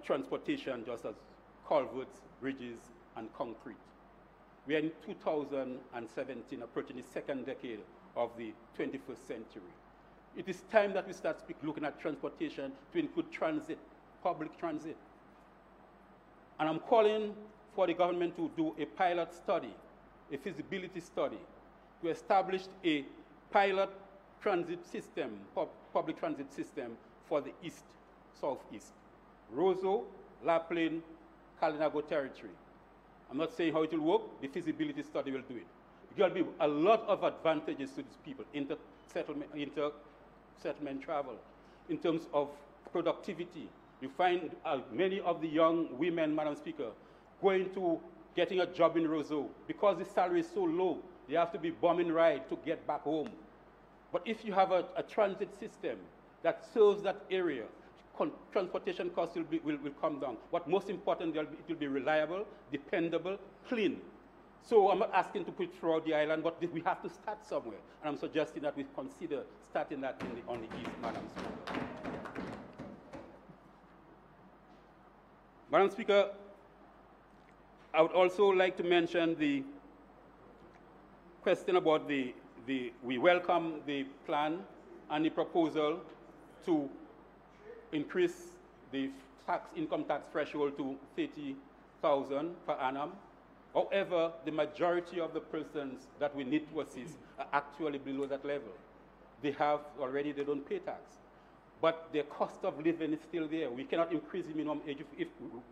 transportation just as culverts, bridges, and concrete. We are in 2017, approaching the second decade of the 21st century. It is time that we start looking at transportation to include transit, public transit. And I'm calling for the government to do a pilot study, a feasibility study, to establish a pilot transit system, public transit system for the east, southeast. Roseau, La Plaine, Kalinago territory. I'm not saying how it will work, the feasibility study will do it. There will be a lot of advantages to these people, inter-settlement travel, in terms of productivity. You find many of the young women, Madam Speaker, going to getting a job in Roseau. Because the salary is so low, they have to be bombing ride to get back home. But if you have a transit system that serves that area, transportation costs will come down. But most important, it will be reliable, dependable, clean. So I'm not asking to put it throughout the island, but we have to start somewhere. And I'm suggesting that we consider starting that on the east, Madam Speaker. Madam Speaker, I would also like to mention the question about we welcome the plan and the proposal to increase the income tax threshold to 30,000 per annum. However, the majority of the persons that we need to assist are actually below that level. They don't pay tax. But their cost of living is still there. We cannot increase the minimum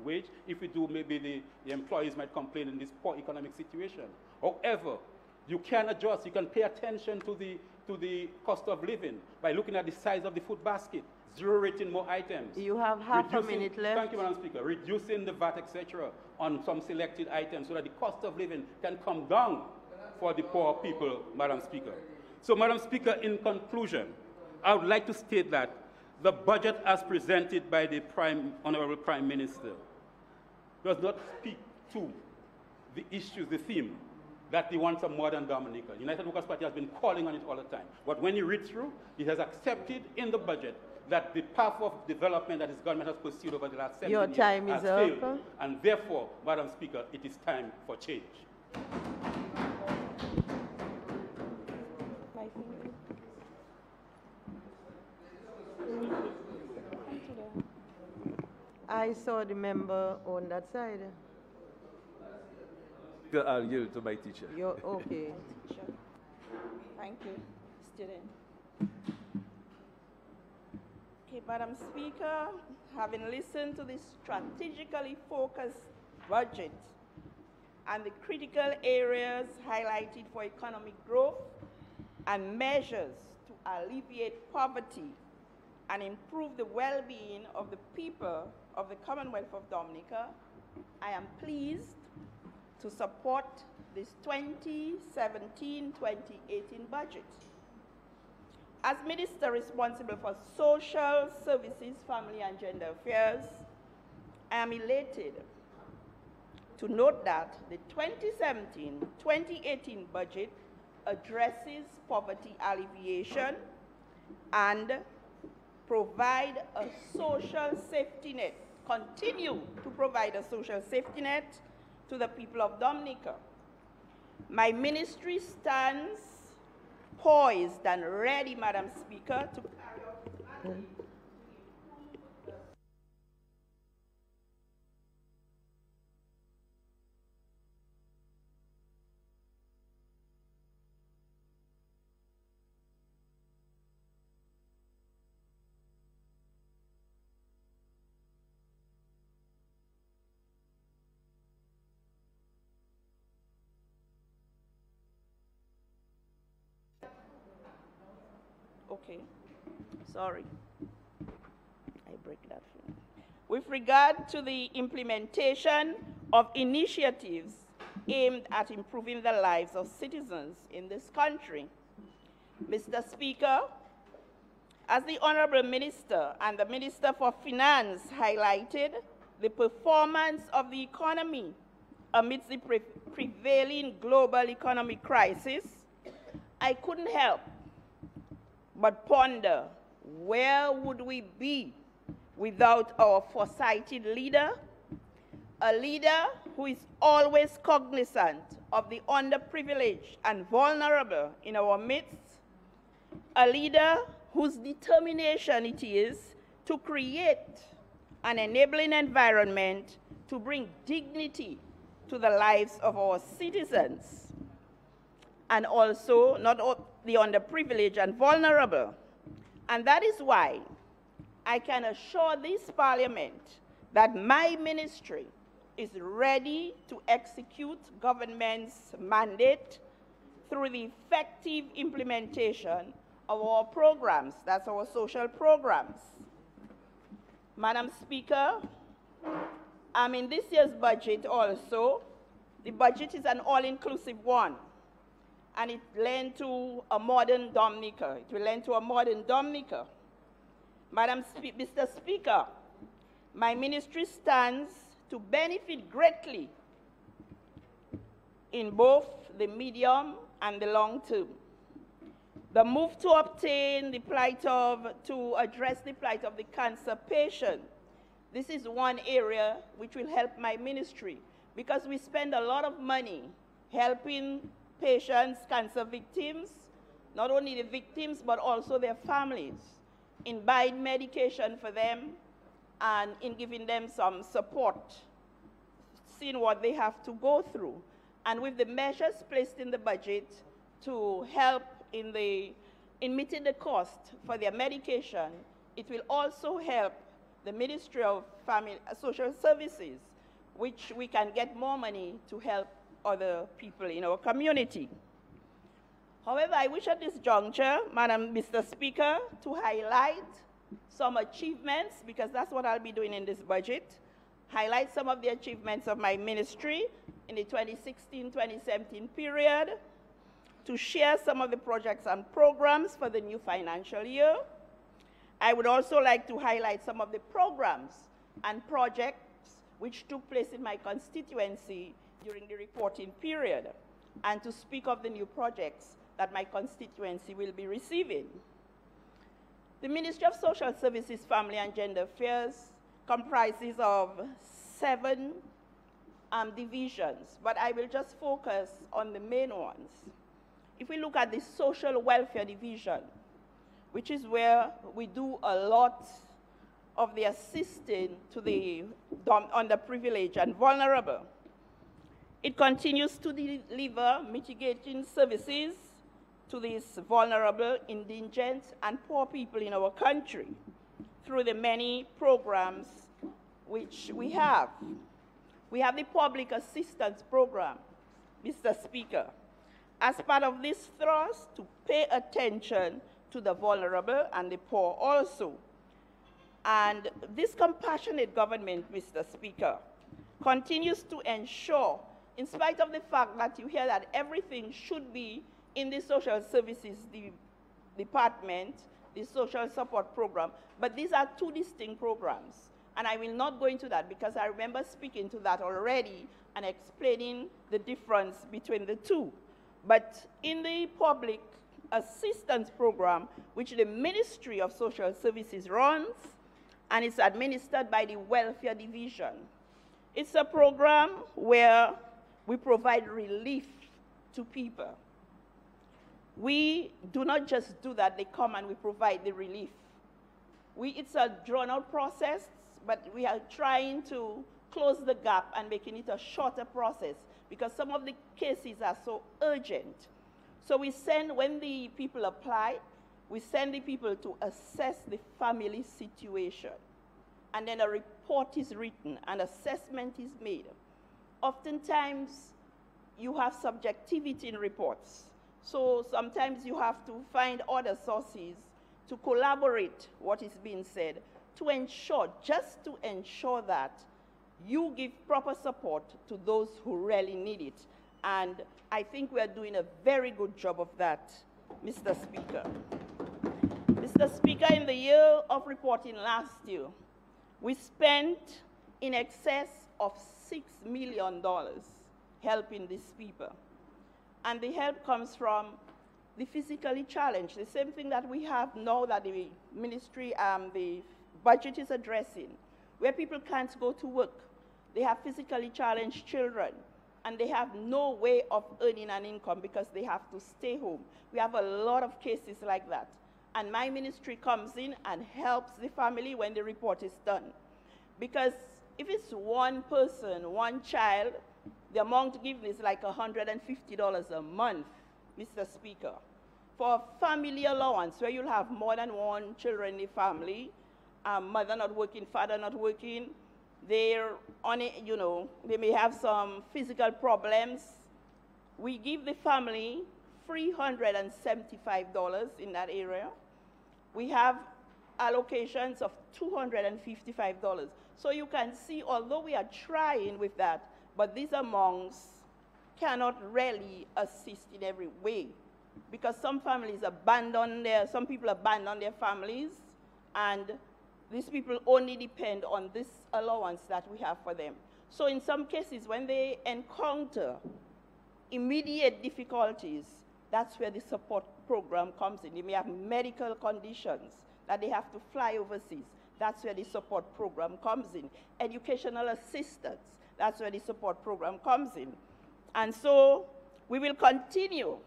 wage. If we do, maybe the employees might complain in this poor economic situation. However, you can adjust. You can pay attention to the cost of living by looking at the size of the food basket, zero rating more items. You have half a minute left. Thank you, Madam Speaker. Reducing the VAT, etc., on some selected items so that the cost of living can come down for the poor people, Madam Speaker. So, Madam Speaker, in conclusion, I would like to state that the budget as presented by the Honourable Prime Minister does not speak to the issues, the theme, that he wants a modern Dominica. The United Workers' Party has been calling on it all the time. But when you read through, it has accepted in the budget that the path of development that his government has pursued over the last 7 years has failed. And therefore, Madam Speaker, it is time for change. I saw the member on that side. I'll yield to my teacher. You're okay. Thank you, student. Okay, Madam Speaker, having listened to this strategically focused budget and the critical areas highlighted for economic growth and measures to alleviate poverty and improve the well-being of the people of the Commonwealth of Dominica, I am pleased to support this 2017-2018 budget. As Minister responsible for Social Services, Family and Gender Affairs, I am elated to note that the 2017-2018 budget addresses poverty alleviation and provide a social safety net, continue to provide a social safety net to the people of Dominica. My ministry stands poised and ready, Madam Speaker, to carry out Okay, sorry, I break that. With regard to the implementation of initiatives aimed at improving the lives of citizens in this country, Mr. Speaker, as the Honourable Minister and the Minister for Finance highlighted the performance of the economy amidst the prevailing global economic crisis, I couldn't help but ponder, where would we be without our foresighted leader? A leader who is always cognizant of the underprivileged and vulnerable in our midst. A leader whose determination it is to create an enabling environment to bring dignity to the lives of our citizens, and also not the underprivileged and vulnerable. And that is why I can assure this Parliament that my ministry is ready to execute government's mandate through the effective implementation of our programs, that's our social programs. Madam Speaker, in this year's budget also, the budget is an all-inclusive one, and it lent to a modern Dominica. It will lend to a modern Dominica. Mr. Speaker, my ministry stands to benefit greatly in both the medium and the long term. The move to address the plight of the cancer patient, this is one area which will help my ministry, because we spend a lot of money helping patients, cancer victims, not only the victims, but also their families, in buying medication for them and in giving them some support, seeing what they have to go through. And with the measures placed in the budget to help in meeting the cost for their medication, it will also help the Ministry of Social Services, which we can get more money to help other people in our community. However, I wish at this juncture, Mr. Speaker, to highlight some achievements, because that's what I'll be doing in this budget, highlight some of the achievements of my ministry in the 2016-2017 period, to share some of the projects and programs for the new financial year. I would also like to highlight some of the programs and projects which took place in my constituency during the reporting period, and to speak of the new projects that my constituency will be receiving. The Ministry of Social Services, Family and Gender Affairs comprises of 7 divisions, but I will just focus on the main ones. If we look at the Social Welfare Division, which is where we do a lot of the assisting to the underprivileged and vulnerable, it continues to deliver mitigating services to these vulnerable, indigent, and poor people in our country through the many programs which we have. We have the Public Assistance Program, Mr. Speaker, as part of this thrust to pay attention to the vulnerable and the poor also. And this compassionate government, Mr. Speaker, continues to ensure, in spite of the fact that you hear that everything should be in the Social Services Department, the Social Support Program, but these are 2 distinct programs. And I will not go into that, because I remember speaking to that already and explaining the difference between the 2. But in the Public Assistance Program, which the Ministry of Social Services runs, and it's administered by the Welfare Division, it's a program where we provide relief to people. We do not just do that, they come and we provide the relief. It's a drawn-out process, but we are trying to close the gap and making it a shorter process because some of the cases are so urgent. So we send, when the people apply, we send the people to assess the family situation. And then a report is written, an assessment is made. Oftentimes, you have subjectivity in reports. So sometimes you have to find other sources to collaborate what is being said to ensure, just to ensure that you give proper support to those who really need it. And I think we are doing a very good job of that, Mr. Speaker. Mr. Speaker, in the year of reporting last year, we spent in excess of $6 million helping these people. And the help comes from the physically challenged, the same thing that we have now that the ministry, the budget is addressing, where people can't go to work. They have physically challenged children, and they have no way of earning an income because they have to stay home. We have a lot of cases like that. And my ministry comes in and helps the family when the report is done. Because if it's one person, one child, the amount given is like $150 a month, Mr. Speaker. For a family allowance, where you'll have more than one children in the family, mother not working, father not working, they're on it, you know, they may have some physical problems. We give the family $375 in that area. We have allocations of $255. So you can see, although we are trying with that, but these amounts cannot really assist in every way because some families some people abandon their families, and these people only depend on this allowance that we have for them. So in some cases, when they encounter immediate difficulties, that's where the support program comes in. They may have medical conditions that they have to fly overseas. That's where the support program comes in. Educational assistance, that's where the support program comes in. And so we will continue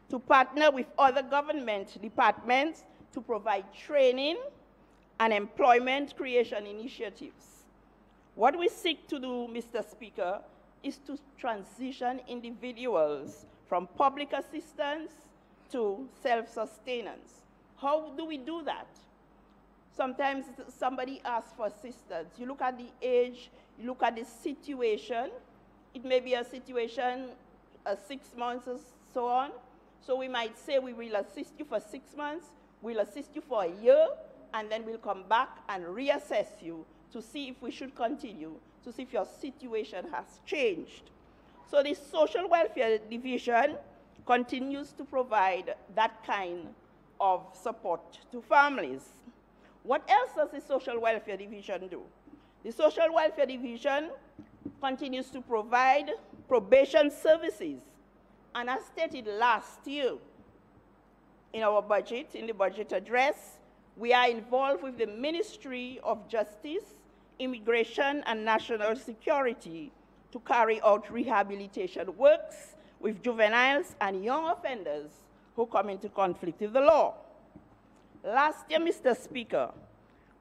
to partner with other government departments to provide training and employment creation initiatives. What we seek to do, Mr. Speaker, is to transition individuals from public assistance to self-sustenance. How do we do that? Sometimes somebody asks for assistance. You look at the age, you look at the situation. It may be a situation, 6 months or so on. So we might say we will assist you for 6 months, we'll assist you for a year, and then we'll come back and reassess you to see if we should continue, to see if your situation has changed. So the Social Welfare Division continues to provide that kind of support to families. What else does the Social Welfare Division do? The Social Welfare Division continues to provide probation services. And as stated last year in our budget, in the budget address, we are involved with the Ministry of Justice, Immigration and National Security to carry out rehabilitation works with juveniles and young offenders who come into conflict with the law. Last year, Mr. Speaker,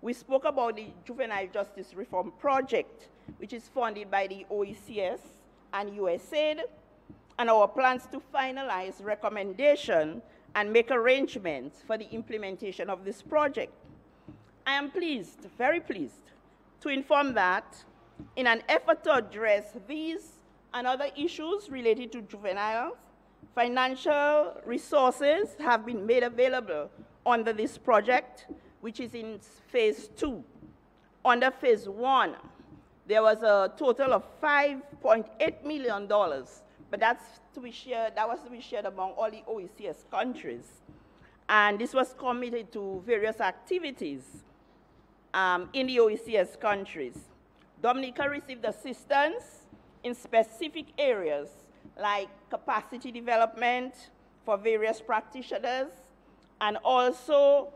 we spoke about the Juvenile Justice Reform Project, which is funded by the OECS and USAID, and our plans to finalize recommendation and make arrangements for the implementation of this project. I am pleased, very pleased, to inform that in an effort to address these and other issues related to juveniles, financial resources have been made available under this project, which is in phase 2. Under phase 1, there was a total of $5.8 million, but that was to be shared among all the OECS countries. And this was committed to various activities in the OECS countries. Dominica received assistance in specific areas like capacity development for various practitioners, and also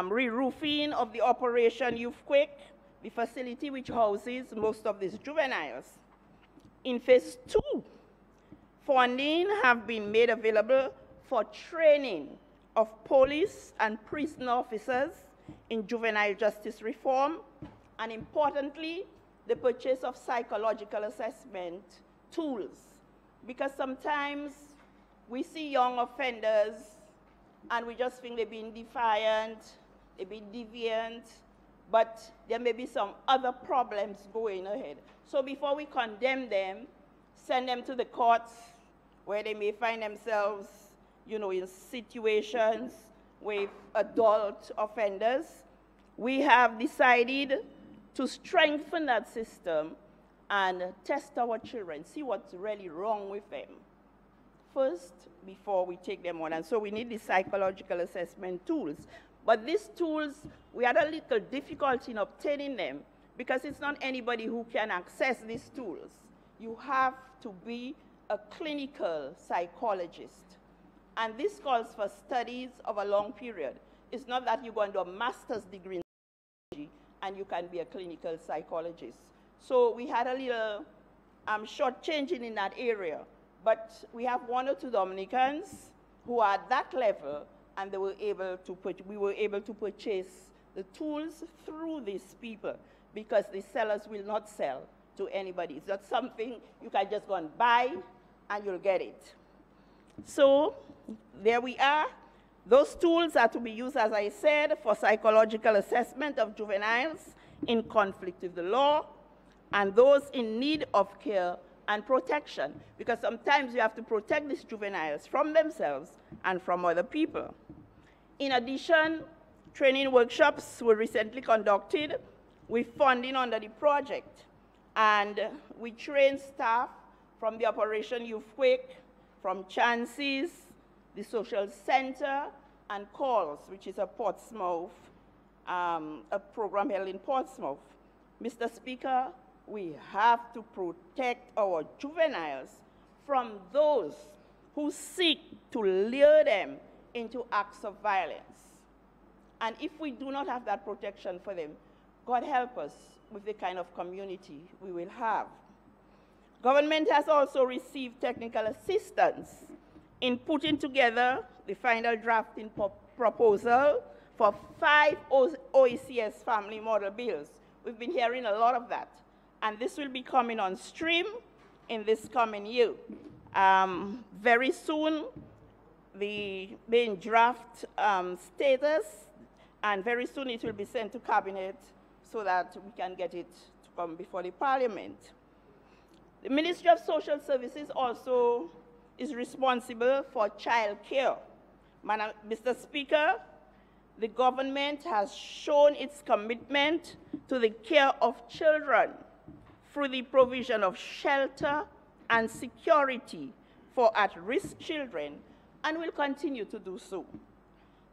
re-roofing of the Operation Youthquake, the facility which houses most of these juveniles. In phase 2, funding have been made available for training of police and prison officers in juvenile justice reform, and importantly, the purchase of psychological assessment tools. Because sometimes we see young offenders and we just think they're being defiant, they're being deviant, but there may be some other problems going ahead. So before we condemn them, send them to the courts where they may find themselves, you know, in situations with adult offenders, we have decided to strengthen that system and test our children, see what's really wrong with them first before we take them on. And so we need the psychological assessment tools. But these tools, we had a little difficulty in obtaining them because it's not anybody who can access these tools. You have to be a clinical psychologist. And this calls for studies of a long period. It's not that you go and do a master's degree in psychology and you can be a clinical psychologist. So we had a little shortchanging in that area. But we have one or two Dominicans who are at that level, and we were able to purchase the tools through these people because the sellers will not sell to anybody. It's not something you can just go and buy and you'll get it. So there we are. Those tools are to be used, as I said, for psychological assessment of juveniles in conflict with the law and those in need of care and protection, because sometimes you have to protect these juveniles from themselves and from other people. In addition, training workshops were recently conducted with funding under the project, and we trained staff from the Operation Youth Quake, from Chances, the Social Center, and CALLS, which is a Portsmouth, a program held in Portsmouth. Mr. Speaker, we have to protect our juveniles from those who seek to lure them into acts of violence. And if we do not have that protection for them, God help us with the kind of community we will have. Government has also received technical assistance in putting together the final drafting proposal for 5 OECS family model bills. We've been hearing a lot of that. And this will be coming on stream in this coming year. Very soon, the in draft status, and very soon it will be sent to Cabinet so that we can get it to come before the Parliament. The Ministry of Social Services also is responsible for child care. Mr. Speaker, the government has shown its commitment to the care of children through the provision of shelter and security for at-risk children, and will continue to do so.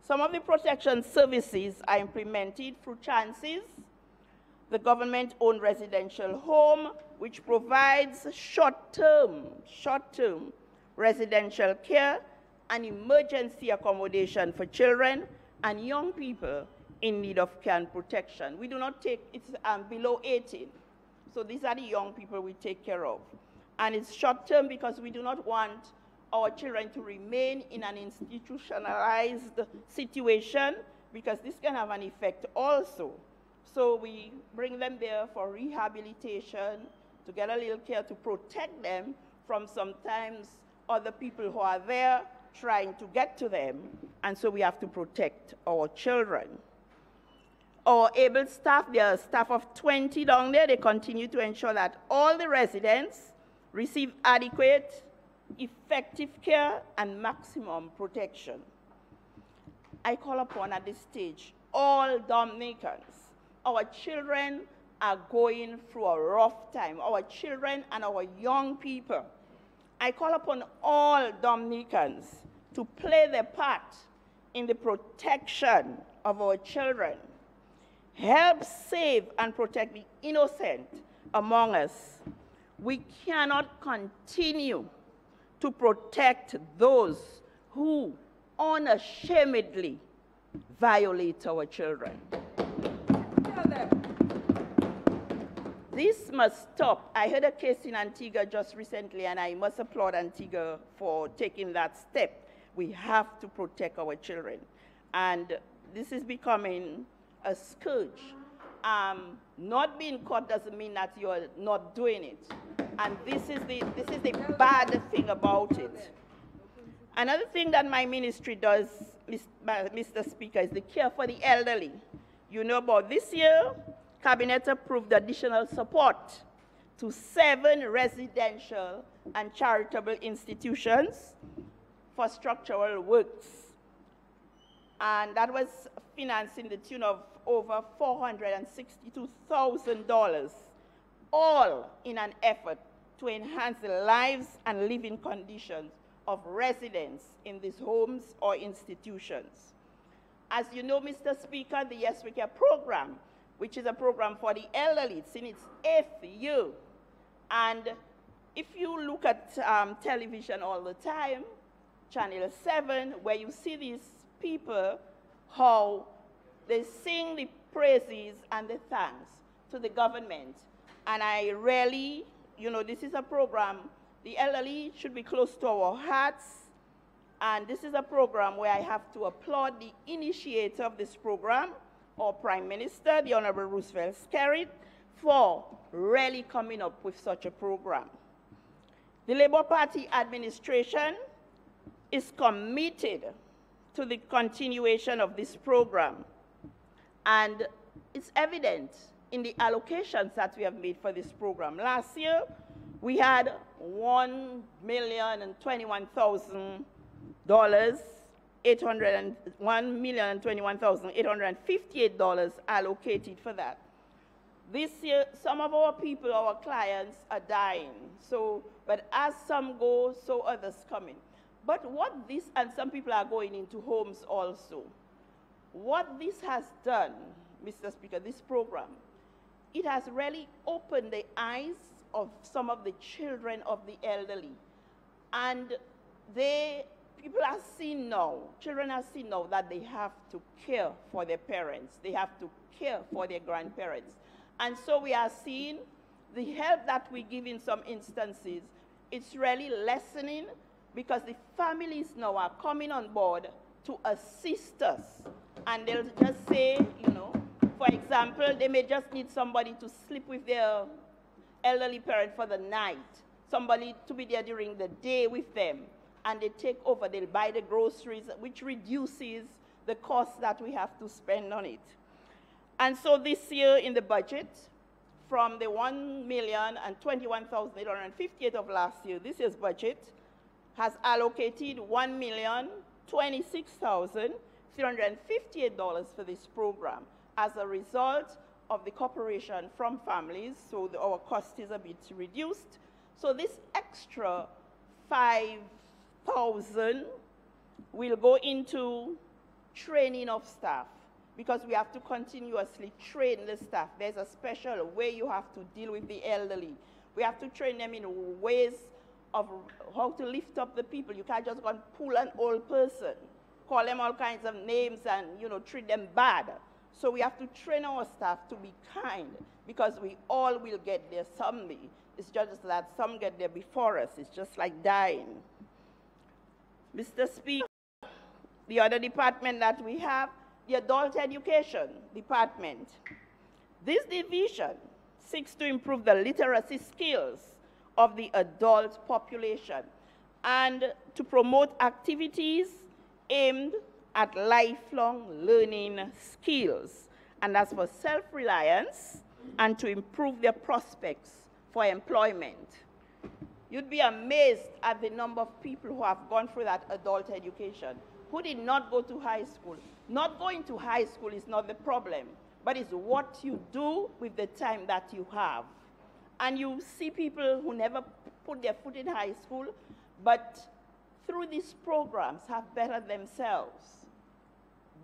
Some of the protection services are implemented through Chances, the government-owned residential home, which provides short-term residential care and emergency accommodation for children and young people in need of care and protection. We do not take, it's below 18. So these are the young people we take care of. And it's short-term because we do not want our children to remain in an institutionalized situation, because this can have an effect also. So we bring them there for rehabilitation, to get a little care to protect them from sometimes other people who are there trying to get to them. And so we have to protect our children. Our able staff, there are a staff of 20 down there, they continue to ensure that all the residents receive adequate, effective care and maximum protection. I call upon at this stage all Dominicans. Our children are going through a rough time, our children and our young people. I call upon all Dominicans to play their part in the protection of our children. Help save and protect the innocent among us. We cannot continue to protect those who unashamedly violate our children. This must stop. I heard a case in Antigua just recently, and I must applaud Antigua for taking that step. We have to protect our children. And this is becoming a scourge. Not being caught doesn't mean that you're not doing it. And this is the bad thing about it. Another thing that my ministry does, Mr. Speaker, is the care for the elderly. You know about this year, Cabinet approved additional support to 7 residential and charitable institutions for structural works. And that was financed in the tune of over $462,000, all in an effort to enhance the lives and living conditions of residents in these homes or institutions. As you know, Mr. Speaker, the Yes We Care program, which is a program for the elderly, it's in its 8th year. And if you look at television all the time, Channel 7, where you see these people, how they sing the praises and the thanks to the government. And I really, you know, this is a program, the elderly should be close to our hearts. And this is a program where I have to applaud the initiator of this program, our Prime Minister, the Honourable Roosevelt Skerrit, for really coming up with such a program. The Labour Party administration is committed to the continuation of this program. And it's evident in the allocations that we have made for this program. Last year, we had $1,021,858 allocated for that. This year, some of our people, our clients, are dying. So, but as some go, so others come in. But what this, and some people are going into homes also. What this has done, Mr. Speaker, this program, it has really opened the eyes of some of the children of the elderly. And people are seeing now, children are seeing now that they have to care for their parents. They have to care for their grandparents. And so we are seeing the help that we give in some instances, it's really lessening because the families now are coming on board to assist us. And they'll just say, you know, for example, they may just need somebody to sleep with their elderly parent for the night, somebody to be there during the day with them, and they take over, they'll buy the groceries, which reduces the cost that we have to spend on it. And so this year in the budget, from the $1,021,858 of last year, this year's budget has allocated $1,026,358 for this program as a result of the cooperation from families, so our cost is a bit reduced. So this extra $5,000 will go into training of staff, because we have to continuously train the staff. There's a special way you have to deal with the elderly. We have to train them in ways of how to lift up the people. You can't just go and pull an old person, call them all kinds of names and, you know, treat them bad. So we have to train our staff to be kind, because we all will get there someday. It's just that some get there before us. It's just like dying. Mr. Speaker, the other department that we have, the Adult Education Department. This division seeks to improve the literacy skills of the adult population and to promote activities aimed at lifelong learning skills, and that's for self-reliance and to improve their prospects for employment. You'd be amazed at the number of people who have gone through that adult education who did not go to high school. Not going to high school is not the problem, but it's what you do with the time that you have. And you see people who never put their foot in high school, but through these programs have bettered themselves.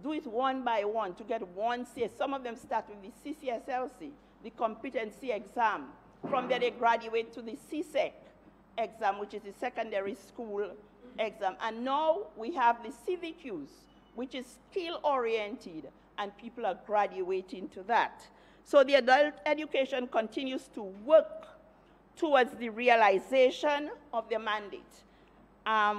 Do it one by one to get one CS. Some of them start with the CCSLC, the competency exam. From there they graduate to the CSEC exam, which is the secondary school exam. And now we have the CVQs, which is skill-oriented, and people are graduating to that. So the adult education continues to work towards the realization of their mandate,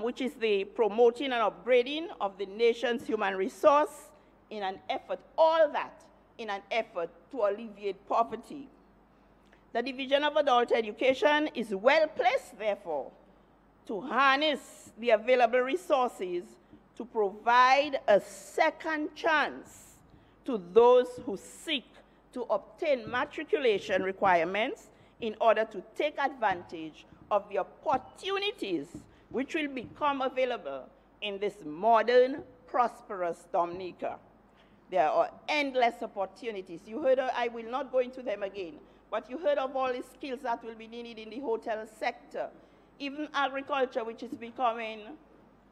which is the promoting and upgrading of the nation's human resource in an effort, all that in an effort to alleviate poverty. The Division of Adult Education is well placed, therefore, to harness the available resources to provide a second chance to those who seek to obtain matriculation requirements in order to take advantage of the opportunities which will become available in this modern, prosperous Dominica. There are endless opportunities. You heard, I will not go into them again, but you heard of all the skills that will be needed in the hotel sector. Even agriculture, which is becoming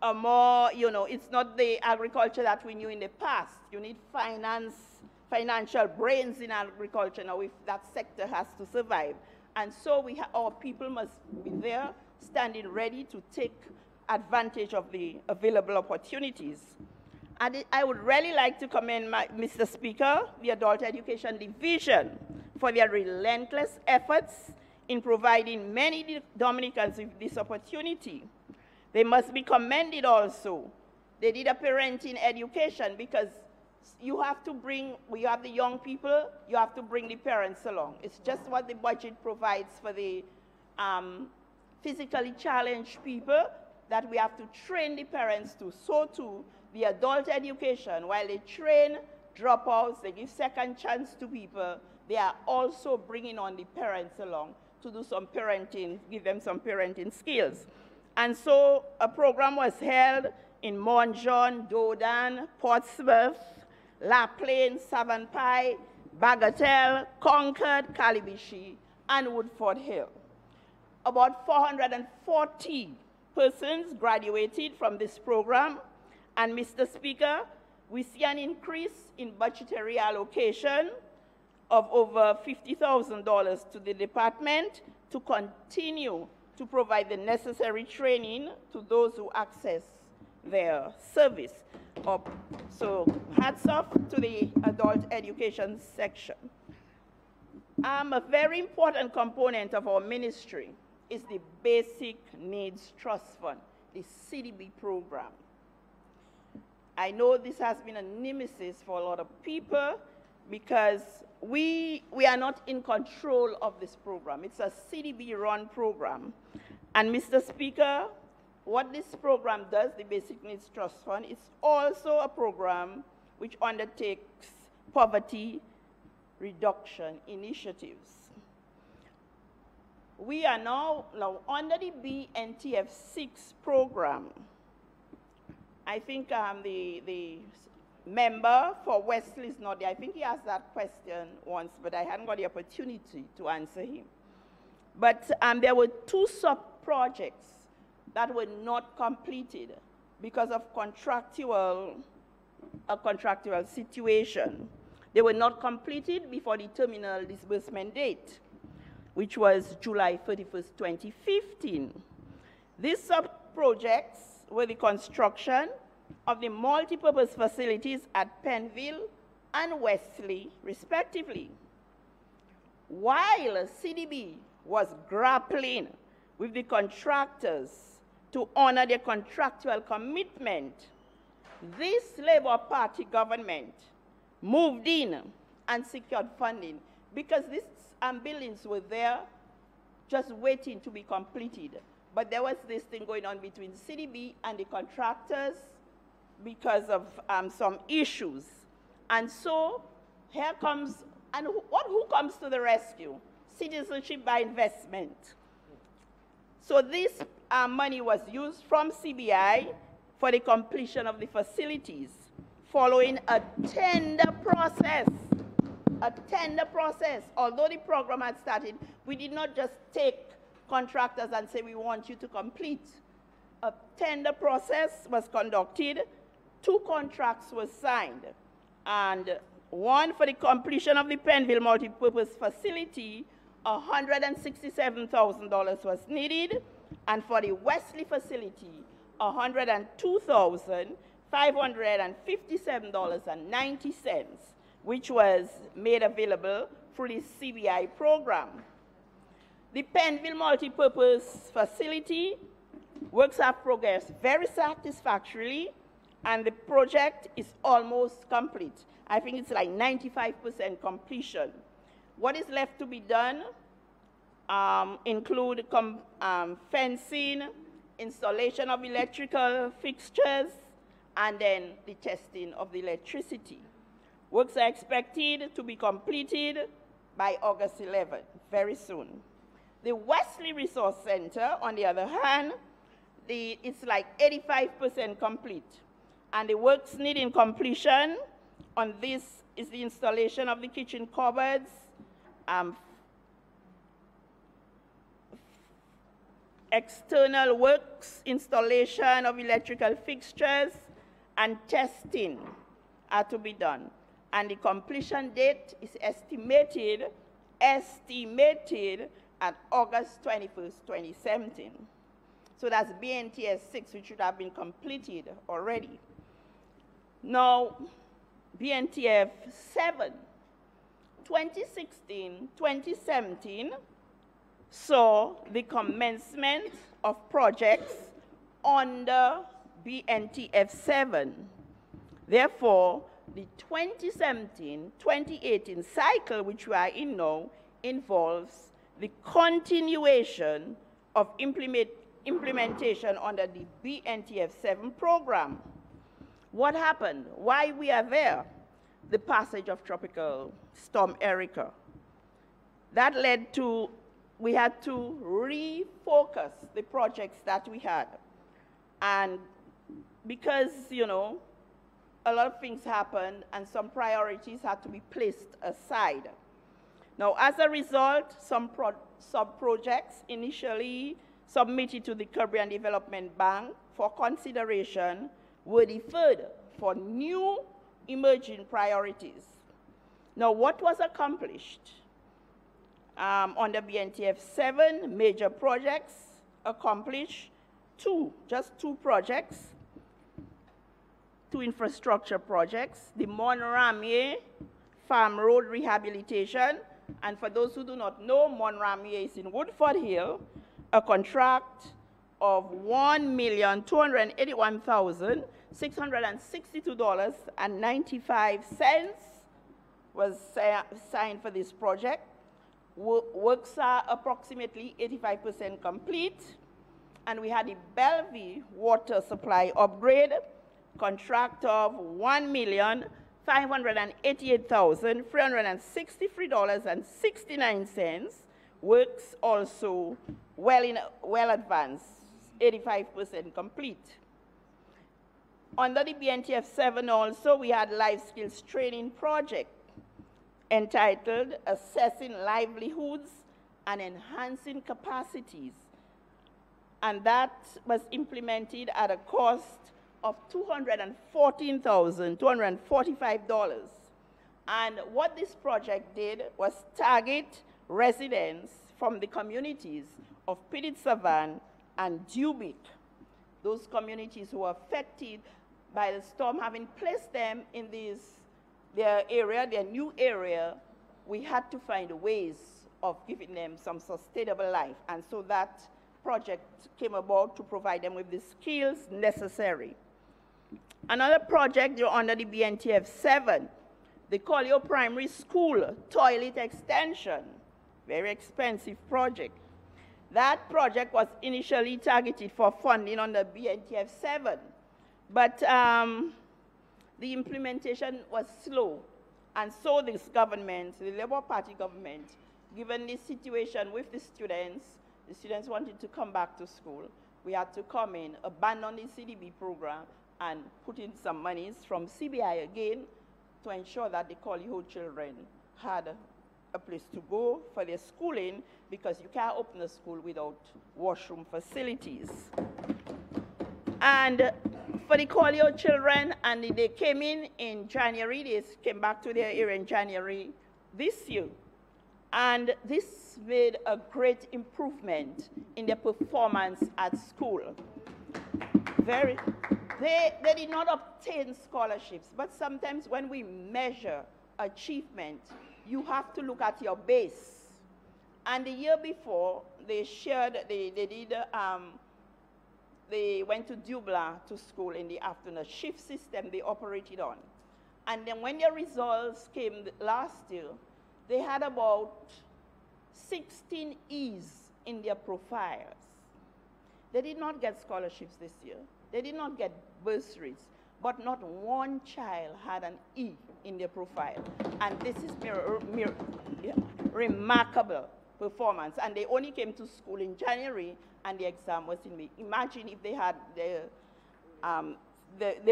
a more, it's not the agriculture that we knew in the past. You need financial brains in agriculture now if that sector has to survive. And so our people must be there, standing ready to take advantage of the available opportunities. And I would really like to commend Mr. Speaker, the Adult Education Division, for their relentless efforts in providing many Dominicans with this opportunity. They must be commended also. They did a parenting education because you have to bring, we have the young people, you have to bring the parents along. It's just what the budget provides for the physically challenged people that we have to train the parents to. So too, the adult education, while they train dropouts, they give second chance to people, they are also bringing on the parents along to do some parenting, give them some parenting skills. And so a program was held in Mont John, Dodan, Portsmouth, La Plaine, Savonpai, Bagatelle, Concord, Calibishi, and Woodford Hill. About 440 persons graduated from this program, and Mr. Speaker, we see an increase in budgetary allocation of over $50,000 to the department to continue to provide the necessary training to those who access their service. So hats off to the adult education section. A very important component of our ministry is the Basic Needs Trust Fund, the CDB program. I know this has been a nemesis for a lot of people because we are not in control of this program. It's a CDB-run program. And Mr. Speaker, what this program does, the Basic Needs Trust Fund, is also a program which undertakes poverty reduction initiatives. We are now under the BNTF 6 program. I think the member for Wesley is not there. I think he asked that question once, but I hadn't got the opportunity to answer him. But there were 2 sub-projects that were not completed because of a contractual situation. They were not completed before the terminal disbursement date, which was July 31st, 2015. These sub-projects were the construction of the multipurpose facilities at Penville and Wesley, respectively. While CDB was grappling with the contractors to honor their contractual commitment, this Labour Party government moved in and secured funding because these buildings were there just waiting to be completed. But there was this thing going on between CDB and the contractors because of some issues. And so here comes, and who comes to the rescue? Citizenship by investment. So this money was used from CBI for the completion of the facilities following a tender process. A tender process. Although the program had started, we did not just take contractors and say, we want you to complete. A tender process was conducted, 2 contracts were signed, and one for the completion of the Penville multipurpose facility, $167,000 was needed, and for the Wesley facility, $102,557.90, which was made available through the CBI program. The Penville multipurpose facility works have progressed very satisfactorily, and the project is almost complete. I think it's like 95% completion. What is left to be done include fencing, installation of electrical fixtures, and then the testing of the electricity. Works are expected to be completed by August 11th, very soon. The Wesley Resource Center, on the other hand, it's like 85% complete. And the works needing completion on this is the installation of the kitchen cupboards, external works, installation of electrical fixtures, and testing are to be done. And the completion date is estimated at August 21st, 2017. So that's BNTS 6, which should have been completed already. Now, BNTF 7, 2016-2017 saw the commencement of projects under BNTF 7. Therefore, the 2017-2018 cycle, which we are in now, involves the continuation of implementation under the BNTF 7 program. What happened? Why we are there? The passage of Tropical Storm Erica. That led to, we had to refocus the projects that we had. And because, you know, a lot of things happened and some priorities had to be placed aside. Now, as a result, some sub-projects initially submitted to the Caribbean Development Bank for consideration were deferred for new emerging priorities. Now, what was accomplished? Under BNTF 7, major projects accomplished, just two projects, two infrastructure projects, the Monramier Farm Road Rehabilitation, and for those who do not know, Monramier is in Woodford Hill, a contract of $1,281,662.95 was signed for this project. Works are approximately 85% complete, and we had the Bellevue water supply upgrade, contract of $1,588,363.69. Works also well advanced, 85% complete. Under the BNTF 7 also, we had life skills training project entitled Assessing Livelihoods and Enhancing Capacities. And that was implemented at a cost of $214,245. And what this project did was target residents from the communities of Petite Savanne and Dubic, those communities who were affected by the storm. Having placed them in their new area, we had to find ways of giving them some sustainable life. And so that project came about to provide them with the skills necessary. Another project under the BNTF 7, the Collio Primary School toilet extension, very expensive project. That project was initially targeted for funding under BNTF 7, but the implementation was slow. And so this government, the Labour Party government, given this situation with the students wanted to come back to school. We had to come in, abandon the CDB program, and put in some monies from CBI again to ensure that the Collio children had a place to go for their schooling, because you can't open a school without washroom facilities. And for the Collio children, and they came in January, they came back to their area in January this year. And this made a great improvement in their performance at school. They did not obtain scholarships, but sometimes when we measure achievement, you have to look at your base. And the year before, they did they went to Dubla to school in the afternoon, a shift system they operated on. And then when their results came last year, they had about 16 E's in their profiles. They did not get scholarships this year. They did not get bursaries, but not one child had an E in their profile. And this is remarkable performance. And they only came to school in January, and the exam was in May. Imagine if they had they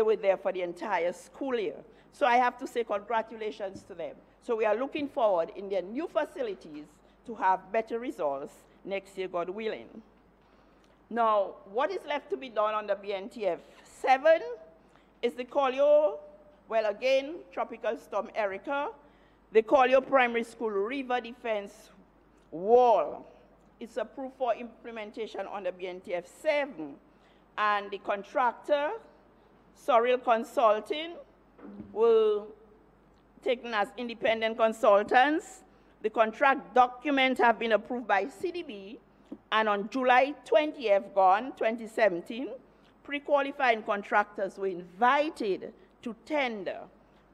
were there for the entire school year. So I have to say congratulations to them. So we are looking forward in their new facilities to have better results next year, God willing. Now, what is left to be done on the BNTF 7 is the Collio, well, again, Tropical Storm Erica, the Collio Primary School River Defense Wall. It's approved for implementation on the BNTF 7, and the contractor, Sorrel Consulting, will take as independent consultants. The contract documents have been approved by CDB, and on July 20th, 2017, pre-qualifying contractors were invited to tender,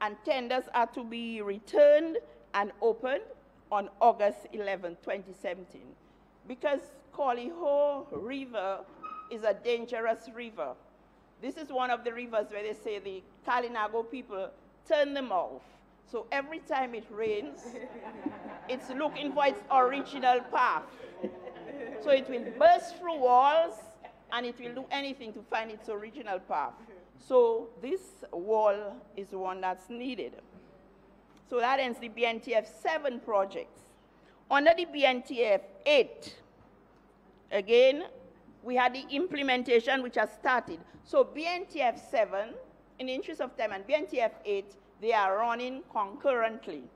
and tenders are to be returned and opened on August 11, 2017. Because Coliho River is a dangerous river. This is one of the rivers where they say the Kalinago people turn them off. So every time it rains, it's looking for its original path. So it will burst through walls, and it will do anything to find its original path. So this wall is the one that's needed. So that ends the BNTF 7 projects. Under the BNTF 8, again, we had the implementation which has started. So BNTF 7, in the interest of time, and BNTF 8, they are running concurrently.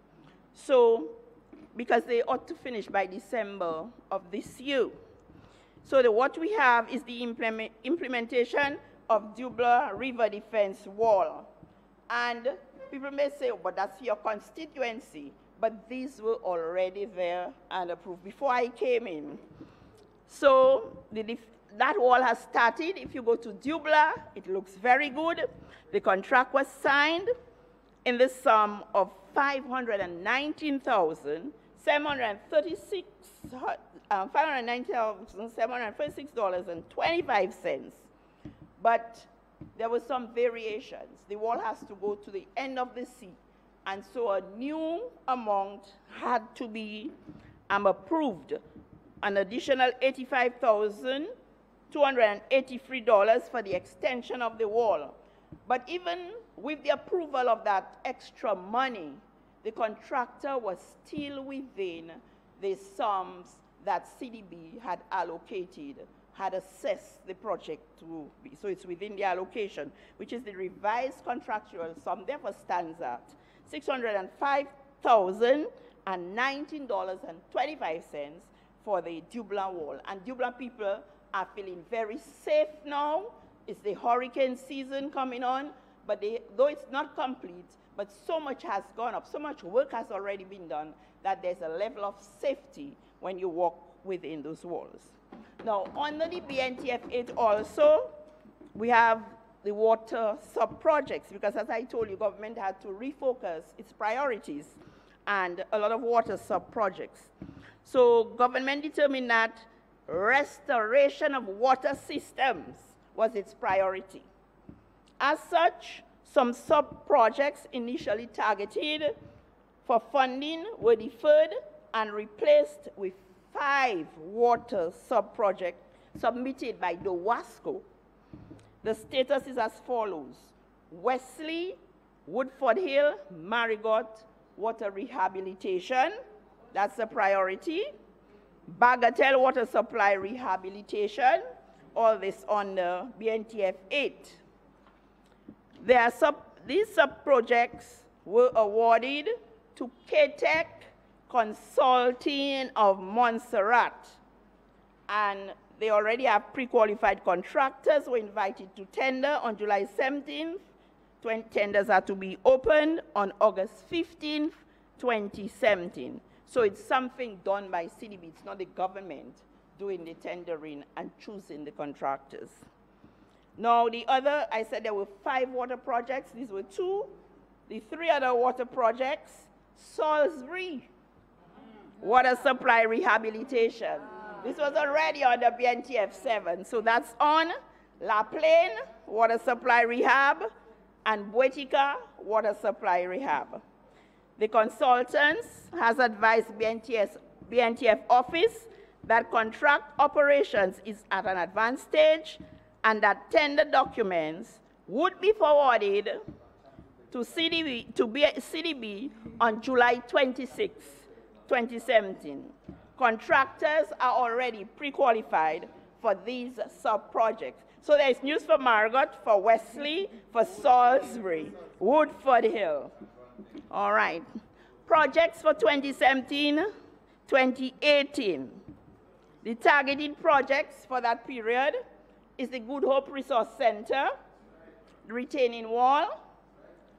So, because they ought to finish by December of this year. So what we have is the implementation of Dubla River Defense Wall. And people may say, oh, but that's your constituency. But these were already there and approved before I came in. So that wall has started. If you go to Dubla, it looks very good. The contract was signed in the sum of $590,736.25. But there were some variations. The wall has to go to the end of the sea. And so a new amount had to be approved, an additional $85,283 for the extension of the wall. But even with the approval of that extra money, the contractor was still within the sums that CDB had allocated, had assessed the project to be. So it's within the allocation, which is the revised contractual sum, therefore stands at $605,019.25 for the Dubla wall. And Dubla people are feeling very safe now. It's the hurricane season coming on, but though it's not complete, but so much has gone up, so much work has already been done that there's a level of safety when you walk within those walls. Now, under the BNTF 8 also, we have the water sub-projects, because as I told you, government had to refocus its priorities and a lot of water sub-projects. So government determined that restoration of water systems was its priority. As such, some sub-projects initially targeted for funding were deferred and replaced with 5 water sub-projects submitted by DOWASCO. The status is as follows: Wesley, Woodford Hill, Marigot, water rehabilitation, that's a priority. Bagatelle water supply rehabilitation, all this on the BNTF 8. These sub-projects were awarded to KTEC Consulting of Montserrat, and they already have pre-qualified contractors who were invited to tender on July 17th. Tenders are to be opened on August 15th, 2017. So it's something done by CDB. It's not the government doing the tendering and choosing the contractors. Now, the other, I said there were 5 water projects. These were 2. The 3 other water projects, Salisbury water supply rehabilitation. This was already under BNTF 7. So that's on La Plaine water supply rehab and Boetica water supply rehab. The consultants has advised BNTF office that contract operations is at an advanced stage and that tender documents would be forwarded to CDB on July 26, 2017. Contractors are already pre-qualified for these sub-projects. So there's news for Margot, for Wesley, for Salisbury, Woodford Hill. All right. Projects for 2017, 2018. The targeted projects for that period is the Good Hope Resource Center, the retaining wall,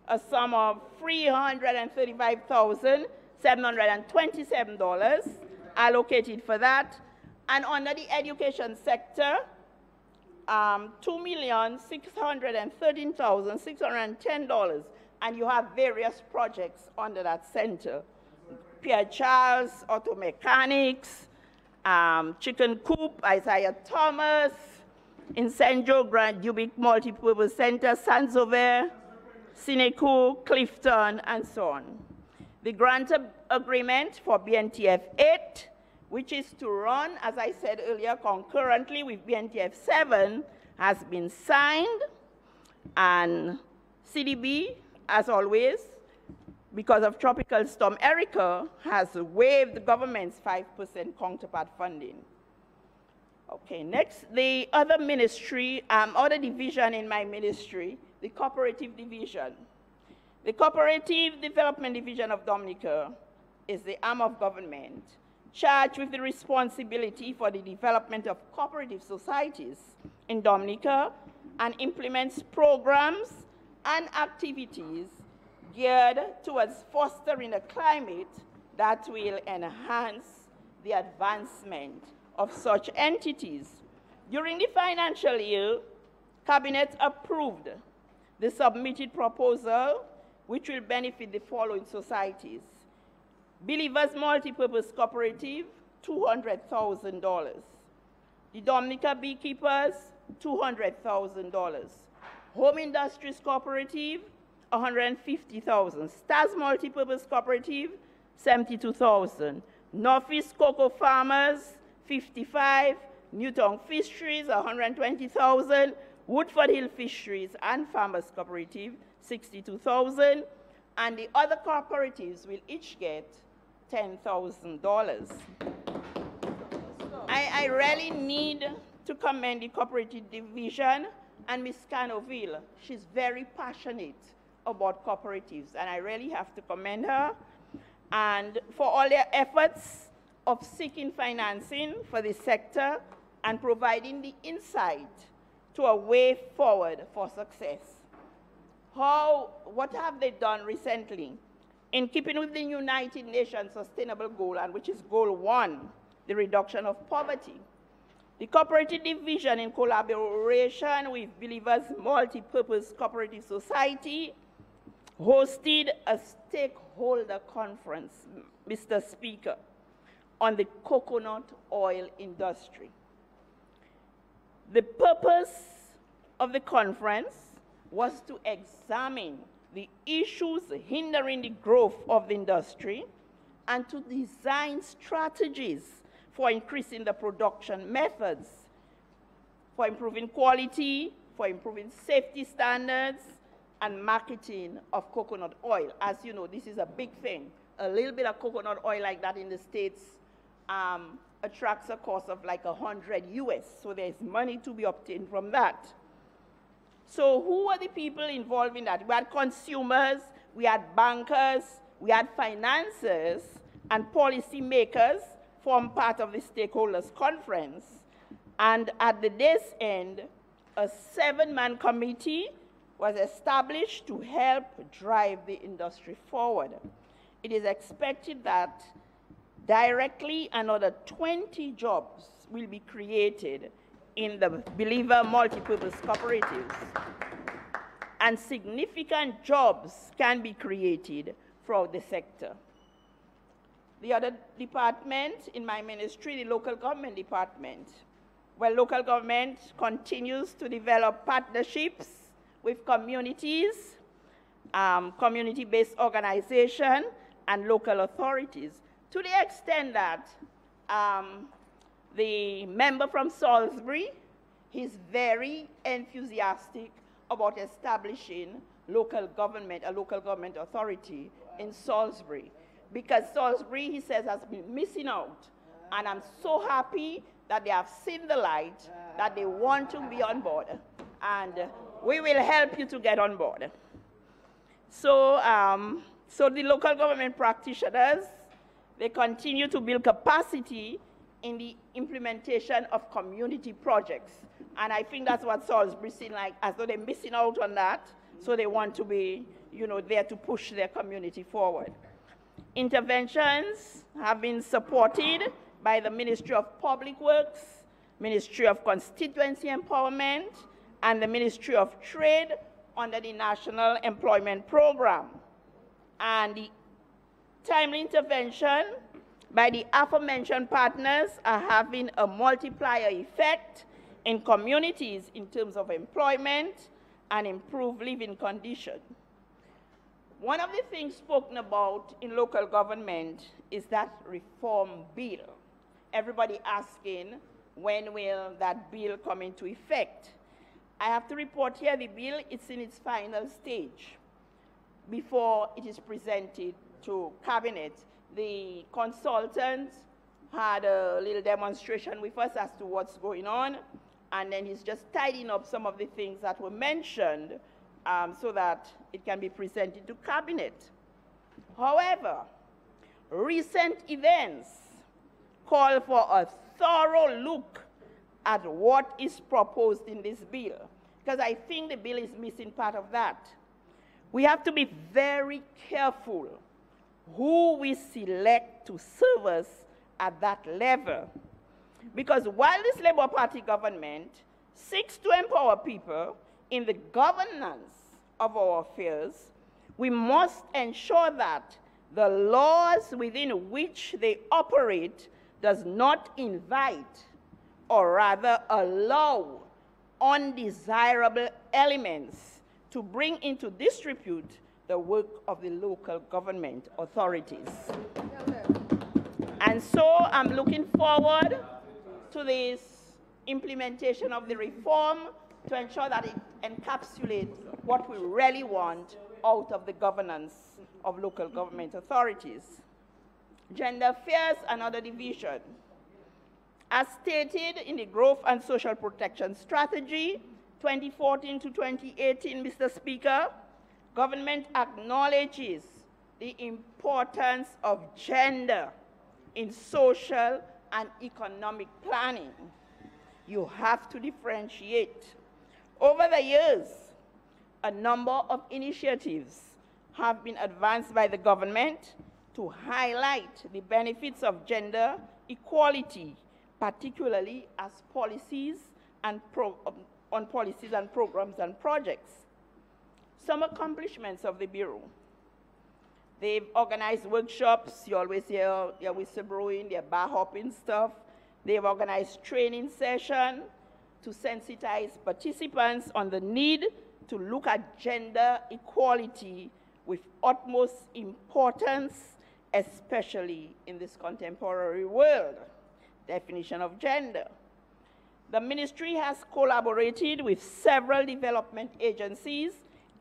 a sum of $335,727 allocated for that, and under the education sector, $2,613,610, and you have various projects under that center. Pierre Charles, Auto Mechanics, Chicken Coop, Isaiah Thomas, Incendio Grand Dubic Multipurpose Center, Sansover, Sineku, Clifton, and so on. The grant agreement for BNTF 8, which is to run, as I said earlier, concurrently with BNTF 7, has been signed, and CDB, as always, because of Tropical Storm Erica, has waived the government's 5% counterpart funding. Okay, next, the other ministry, other division in my ministry, the cooperative division. The Cooperative Development Division of Dominica is the arm of government charged with the responsibility for the development of cooperative societies in Dominica and implements programs and activities geared towards fostering a climate that will enhance the advancement of such entities. During the financial year, Cabinet approved the submitted proposal, which will benefit the following societies. Believers Multipurpose Cooperative, $200,000. The Dominica Beekeepers, $200,000. Home Industries Cooperative, $150,000. Stars Multipurpose Cooperative, $72,000. Northeast Cocoa Farmers, $55,000. Newtown Fisheries, $120,000. Woodford Hill Fisheries and Farmers Cooperative, $62,000. And the other cooperatives will each get $10,000. I really need to commend the cooperative division and Ms. Canoville. She's very passionate about cooperatives, and I really have to commend her. And for all their efforts of seeking financing for this sector and providing the insight to a way forward for success. What have they done recently? In keeping with the United Nations Sustainable Goal, and which is Goal 1, the reduction of poverty, the Cooperative Division, in collaboration with Believers Multipurpose Cooperative Society, hosted a stakeholder conference, Mr. Speaker, on the coconut oil industry. The purpose of the conference was to examine the issues hindering the growth of the industry and to design strategies for increasing the production methods, for improving quality, for improving safety standards, and marketing of coconut oil. As you know, this is a big thing. A little bit of coconut oil like that in the States attracts a cost of like $100 US, so there's money to be obtained from that. So who were the people involved in that? We had consumers, we had bankers, we had financiers, and policy makers form part of the stakeholders conference. And at the day's end, a 7-man committee was established to help drive the industry forward. It is expected that directly another 20 jobs will be created in the Believer multipurpose cooperatives. And significant jobs can be created throughout the sector. The other department in my ministry, the local government department, where local government continues to develop partnerships with communities, community-based organizations, and local authorities, to the extent that the member from Salisbury is very enthusiastic about establishing local government, a local government authority in Salisbury. Because Salisbury, he says, has been missing out. And I'm so happy that they have seen the light, that they want to be on board. And we will help you to get on board. So, so the local government practitioners, they continue to build capacity in the implementation of community projects. And I think that's what Salisbury seems like, as though they're missing out on that, so they want to be, there to push their community forward. Interventions have been supported by the Ministry of Public Works, Ministry of Constituency Empowerment, and the Ministry of Trade under the National Employment Program. And the timely intervention by the aforementioned partners are having a multiplier effect in communities in terms of employment and improved living conditions. One of the things spoken about in local government is that reform bill. Everybody asking, when will that bill come into effect? I have to report here the bill is in its final stage before it is presented to Cabinet. The consultant had a little demonstration with us as to what's going on, and then he's just tidying up some of the things that were mentioned so that it can be presented to Cabinet. However, recent events call for a thorough look at what is proposed in this bill, because I think the bill is missing part of that. We have to be very careful who we select to serve us at that level. Because while this Labour Party government seeks to empower people in the governance of our affairs, we must ensure that the laws within which they operate does not invite or rather allow undesirable elements to bring into disrepute the work of the local government authorities. And so I'm looking forward to this implementation of the reform to ensure that it encapsulates what we really want out of the governance of local government authorities. Gender affairs, another division. As stated in the Growth and Social Protection Strategy 2014 to 2018, Mr. Speaker, government acknowledges the importance of gender in social and economic planning. You have to differentiate. Over the years, a number of initiatives have been advanced by the government to highlight the benefits of gender equality, particularly as policies and on policies and programs and projects. Some accomplishments of the Bureau. They've organized workshops. You always hear their whistleblowing, their bar hopping stuff. They've organized training sessions to sensitize participants on the need to look at gender equality with utmost importance, especially in this contemporary world. Definition of gender. The ministry has collaborated with several development agencies,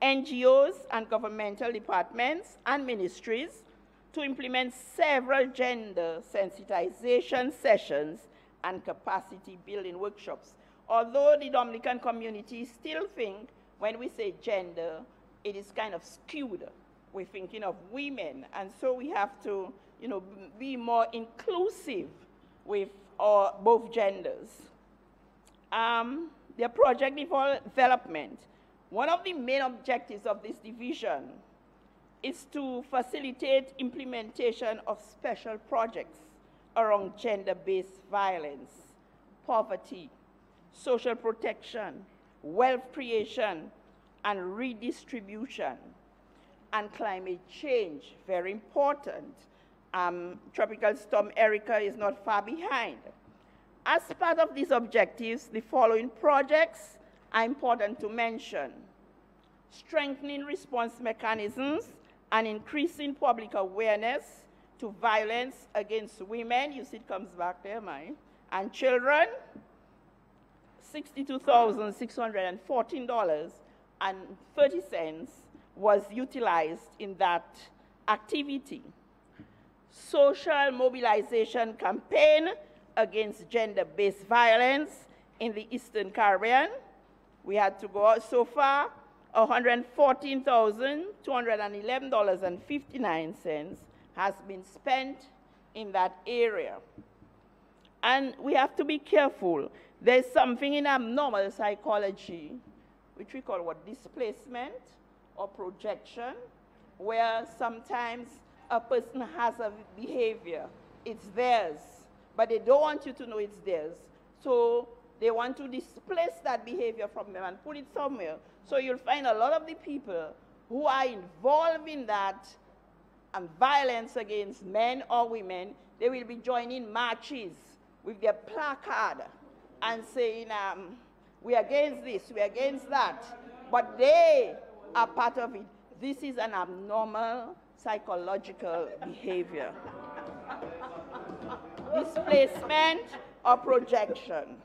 NGOs, and governmental departments and ministries to implement several gender sensitization sessions and capacity building workshops. Although the Dominican community still think when we say gender, it is kind of skewed. We're thinking of women, and so we have to, be more inclusive with both genders. Their project development. One of the main objectives of this division is to facilitate implementation of special projects around gender-based violence, poverty, social protection, wealth creation, and redistribution. And climate change, very important. Tropical Storm Erica is not far behind. As part of these objectives, the following projects are important to mention: strengthening response mechanisms and increasing public awareness to violence against women, you see it comes back there, mine, and children, $62,614.30 was utilized in that activity. Social mobilization campaign against gender-based violence in the Eastern Caribbean. We had to go out so far, $114,211.59 has been spent in that area. And we have to be careful. There's something in abnormal psychology, which we call what, displacement or projection, where sometimes a person has a behavior, it's theirs, but they don't want you to know it's theirs. So they want to displace that behavior from them and put it somewhere. So you'll find a lot of the people who are involved in that violence against men or women, they will be joining marches with their placard and saying, we're against this, we're against that. But they are part of it. This is an abnormal psychological behavior. Displacement or projection.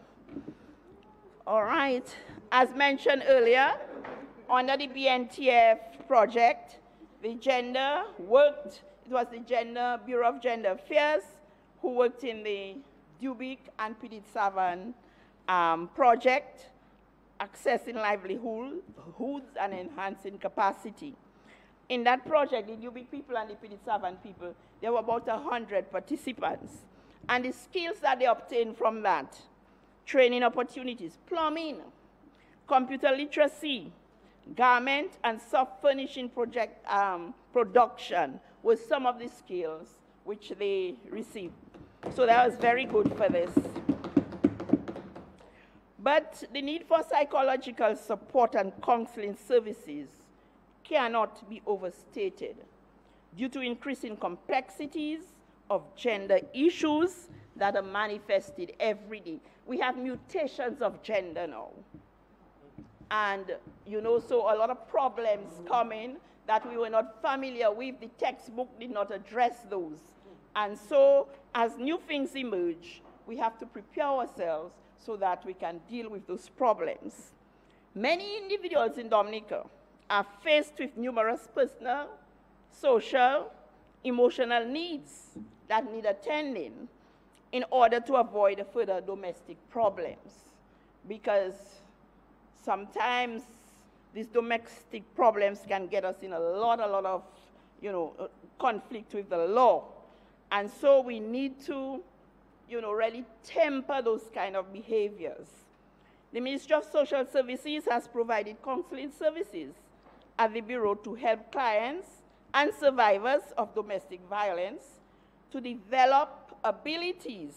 All right. As mentioned earlier, under the BNTF project, the gender worked, it was the Bureau of Gender Affairs who worked in the Dubic and Pidit Savan project, accessing livelihoods and enhancing capacity. In that project, the Dubic people and the Pidit Savan people, there were about 100 participants. And the skills that they obtained from that, training opportunities, plumbing, computer literacy, garment and soft furnishing production was some of the skills which they received. So that was very good for this. But the need for psychological support and counseling services cannot be overstated due to increasing complexities of gender issues that are manifested every day. We have mutations of gender now. And, you know, so a lot of problems coming that we were not familiar with. The textbook did not address those. And so, as new things emerge, we have to prepare ourselves so that we can deal with those problems. Many individuals in Dominica are faced with numerous personal, social, emotional needs that need attending in order to avoid further domestic problems. Because sometimes these domestic problems can get us in a lot of, you know, conflict with the law. And so we need to, you know, really temper those kind of behaviors. The Ministry of Social Services has provided counseling services at the Bureau to help clients and survivors of domestic violence to develop abilities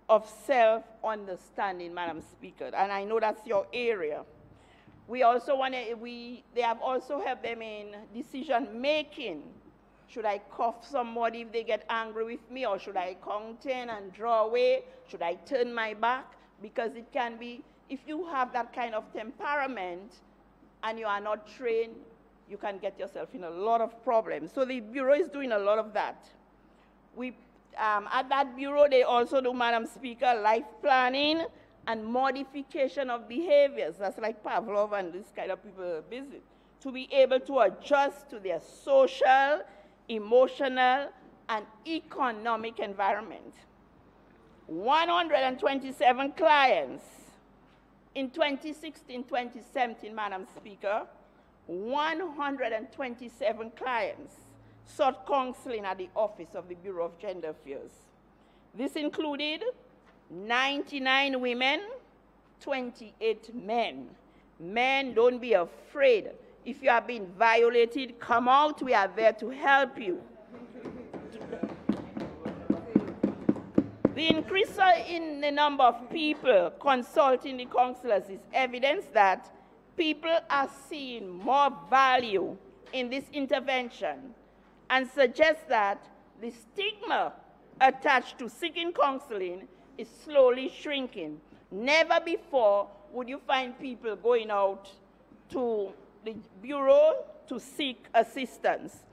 of self-understanding, Madam Speaker, and I know that's your area. We also want to, they have also helped them in decision-making. Should I cuff somebody if they get angry with me, or should I contain and draw away? Should I turn my back? Because it can be, if you have that kind of temperament and you are not trained, you can get yourself in a lot of problems. So the Bureau is doing a lot of that. At that Bureau, they also do, Madam Speaker, life planning and modification of behaviors. That's like Pavlov and this kind of people visit, to be able to adjust to their social, emotional, and economic environment. 127 clients in 2016-2017, Madam Speaker, 127 clients sought counseling at the Office of the Bureau of Gender Affairs. This included 99 women, 28 men. Men, don't be afraid. If you are being violated, come out. We are there to help you. The increase in the number of people consulting the councillors is evidence that people are seeing more value in this intervention and suggests that the stigma attached to seeking counseling is slowly shrinking. Never before would you find people going out to the bureau to seek assistance.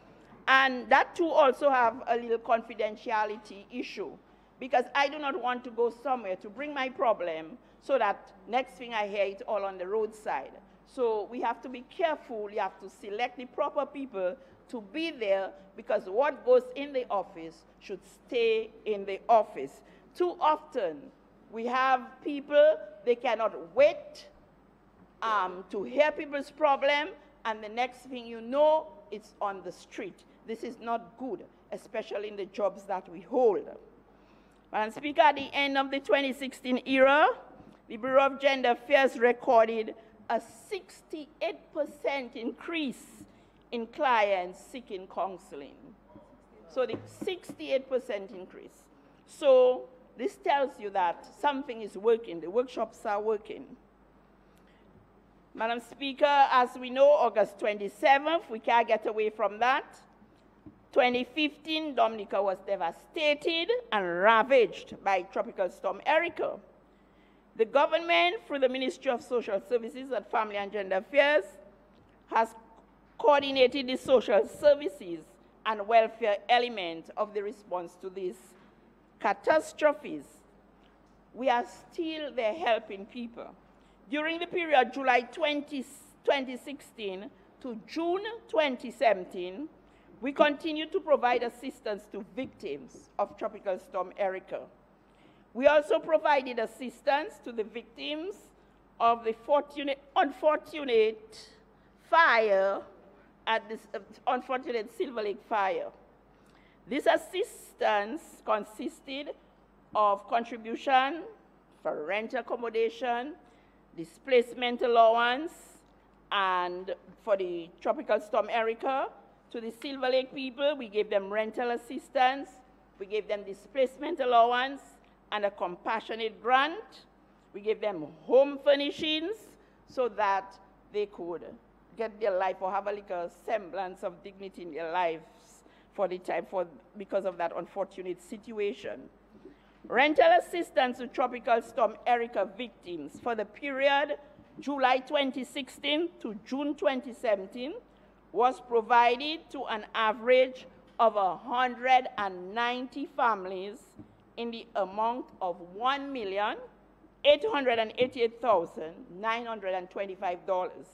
And that too also have a little confidentiality issue, because I do not want to go somewhere to bring my problem so that next thing I hear it all on the roadside. So we have to be careful. You have to select the proper people to be there, because what goes in the office should stay in the office. Too often we have people, they cannot wait to hear people's problem, and the next thing you know, it's on the street. This is not good, especially in the jobs that we hold. Madam Speaker, at the end of the 2016 era, the Bureau of Gender Affairs recorded a 68% increase in clients seeking counseling. So the 68% increase. So this tells you that something is working. The workshops are working. Madam Speaker, as we know, August 27th, we can't get away from that. 2015, Dominica was devastated and ravaged by Tropical Storm Erica. The government, through the Ministry of Social Services and Family and Gender Affairs, has coordinated the social services and welfare element of the response to these catastrophes. We are still there helping people. During the period July 2016 to June 2017, we continue to provide assistance to victims of Tropical Storm Erica. We also provided assistance to the victims of the unfortunate fire at this unfortunate Silver Lake fire. This assistance consisted of contribution for rent accommodation, displacement allowance, and for the Tropical Storm Erica, to the Silver Lake people, we gave them rental assistance, we gave them displacement allowance, and a compassionate grant. We gave them home furnishings so that they could get their life or have a little semblance of dignity in their lives for the time, because of that unfortunate situation. Rental assistance to Tropical Storm Erica victims for the period July 2016 to June 2017 was provided to an average of 190 families in the amount of $1,888,925.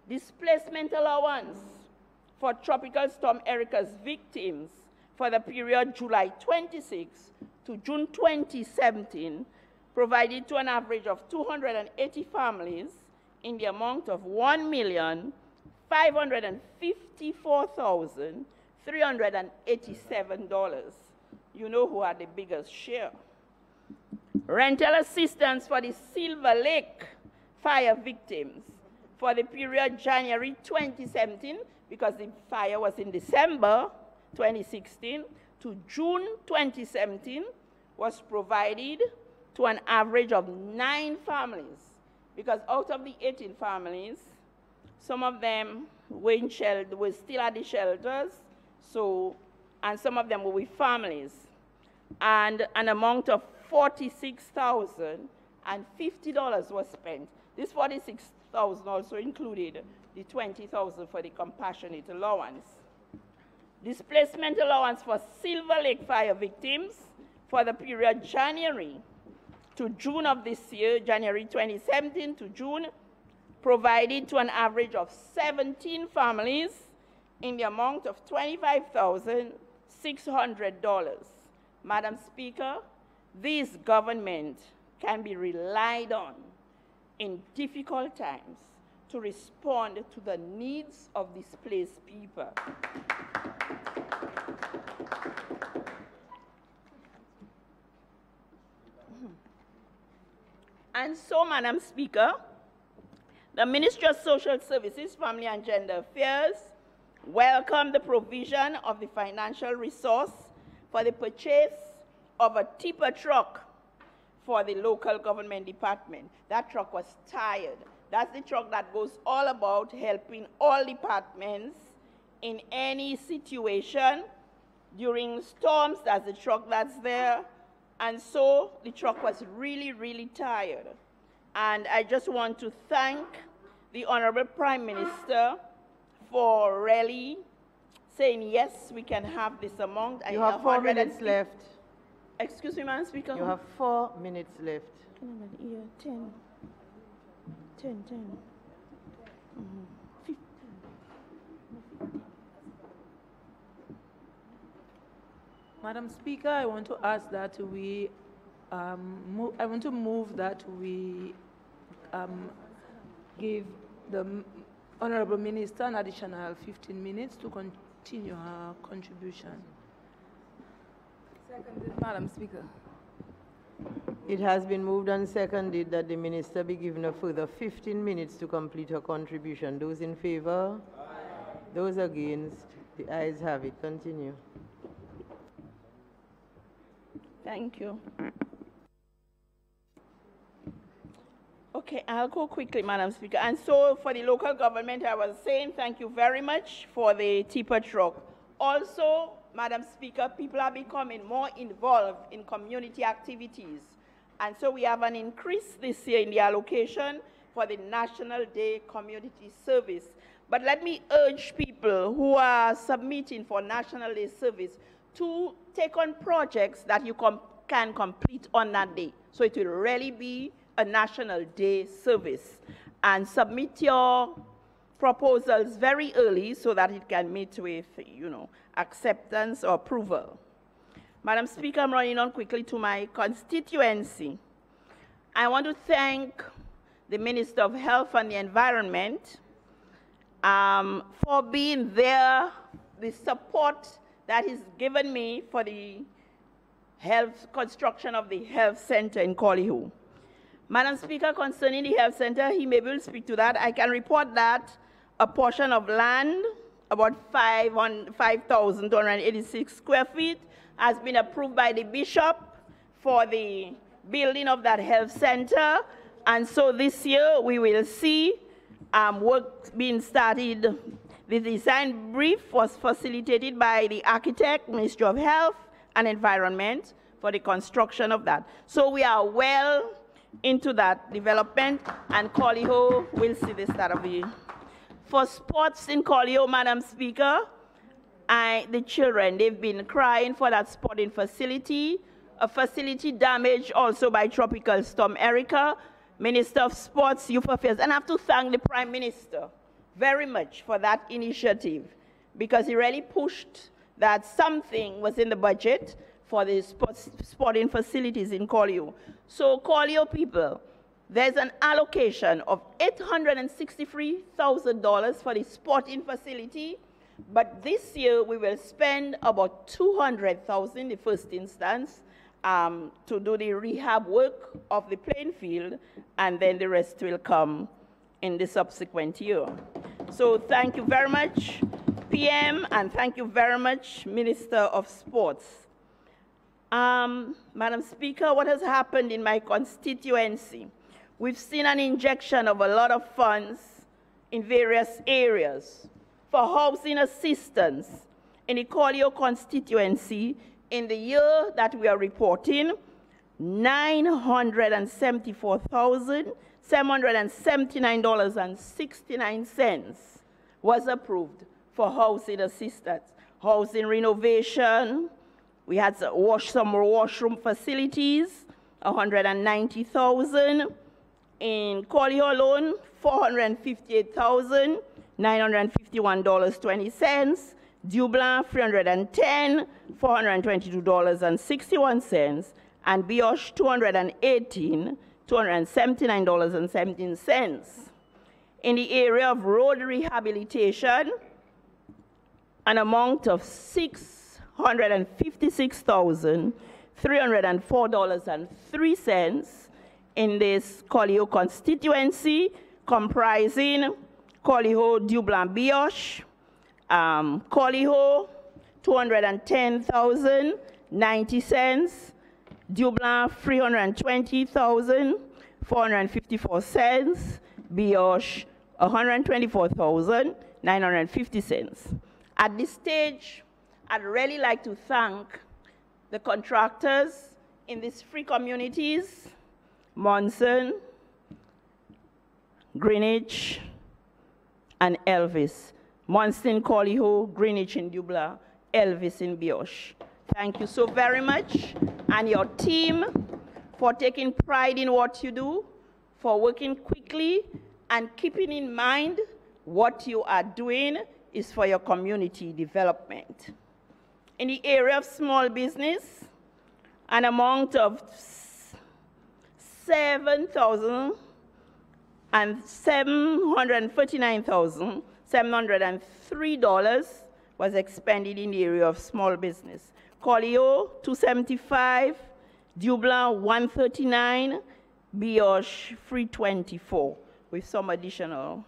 Displacement allowance for Tropical Storm Erica's victims for the period July 26 to June 2017 provided to an average of 280 families in the amount of $1,554,387. You know who had the biggest share. Rental assistance for the Silver Lake fire victims for the period January 2017, because the fire was in December 2016, to June 2017, was provided to an average of 9 families, because out of the 18 families, some of them were still at the shelters, and some of them were with families. And an amount of $46,050 was spent. This $46,000 also included the $20,000 for the compassionate allowance. Displacement allowance for Silver Lake fire victims for the period January to June of this year, January 2017 to June, provided to an average of 17 families in the amount of $25,600. Madam Speaker, this government can be relied on in difficult times to respond to the needs of displaced people. And so, Madam Speaker, the Ministry of Social Services, Family and Gender Affairs welcomed the provision of the financial resource for the purchase of a tipper truck for the local government department. That truck was tired. That's the truck that goes all about helping all departments in any situation. During storms, that's the truck that's there. And so the truck was really, really tired. And I just want to thank the Honorable Prime Minister for really saying, yes, we can have this amount. You have 4 minutes left. Excuse me, Madam Speaker. You have 4 minutes left. 10. 15. Madam Speaker, I want to ask that we, I want to move that we give the Honourable Minister an additional 15 minutes to continue her contribution. Seconded, Madam Speaker. It has been moved and seconded that the Minister be given a further 15 minutes to complete her contribution. Those in favour? Aye. Those against? The ayes have it. Continue. Thank you. Okay, I'll go quickly, Madam Speaker. And so for the local government, I was saying thank you very much for the tipper truck. Also, Madam Speaker, people are becoming more involved in community activities. And so we have an increase this year in the allocation for the National Day Community Service. But let me urge people who are submitting for National Day Service to take on projects that you can complete on that day. So it will really be a National Day service. And submit your proposals very early so that it can meet with, acceptance or approval. Madam Speaker, I'm running on quickly to my constituency. I want to thank the Minister of Health and the Environment for being there, the support that he's given me for the construction of the health center in Collihu. Madam Speaker, concerning the health center, he may will speak to that. I can report that a portion of land, about 5,286 square feet, has been approved by the Bishop for the building of that health center. And so this year we will see work being started. The design brief was facilitated by the architect, Ministry of Health and Environment, for the construction of that. So we are well into that development, and Colliho will see the start of it. For sports in Colliho, Madam Speaker, the children, they've been crying for that sporting facility, a facility damaged also by Tropical Storm Erica. Minister of Sports, Youth Affairs, and I have to thank the Prime Minister very much for that initiative, because he really pushed that something was in the budget for the sporting facilities in Colliho. So Colliho people, there's an allocation of $863,000 for the sporting facility, but this year we will spend about $200,000 in the first instance to do the rehab work of the playing field, and then the rest will come in the subsequent year. So thank you very much, PM, and thank you very much, Minister of Sports. Madam Speaker, what has happened in my constituency? We've seen an injection of a lot of funds in various areas for housing assistance in the Colliho constituency. In the year that we are reporting, $974,779.69 was approved for housing assistance. Housing renovation, we had some washroom facilities, $190,000. In Colliho alone, $458,951.20. Dublin, $310, $422.61, and Bioche, $218, $279.17. In the area of road rehabilitation, an amount of $656,304.03 in this Colliho constituency, comprising Colliho, Dublin, Bioche, Colliho, $210,090, Dublin 320,454 cents, Bioche 124,950 cents. At this stage, I'd really like to thank the contractors in these free communities, Monson, Greenwich, and Elvis. Monson, Coliho, Greenwich in Dublin, Elvis in Bioche. Thank you so very much, and your team for taking pride in what you do, for working quickly, and keeping in mind what you are doing is for your community development. In the area of small business, an amount of $739,703 was expended in the area of small business. Colio, $275, Dublin, $139, Bioche, $324, with some additional.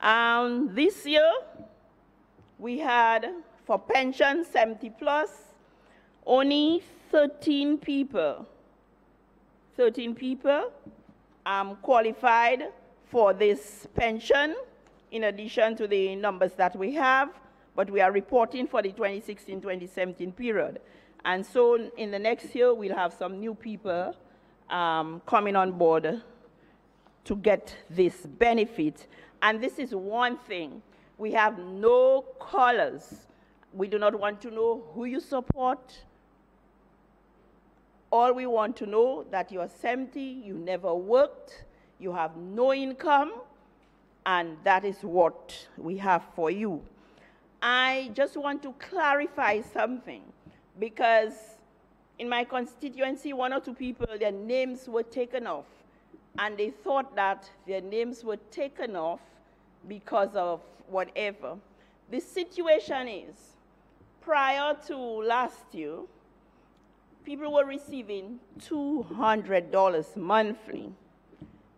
This year, we had, for pension 70 plus, only 13 people qualified for this pension, in addition to the numbers that we have, but we are reporting for the 2016-2017 period. And so in the next year, we'll have some new people coming on board to get this benefit. And this is one thing. We have no colors. We do not want to know who you support. All we want to know that you're 70, you never worked, you have no income, and that is what we have for you. I just want to clarify something, because in my constituency, 1 or 2 people, their names were taken off, and they thought that their names were taken off because of whatever. The situation is, prior to last year, people were receiving $200 monthly.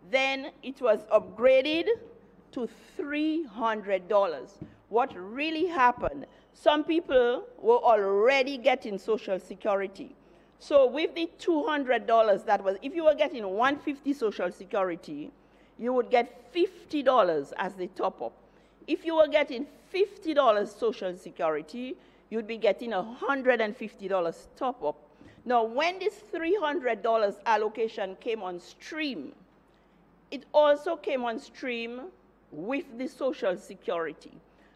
Then it was upgraded to $300. What really happened, some people were already getting Social Security. So with the $200, that was, if you were getting $150 Social Security, you would get $50 as the top-up. If you were getting $50 Social Security, you'd be getting $150 top-up. Now, when this $300 allocation came on stream, it also came on stream with the Social Security.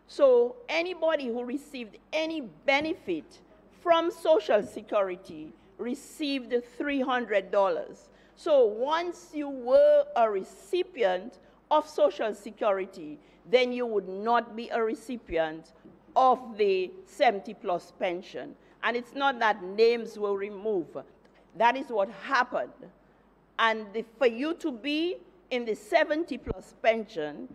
So anybody who received any benefit from Social Security received $300. So once you were a recipient of Social Security, then you would not be a recipient of the 70-plus pension. And it's not that names were removed. That is what happened. And for you to be in the 70-plus pension,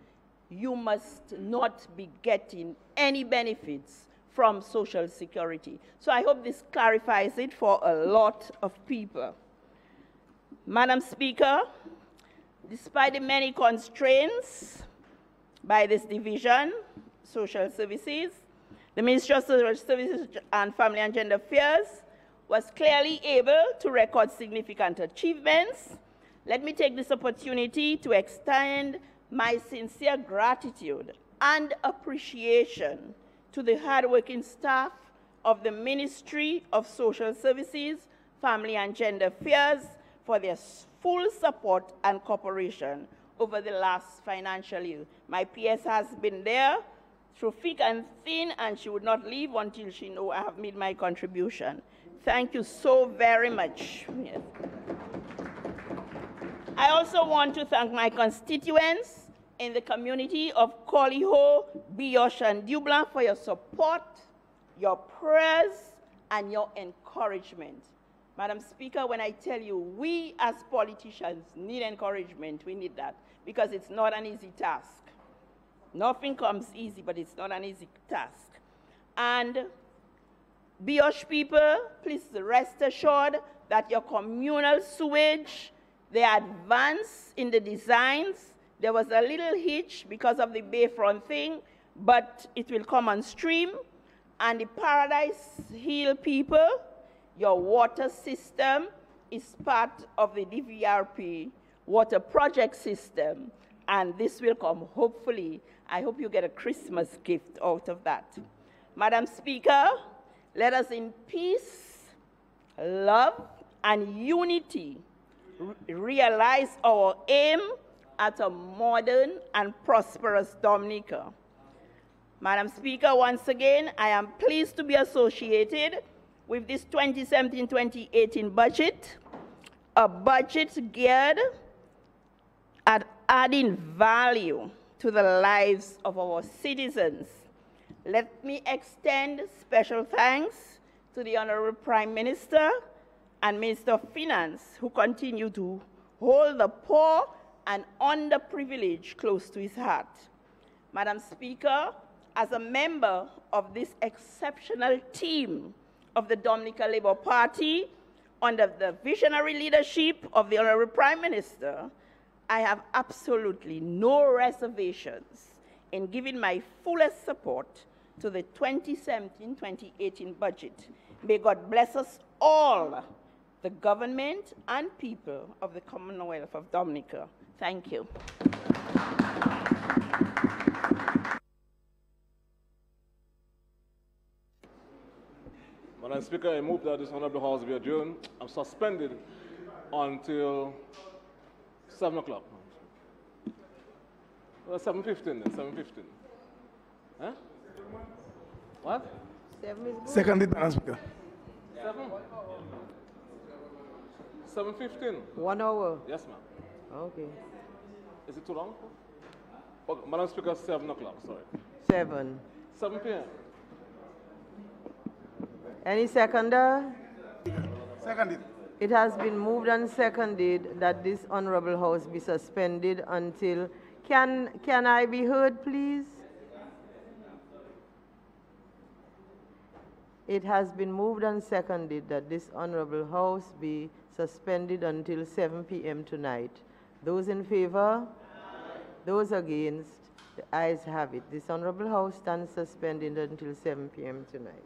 you must not be getting any benefits from Social Security. So I hope this clarifies it for a lot of people. Madam Speaker, despite the many constraints by this division, Social Services, the Ministry of Social Services and Family and Gender Affairs was clearly able to record significant achievements. Let me take this opportunity to extend my sincere gratitude and appreciation to the hardworking staff of the Ministry of Social Services, Family and Gender Affairs for their full support and cooperation over the last financial year. My PS has been there through thick and thin, and she would not leave until she knows I have made my contribution. Thank you so very much. Yes. I also want to thank my constituents in the community of Coliho, Bioche, and Dublin for your support, your prayers, and your encouragement. Madam Speaker, when I tell you we as politicians need encouragement, we need that, because it's not an easy task. Nothing comes easy, but it's not an easy task. And Bioche people, please rest assured that your communal sewage, they advance in the designs. There was a little hitch because of the Bayfront thing, but it will come on stream. And the Paradise Hill people, Your water system is part of the DVRP water project system, and this will come, hopefully. I hope you get a Christmas gift out of that. Madam Speaker, let us in peace, love, and unity realize our aim at a modern and prosperous Dominica. Madam Speaker, once again, I am pleased to be associated with this 2017-2018 budget, a budget geared at adding value to the lives of our citizens. Let me extend special thanks to the Honourable Prime Minister and Minister of Finance, who continue to hold the poor and underprivileged close to his heart. Madam Speaker, as a member of this exceptional team of the Dominica Labour Party, under the visionary leadership of the Honourable Prime Minister, I have absolutely no reservations in giving my fullest support to the 2017-2018 budget. May God bless us all, the government and people of the Commonwealth of Dominica. Thank you. Madam Speaker, I move that this Honourable House be adjourned. I'm suspended until 7 o'clock. Well, 7:15 then, 7:15. Huh? What? 7 is good. Seconded, Madam Speaker. 7? 7:15. 1 hour. Yes, ma'am. Okay. Is it too long? Oh, Madam Speaker, 7 o'clock, sorry. 7. 7 p.m. Any seconder? Seconded. It has been moved and seconded that this Honourable House be suspended until... Can I be heard, please? It has been moved and seconded that this Honourable House be suspended until 7 p.m. tonight. Those in favour? Those against? The ayes have it. This Honourable House stands suspended until 7 p.m. tonight.